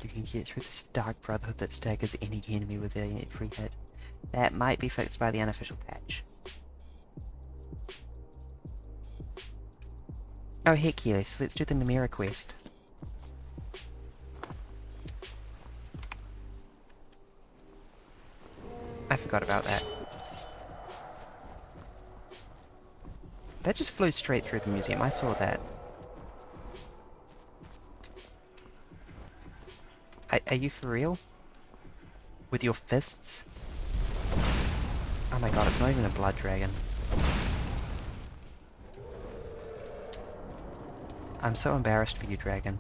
You can get through this Dark Brotherhood that staggers any enemy with a free hit. That might be fixed by the unofficial patch. Oh heck yes, let's do the Namira quest. I forgot about that. That just flew straight through the museum, I saw that. Are you for real? With your fists? Oh my god, it's not even a blood dragon. I'm so embarrassed for you, dragon.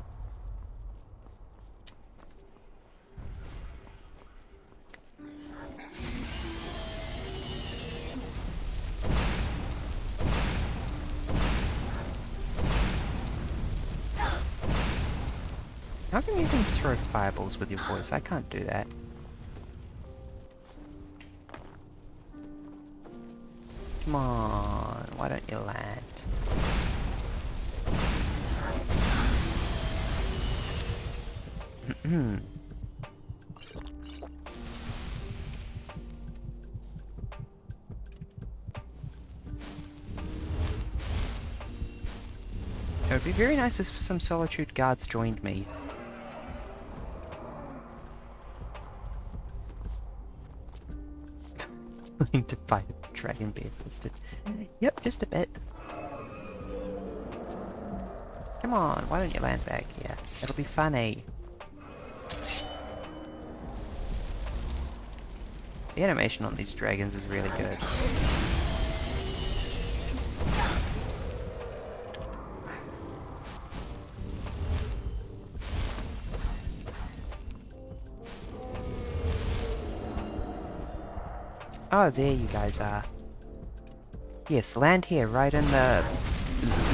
How come you can throw fireballs with your voice? I can't do that. Come on, why don't you land? It would be very nice if some Solitude guards joined me. Willing to fight a dragon barefisted. Yep, just a bit. Come on, why don't you land back here? It'll be funny. The animation on these dragons is really good. Oh, there you guys are. Yes, land here, right in the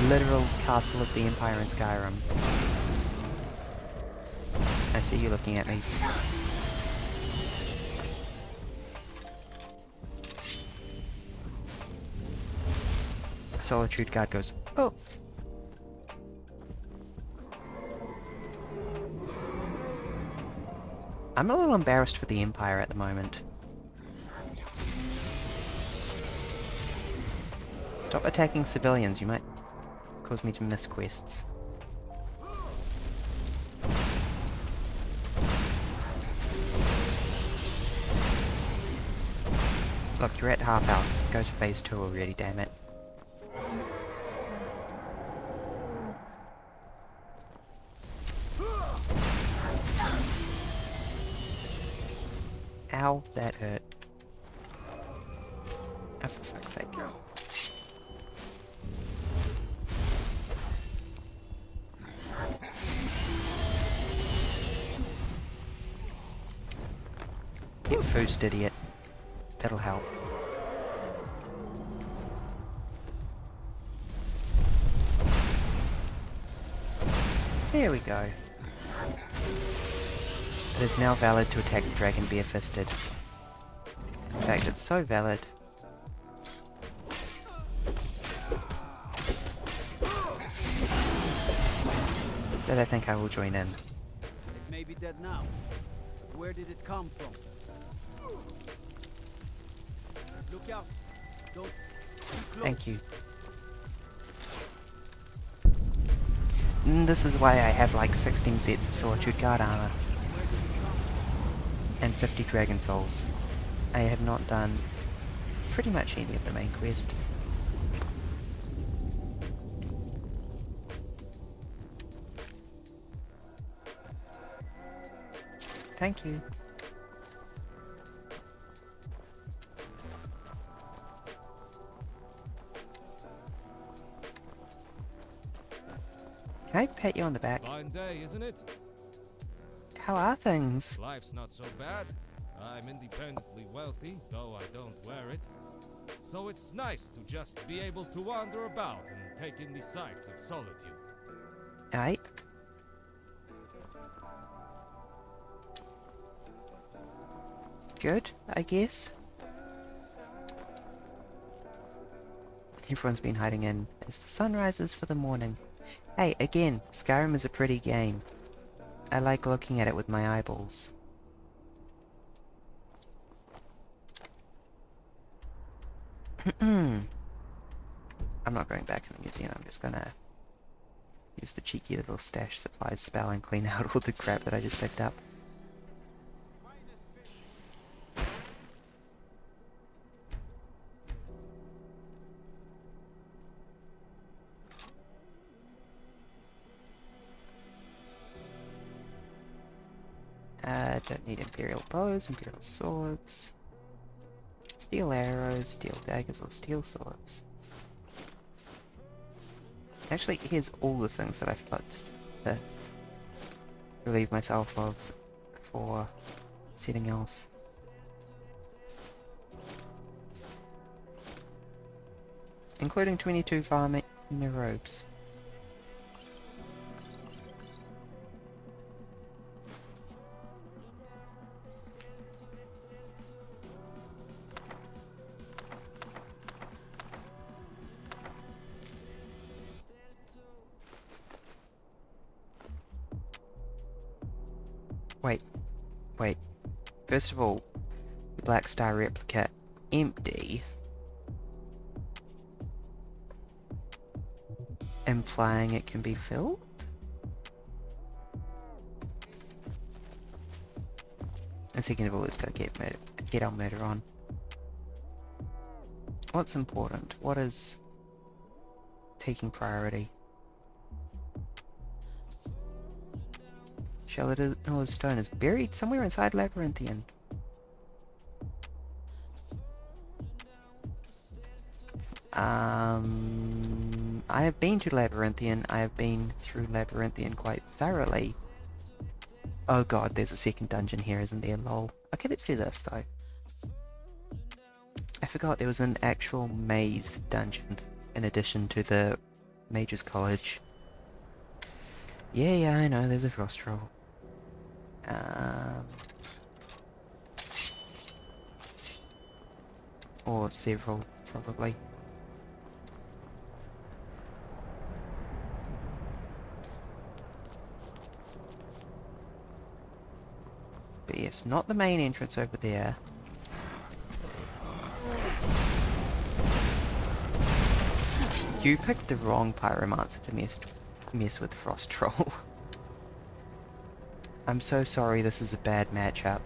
literal castle of the Empire in Skyrim. I see you looking at me. Solitude guard goes, oh! I'm a little embarrassed for the Empire at the moment. Stop attacking civilians, you might cause me to miss quests. Look, you're at half health. Go to phase 2 already, damn it. Ow, that hurt. Oh, for fuck's sake. Get first, idiot. That'll help. There we go. It is now valid to attack the dragon barefisted. In fact, it's so valid. That I think I will join in. It may be dead now. But where did it come from? Look out! Don't. Thank you. This is why I have like 16 sets of Solitude Guard armor. And 50 Dragon Souls. I have not done pretty much any of the main quest. Thank you. Can I pat you on the back? Fine day, isn't it? How are things? Life's not so bad. I'm independently wealthy, though I don't wear it. So it's nice to just be able to wander about and take in the sights of solitude. Aight. Good, I guess. Everyone's been hiding in as the sun rises for the morning. Hey, again, Skyrim is a pretty game. I like looking at it with my eyeballs. I'm not going back in the museum, I'm just gonna use the cheeky little stash supplies spell and clean out all the crap that I just picked up. Don't need Imperial bows, Imperial swords, steel arrows, steel daggers, or steel swords. Actually, here's all the things that I've got to relieve myself of for setting off. Including 22 farming robes. Wait. First of all, the Black Star replica empty. Implying it can be filled? And second of all, let's go get our murder on. What's important? What is taking priority? Shallow's stone is buried somewhere inside Labyrinthian. I have been to Labyrinthian. I have been through Labyrinthian quite thoroughly. Oh god, there's a second dungeon here, isn't there? Lol. Okay, let's do this though. I forgot there was an actual maze dungeon in addition to the Mage's College. Yeah, I know, there's a frost troll. Or several, probably. But yes, not the main entrance over there. You picked the wrong pyromancer to mess with the frost troll. I'm so sorry, this is a bad matchup.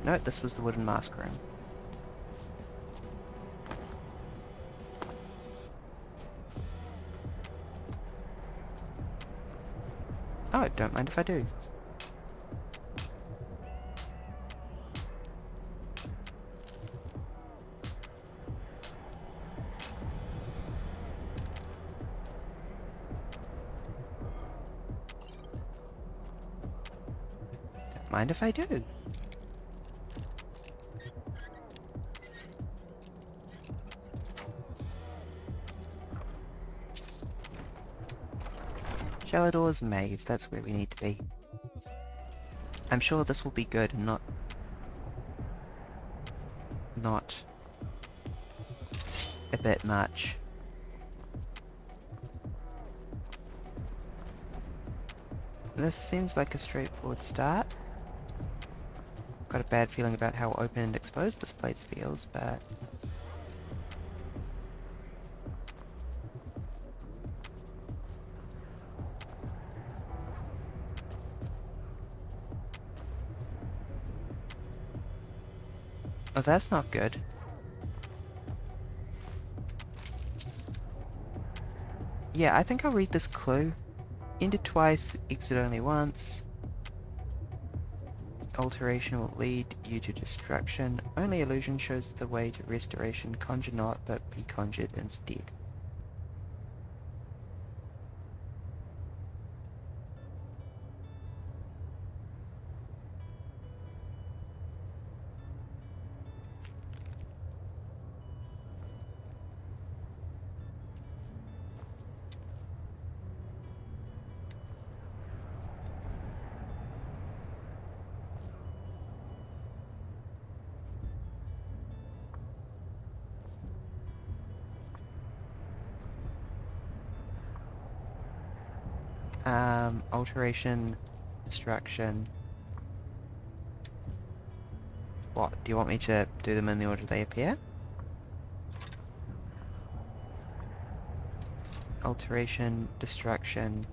No, this was the wooden mask room. Oh, don't mind if I do. Don't mind if I do. Shalador's maze, that's where we need to be. I'm sure this will be good and not a bit much. This seems like a straightforward start. Got a bad feeling about how open and exposed this place feels, but... oh, that's not good. Yeah, I think I'll read this clue. Enter twice, exit only once. Alteration will lead you to destruction. Only illusion shows the way to restoration. Conjure not, but be conjured instead. Alteration, destruction. What? Do you want me to do them in the order they appear? Alteration, destruction,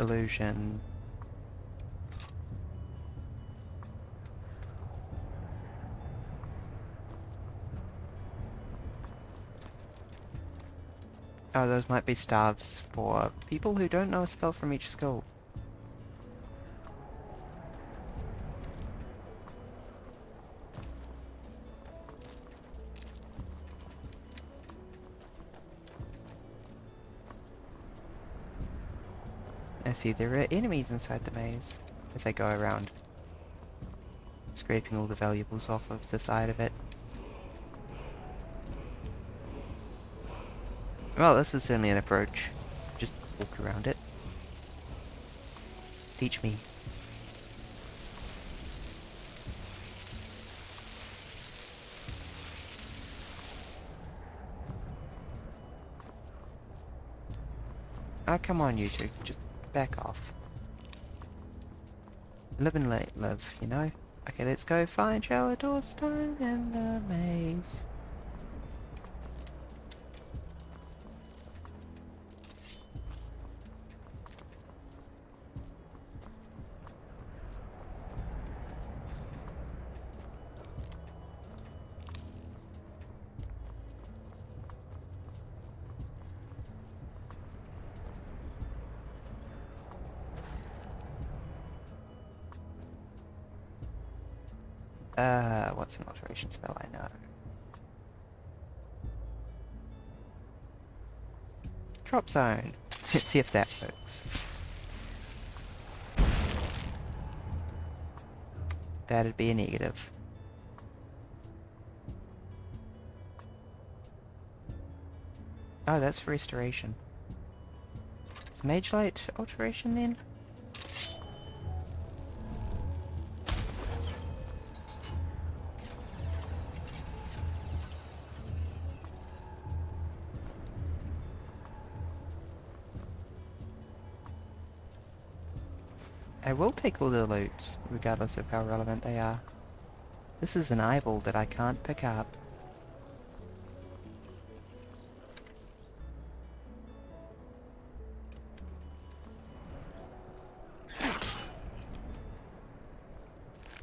illusion. Oh, those might be staves for people who don't know a spell from each skill. I see there are enemies inside the maze as I go around, scraping all the valuables off of the side of it. Well, this is certainly an approach. Just walk around it. Teach me. Oh, come on, you two. Just back off. Live and let live, you know? Okay, let's go find Shalador's stone in the maze. What's an alteration spell I know? Drop zone. Let's see if that works. That'd be a negative. Oh, that's for restoration. Is Mage Light alteration then? I will take all the loots, regardless of how relevant they are. This is an eyeball that I can't pick up.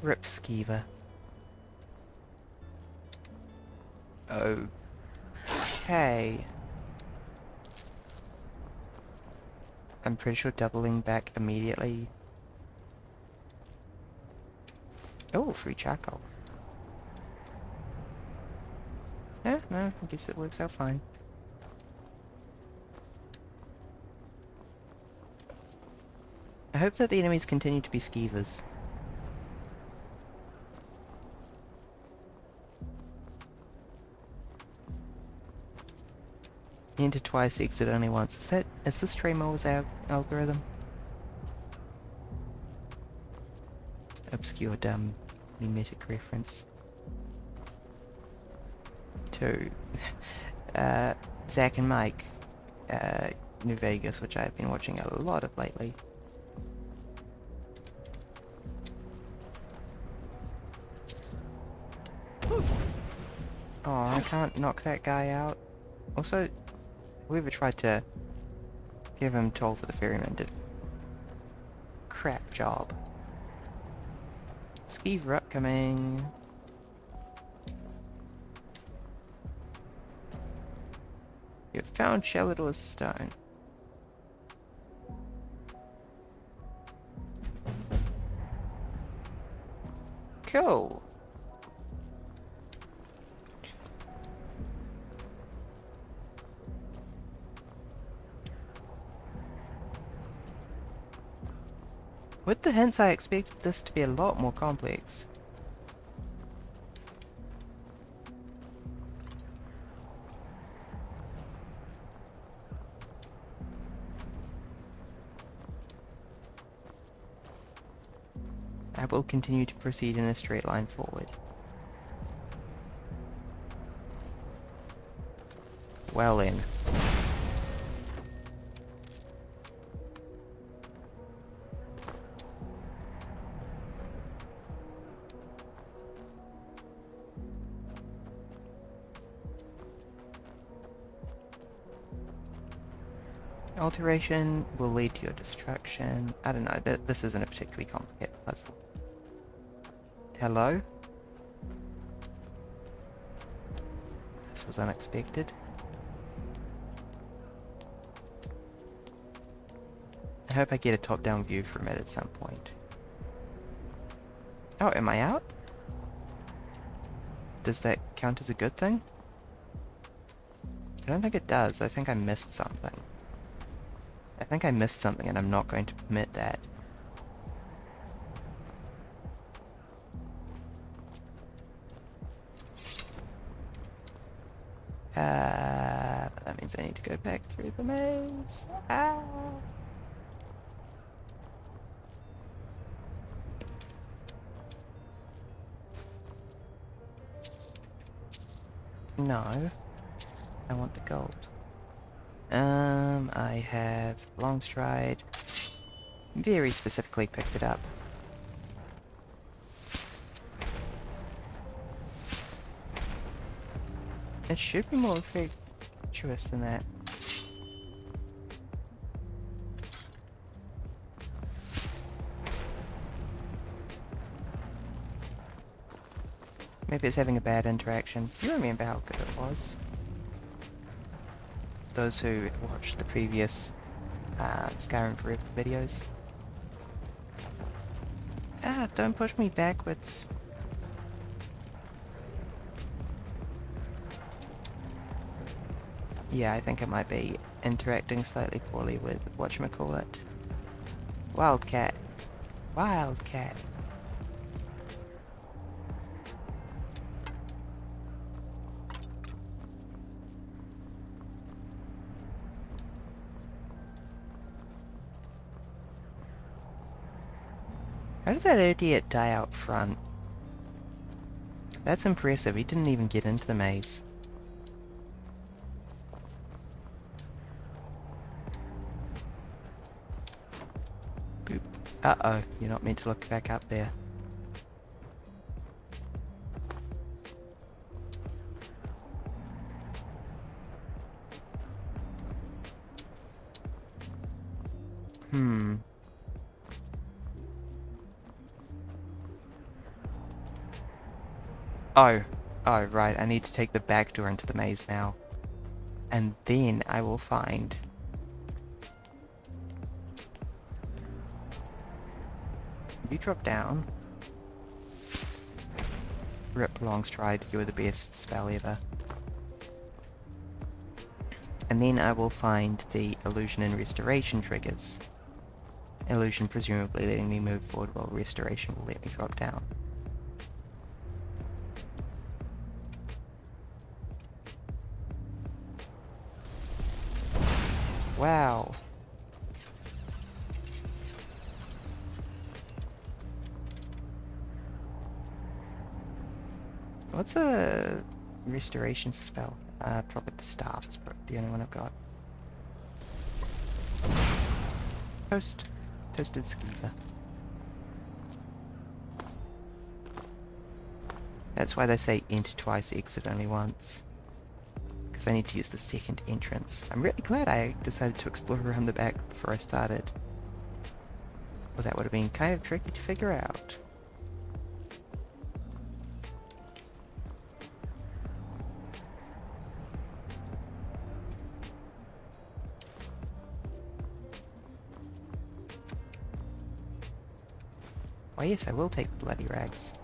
Rip Skeever. Okay. I'm pretty sure doubling back immediately. Oh, free charcoal. Yeah, no, I guess it works out fine. I hope that the enemies continue to be skeevers. Enter twice, exit only once. Is this Tremor's algorithm? Obscure dumb mimetic reference. 2. Zack and Mike. New Vegas, which I've been watching a lot of lately. Oh, I can't knock that guy out. Also, whoever tried to give him toll to the ferryman did crap job. Skeever upcoming. You've found Shalador's stone. Cool. With the hints, I expected this to be a lot more complex. I will continue to proceed in a straight line forward. Well then. Alteration will lead to your destruction. I don't know, this isn't a particularly complicated puzzle. Hello? This was unexpected. I hope I get a top-down view from it at some point. Oh, am I out? Does that count as a good thing? I don't think it does. I think I missed something. I think I missed something and I'm not going to permit that. But that means I need to go back through the maze. Ah. No. I want the gold. I have long stride. Very specifically picked it up. It should be more virtuous than that. Maybe it's having a bad interaction. You remember how good it was. Those who watched the previous Skyrim Forever videos. Ah, don't push me backwards. Yeah, I think it might be interacting slightly poorly with whatchamacallit. Wildcat. Wildcat. How did that idiot die out front? That's impressive, he didn't even get into the maze. Boop. Uh-oh, you're not meant to look back up there. Oh, right, I need to take the back door into the maze now. And then I will find... You drop down. Rip long stride, you're the best spell ever. And then I will find the illusion and restoration triggers. Illusion presumably letting me move forward, while restoration will let me drop down. Wow. What's a restoration spell? Probably the staff is probably the only one I've got. Toasted skeever. That's why they say enter twice, exit only once. Because I need to use the second entrance. I'm really glad I decided to explore around the back before I started. Well, that would have been kind of tricky to figure out. Why yes, I will take the bloody rags.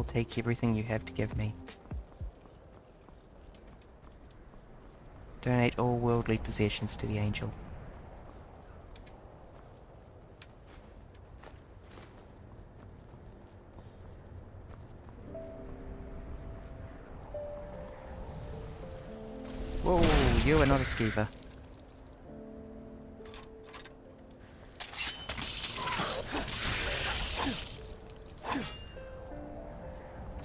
take everything you have to give me. Donate all worldly possessions to the angel. Whoa, you are not a skeever.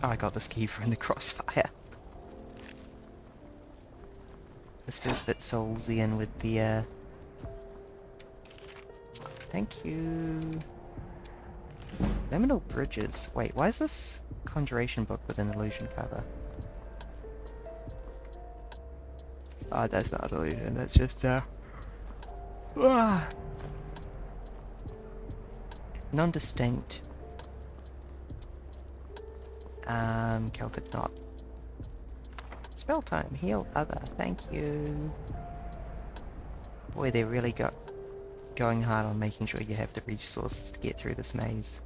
Oh, I got the skeever in the crossfire. This feels a bit soulsy with the, Thank you. Liminal bridges. Wait, why is this conjuration book with an illusion cover? Oh, that's not illusion, that's just, non-distinct. Celtic knot. Spell time, heal other, thank you. Boy, they really going hard on making sure you have the resources to get through this maze.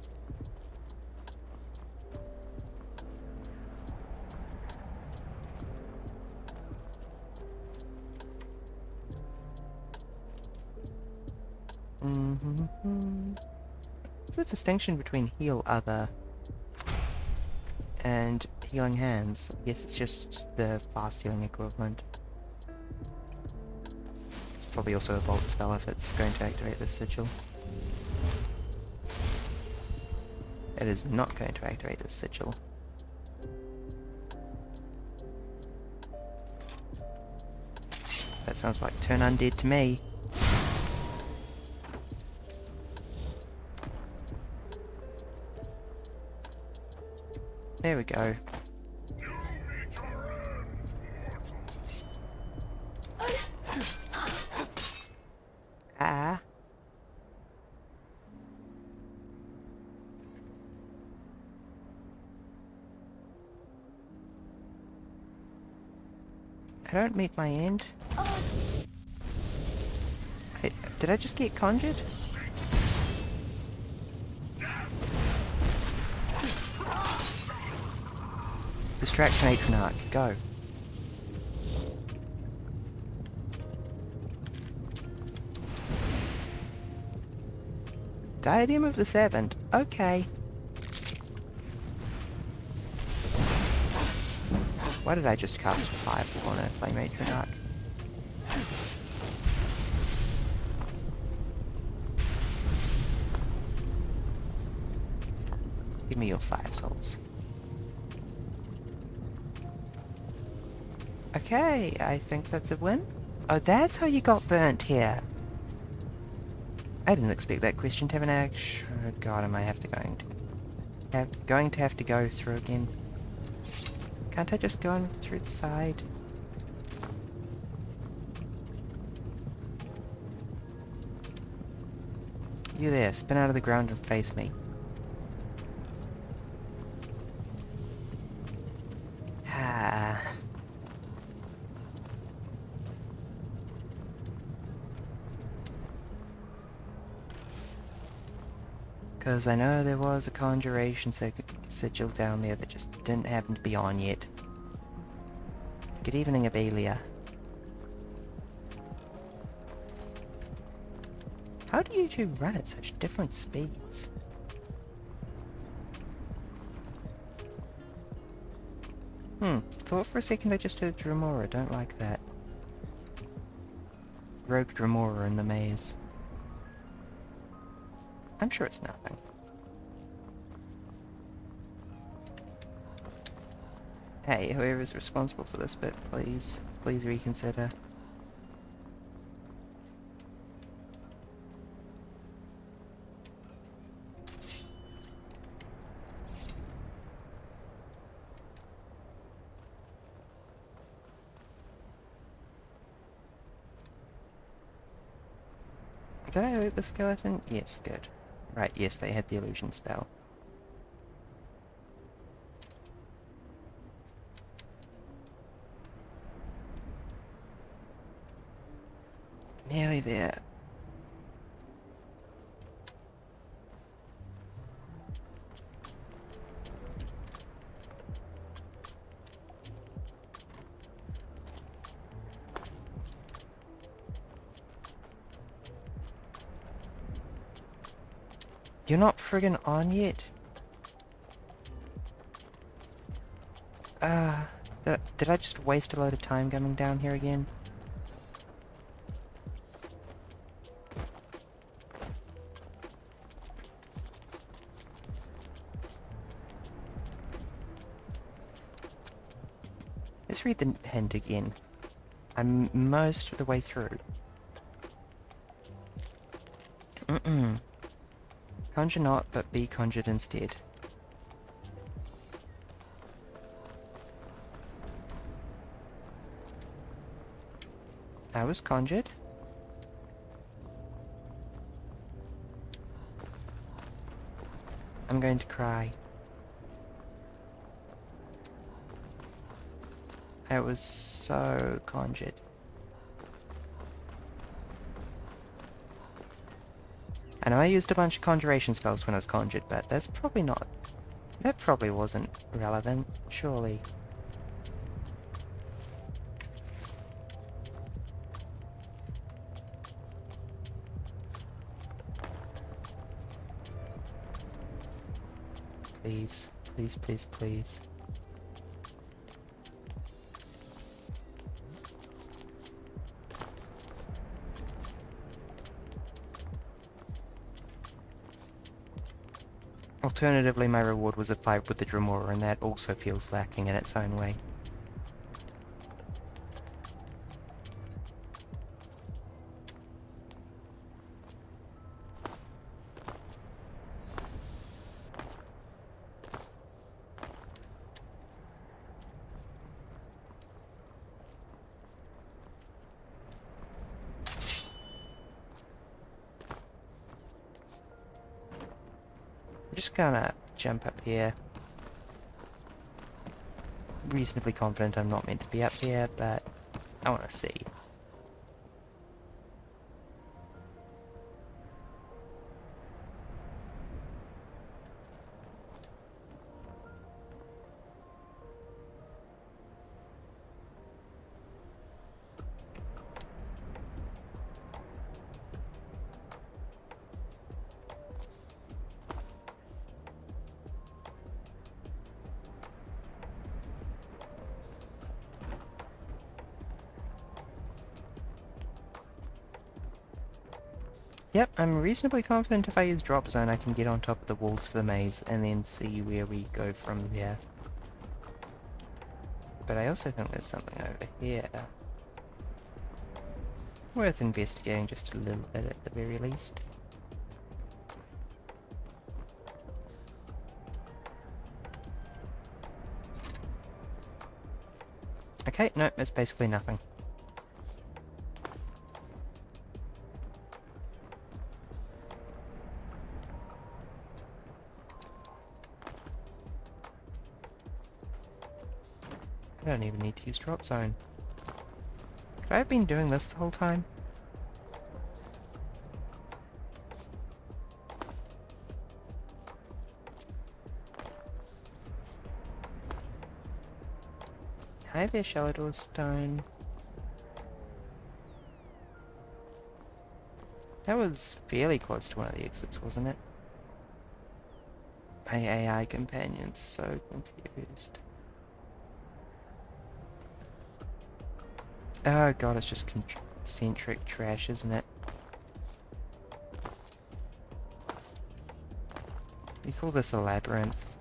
What's the distinction between heal other and healing hands? I guess it's just the fast healing equivalent. It's probably also a bolt spell if it's going to activate this sigil. It is not going to activate this sigil. That sounds like turn undead to me. There we go. Ah. I don't meet my end. Hey, did I just get conjured? Distract Matronarch, go. Diadem of the Seventh, okay. Why did I just cast Fireball on a Flame Matronarch? Give me your fire salts. Okay, I think that's a win. Oh, that's how you got burnt here. I didn't expect that question to have an action. Oh god, am I going to have to go through again? Can't I just go on through the side? You there, spin out of the ground and face me. Ah. Because I know there was a conjuration sigil down there that just didn't happen to be on yet. Good evening, Abelia. How do you two run at such different speeds? Thought for a second I just heard Dremora, don't like that. Rogue Dremora in the maze. I'm sure it's nothing. Hey, whoever's responsible for this bit, please reconsider. Did I hurt the skeleton? Yes, good. Right, yes, they had the illusion spell. Nearly there. You're not friggin' on yet? Did I just waste a load of time coming down here again? Let's read the hint again. I'm most of the way through. Conjure not, but be conjured instead. I was conjured. I'm going to cry. I was so conjured. I know I used a bunch of conjuration spells when I was conjured, but that's probably not... That probably wasn't relevant, surely. Please, please, please, please. Alternatively, my reward was a fight with the Dremora, and that also feels lacking in its own way. I'm just gonna jump up here. Reasonably confident I'm not meant to be up here, but I want to see. Yep, I'm reasonably confident if I use Drop Zone I can get on top of the walls for the maze and then see where we go from there. But I also think there's something over here. Worth investigating just a little bit at the very least. Okay, no, it's basically nothing. I don't even need to use Drop Zone. Could I have been doing this the whole time? Hi there, Shallow Stone. That was fairly close to one of the exits, wasn't it? My AI companion's so confused. Oh god, it's just concentric trash, isn't it? We call this a labyrinth.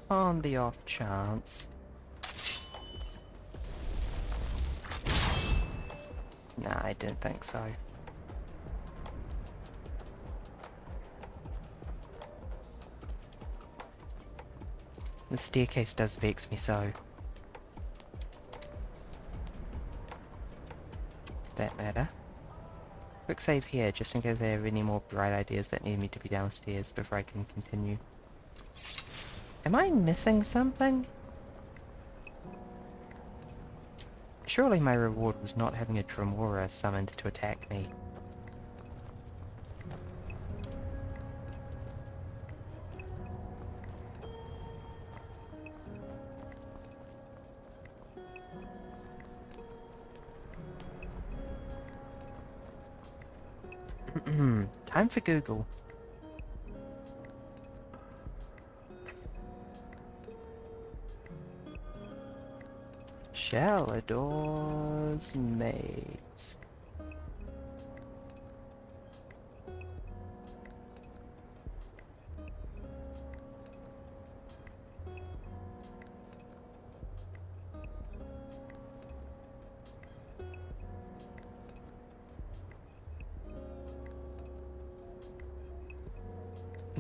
On the off chance. Nah, I didn't think so. The staircase does vex me so. Does that matter? Quick save here, just in case I have any more bright ideas that need me to be downstairs before I can continue. Am I missing something? Surely my reward was not having a Dremora summoned to attack me. Time for Google. Shalador's maze.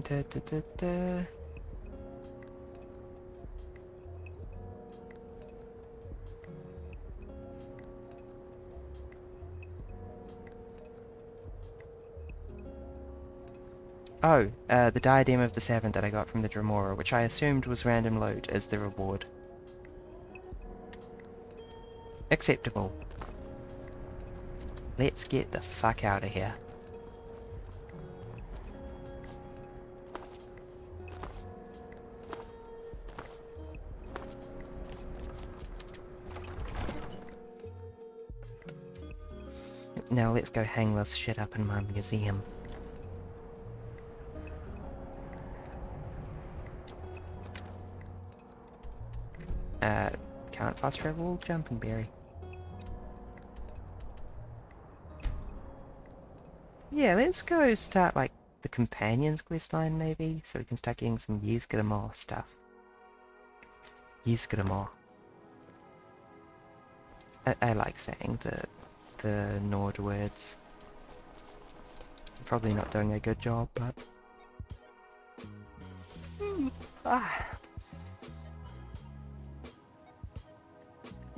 Da, da, da, da. Oh, the Diadem of the Seven that I got from the Dremora, which I assumed was random loot as the reward. Acceptable. Let's get the fuck out of here. Now let's go hang this shit up in my museum. Can't fast travel jumping berry. Yeah, let's go start like the companions quest line maybe, so we can start getting some Ysgramor stuff. Ysgramor. I like saying the Nord words. I'm probably not doing a good job, but I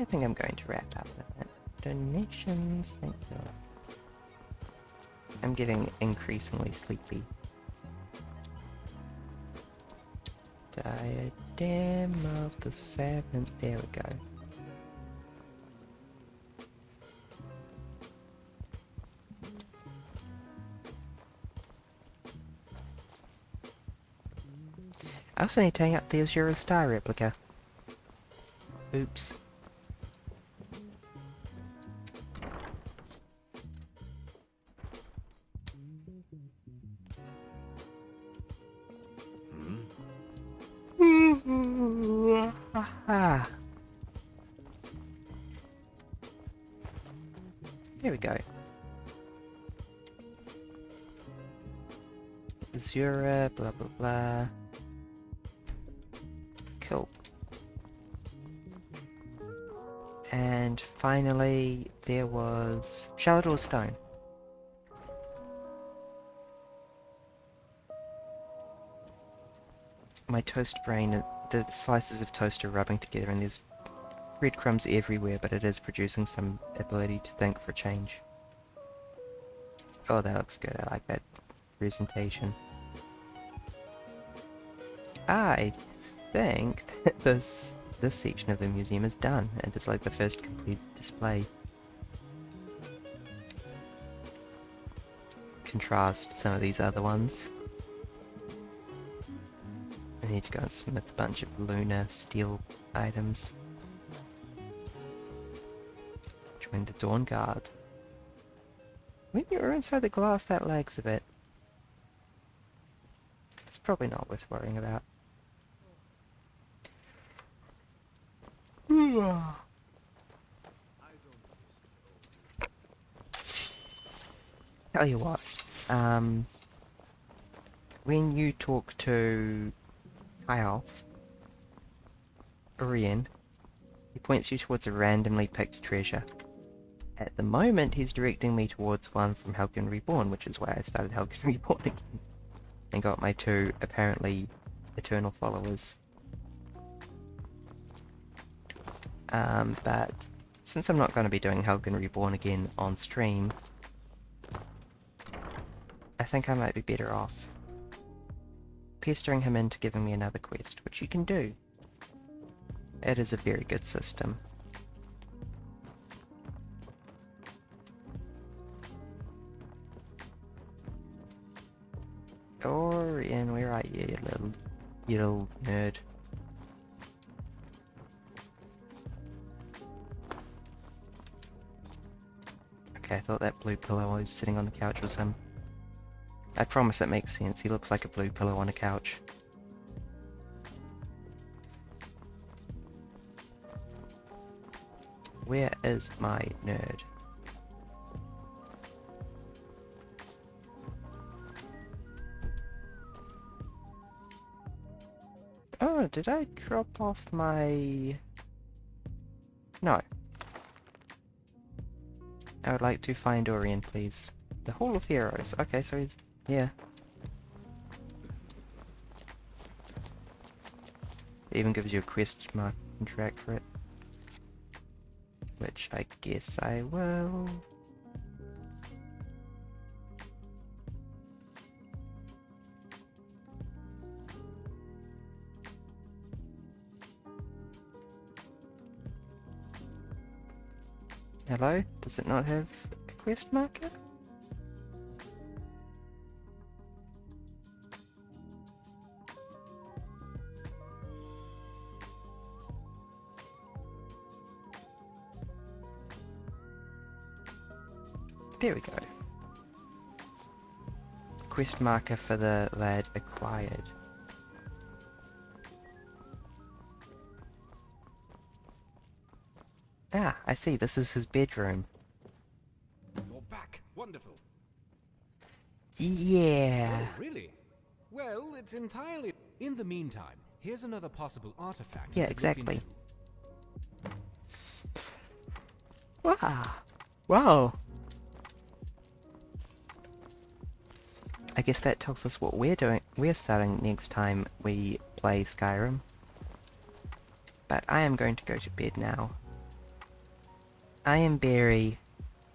think I'm going to wrap up with it. Donations, thank you. I'm getting increasingly sleepy. Diadem of the Seventh, there we go. I also need to hang up the Azure Star replica. Oops. There we go. Azura, blah blah blah. Cool. And finally, there was Shalador Stone. My toast brain, the slices of toast are rubbing together and there's breadcrumbs everywhere, but it is producing some ability to think for change. Oh, that looks good. I like that presentation. I think that this section of the museum is done, and it's like the first complete display. Contrast some of these other ones. I need to go and smith a bunch of lunar steel items. Join the Dawn Guard. When you're inside the glass, that lags a bit. It's probably not worth worrying about. Tell you what, when you talk to High Elf, Orion, he points you towards a randomly picked treasure. At the moment, he's directing me towards one from Helgen Reborn, which is why I started Helgen Reborn again. And got my two, apparently, eternal followers. But since I'm not going to be doing Helgen Reborn again on stream, I think I might be better off pestering him into giving me another quest, which you can do. It is a very good system. Orion, where are you, you little nerd? Okay, I thought that blue pillow I was sitting on the couch was him. I promise it makes sense. He looks like a blue pillow on a couch. Where is my nerd? Oh, did I drop off my... No. I would like to find Orion, please. The Hall of Heroes. Okay, so he's... yeah. It even gives you a quest mark and track for it. Which I guess I will... Hello? Does it not have a quest marker? There we go. Quest marker for the lad acquired. Ah, I see. This is his bedroom. You're back. Wonderful. Yeah. Oh, really? Well, it's entirely... In the meantime, here's another possible artifact. Yeah, you could look exactly. into. Wow. Wow. I guess that tells us what we're doing. We're starting next time we play Skyrim. But I am going to go to bed now. I am Barry.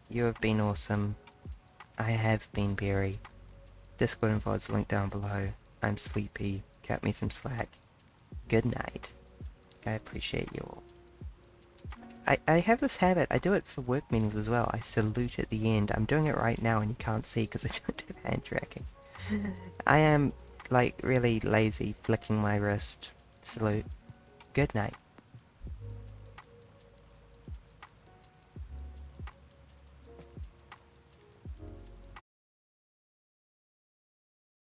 You have been awesome. I have been Barry. Discord and VOD's linked down below. I'm sleepy. Cut me some slack. Good night. I appreciate you all. I have this habit. I do it for work meetings as well. I salute at the end. I'm doing it right now and you can't see because I don't have hand tracking. I am, like, really lazy flicking my wrist. Salute. Good night.